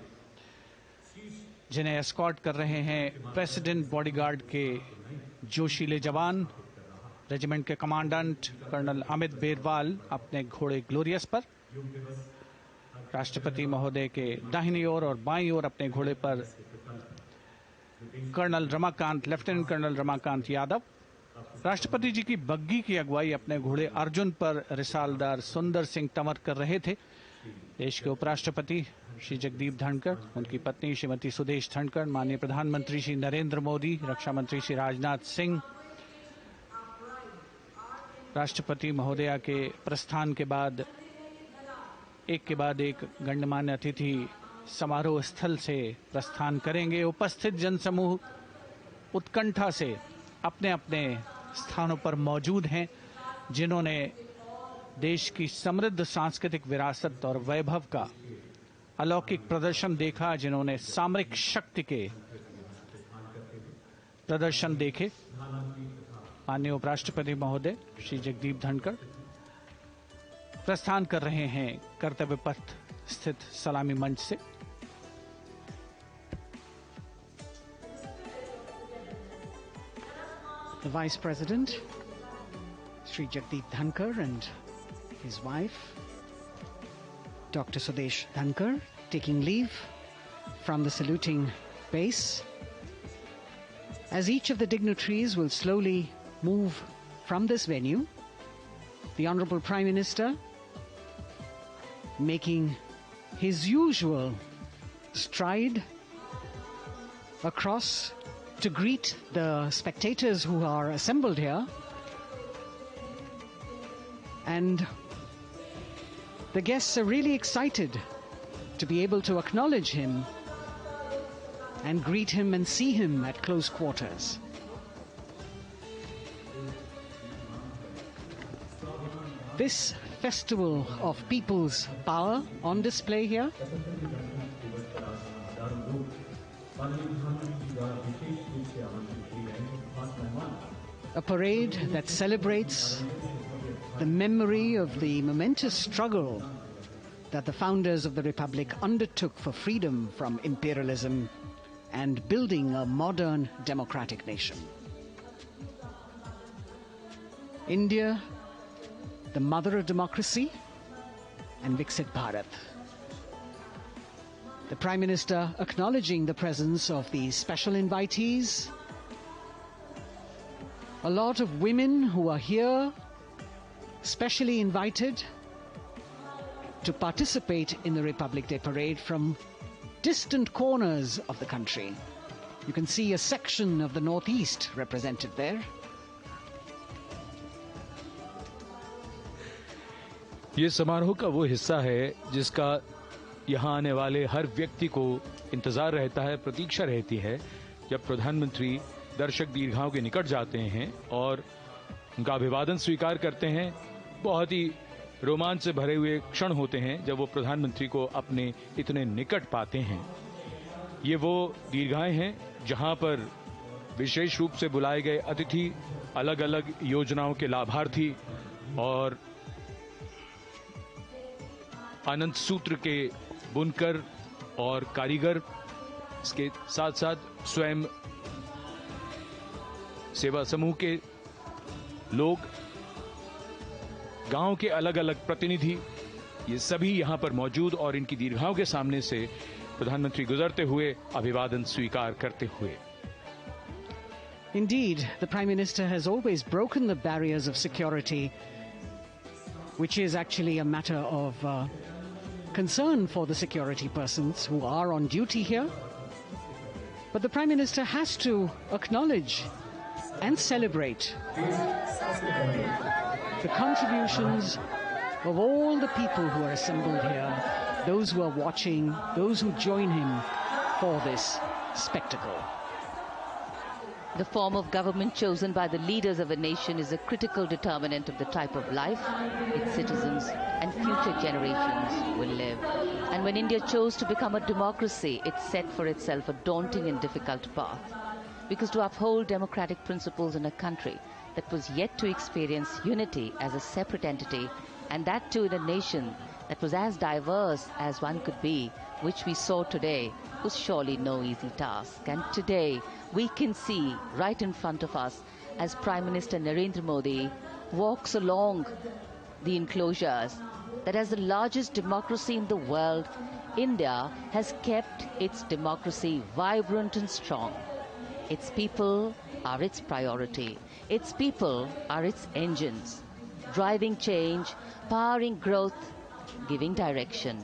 जिन्हें एस्कॉर्ट कर रहे हैं प्रेसिडेंट बॉडीगार्ड के जोशीले जवान, रेजिमेंट के कमांडेंट कर्नल अमित बेरवाल अपने घोड़े ग्लोरियस पर, राष्ट्रपति महोदय के दाहिनी ओर और बाईं ओर अपने घोड़े पर colonel Ramakant, lieutenant colonel Ramakant Yadav. राष्ट्रपति जी की बग्गी की अगुवाई अपने घोड़े अर्जुन पर रिसालदार सुंदर सिंह तंवर कर रहे थे। देश के उपराष्ट्रपति श्री जगदीप धनखड़, उनकी पत्नी श्रीमती सुदेश धनखड़, माननीय प्रधानमंत्री श्री नरेंद्र मोदी, रक्षा मंत्री श्री राजनाथ सिंह, राष्ट्रपति महोदया के प्रस्थान के बाद एक के बाद एक गण्यमान्य अतिथि समारोह स्थल से प्रस्थान करेंगे। उपस्थित जनसमूह उत्कंठा से अपने अपने स्थानों पर मौजूद हैं, जिन्होंने देश की समृद्ध सांस्कृतिक विरासत और वैभव का अलौकिक प्रदर्शन देखा, जिन्होंने सामरिक शक्ति के प्रदर्शन देखे। माननीय उपराष्ट्रपति महोदय श्री जगदीप धनखड़ प्रस्थान कर रहे हैं कर्तव्य पथ स्थित सलामी मंच से। The Vice President, Sri Jagdeep Dhankar, and his wife, Dr. Sudesh Dhankar, taking leave from the saluting base. As each of the dignitaries will slowly move from this venue, the Honorable Prime Minister making his usual stride across to greet the spectators who are assembled here. And the guests are really excited to be able to acknowledge him and greet him and see him at close quarters. This festival of people's power on display here a parade that celebrates the memory of the momentous struggle that the founders of the Republic undertook for freedom from imperialism and building a modern democratic nation. India, the mother of democracy, and Viksit Bharat. The Prime Minister acknowledging the presence of these special invitees, a lot of women who are here, specially invited to participate in the Republic Day Parade from distant corners of the country. You can see a section of the Northeast represented there. ये समारोह का वो हिस्सा है जिसका यहाँ आने वाले हर व्यक्ति को इंतजार रहता है, प्रतीक्षा रहती है, जब प्रधानमंत्री दर्शक दीर्घाओं के निकट जाते हैं और उनका अभिवादन स्वीकार करते हैं। बहुत ही रोमांच से भरे हुए क्षण होते हैं जब वो प्रधानमंत्री को अपने इतने निकट पाते हैं। ये वो दीर्घाएं हैं जहां पर विशेष रूप से बुलाए गए अतिथि, अलग अलग योजनाओं के लाभार्थी और आनंद सूत्र के बुनकर और कारीगर, इसके साथ साथ स्वयं सेवा समूह के लोग, गांव के अलग अलग प्रतिनिधि, ये सभी यहां पर मौजूद और इनकी दीर्घाओं के सामने से प्रधानमंत्री गुजरते हुए अभिवादन स्वीकार करते हुए। Indeed, the Prime Minister has always broken the barriers of security, which is actually a matter of concern for the security persons who are on duty here. But the Prime Minister has to acknowledge and celebrate the contributions of all the people who are assembled here, those who are watching, those who join him for this spectacle. The form of government chosen by the leaders of a nation is a critical determinant of the type of life its citizens and future generations will live. And when India chose to become a democracy, it set for itself a daunting and difficult path. Because to uphold democratic principles in a country that was yet to experience unity as a separate entity, and that too in a nation that was as diverse as one could be, which we saw today, was surely no easy task. And today we can see right in front of us as Prime Minister Narendra Modi walks along the enclosures that as the largest democracy in the world, India has kept its democracy vibrant and strong. Its people are its priority. Its people are its engines, driving change, powering growth, giving direction.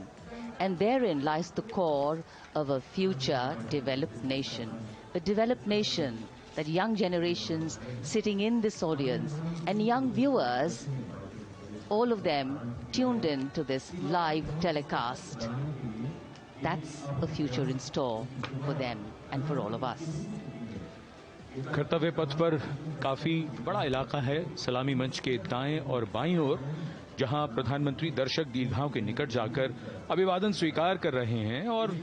And therein lies the core of a future developed nation. A developed nation that young generations sitting in this audience and young viewers, all of them tuned in to this live telecast, that's a future in store for them and for all of us. कर्तव्य पथ पर काफी बड़ा इलाका है, सलामी मंच के दाएं और बाईं ओर, जहां प्रधानमंत्री दर्शक दीर्घाओं के निकट जाकर अभिवादन स्वीकार कर रहे हैं और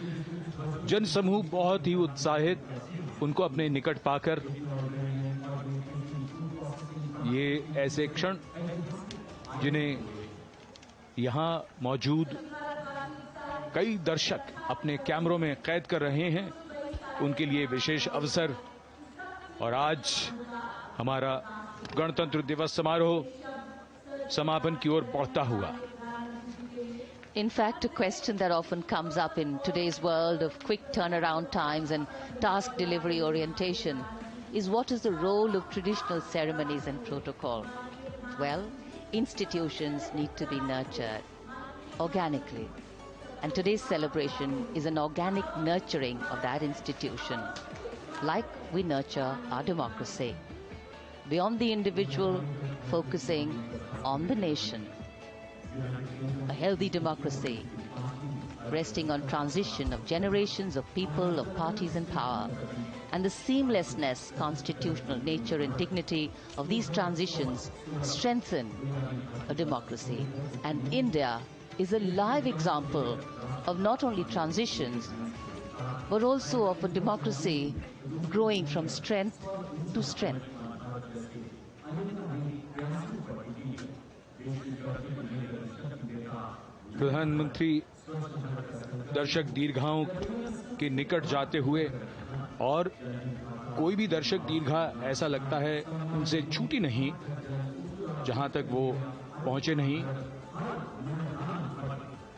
जनसमूह बहुत ही उत्साहित उनको अपने निकट पाकर ये ऐसे क्षण जिन्हें यहां मौजूद कई दर्शक अपने कैमरों में कैद कर रहे हैं, उनके लिए विशेष अवसर। और आज हमारा गणतंत्र दिवस समारोह समापन की ओर बढ़ता हुआ। In fact, a question that often comes up in today's world of quick turnaround times and task delivery orientation is what is the role of traditional ceremonies and protocol? Well, institutions need to be nurtured organically. And today's celebration is an organic nurturing of that institution, like we nurture our democracy. Beyond the individual, focusing on the nation. A healthy democracy, resting on transition of generations of people, of parties in power, and the seamlessness, constitutional nature and dignity of these transitions strengthen a democracy. And India is a live example of not only transitions, but also of a democracy growing from strength to strength. प्रधानमंत्री दर्शक दीर्घाओं के निकट जाते हुए, और कोई भी दर्शक दीर्घा ऐसा लगता है उनसे छूटी नहीं जहां तक वो पहुंचे नहीं।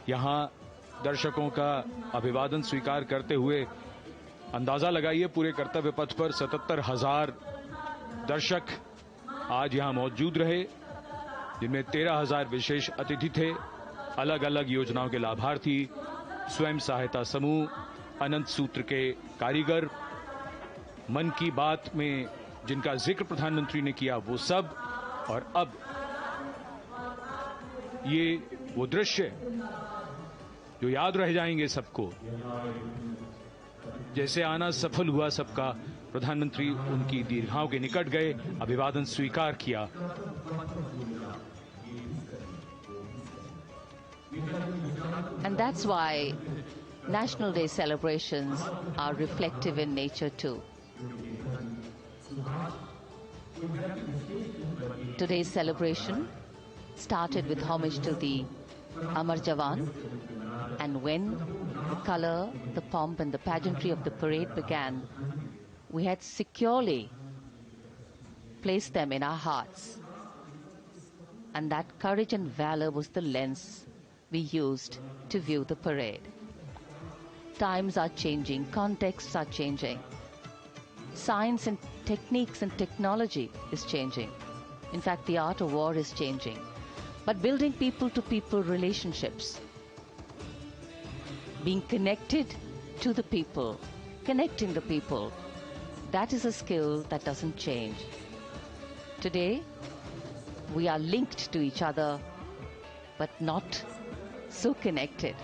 यहां दर्शकों का अभिवादन स्वीकार करते हुए अंदाजा लगाइए, पूरे कर्तव्य पथ पर 77,000 दर्शक आज यहां मौजूद रहे, जिनमें 13,000 विशेष अतिथि थे, अलग अलग योजनाओं के लाभार्थी, स्वयं सहायता समूह, अनंत सूत्र के कारीगर, मन की बात में जिनका जिक्र प्रधानमंत्री ने किया वो सब। और अब ये वो दृश्य जो याद रह जाएंगे सबको, जैसे आना सफल हुआ सबका, प्रधानमंत्री उनकी दीर्घाओं के निकट गए, अभिवादन स्वीकार किया। And that's why National Day celebrations are reflective in nature too. Today's celebration started with homage to the Amar Jawan, and when the color, the pomp and the pageantry of the parade began, we had securely placed them in our hearts. And that courage and valor was the lens we used to view the parade. Times are changing, contexts are changing. Science and techniques and technology is changing. In fact, the art of war is changing. But building people-to-people relationships, being connected to the people, connecting the people, that is a skill that doesn't change. Today, we are linked to each other, but not so connected.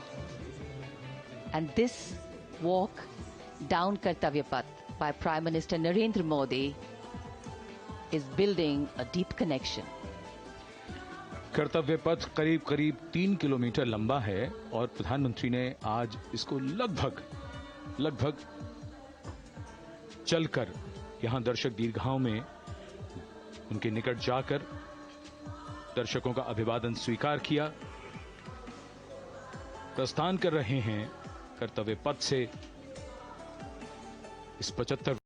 And this walk down Kartavya Path by Prime Minister Narendra Modi is building a deep connection. कर्तव्य पथ करीब करीब 3 kilometre लंबा है और प्रधानमंत्री ने आज इसको लगभग चलकर यहां दर्शक दीर्घाओं में उनके निकट जाकर दर्शकों का अभिवादन स्वीकार किया। प्रस्थान कर रहे हैं कर्तव्य पथ से इस 75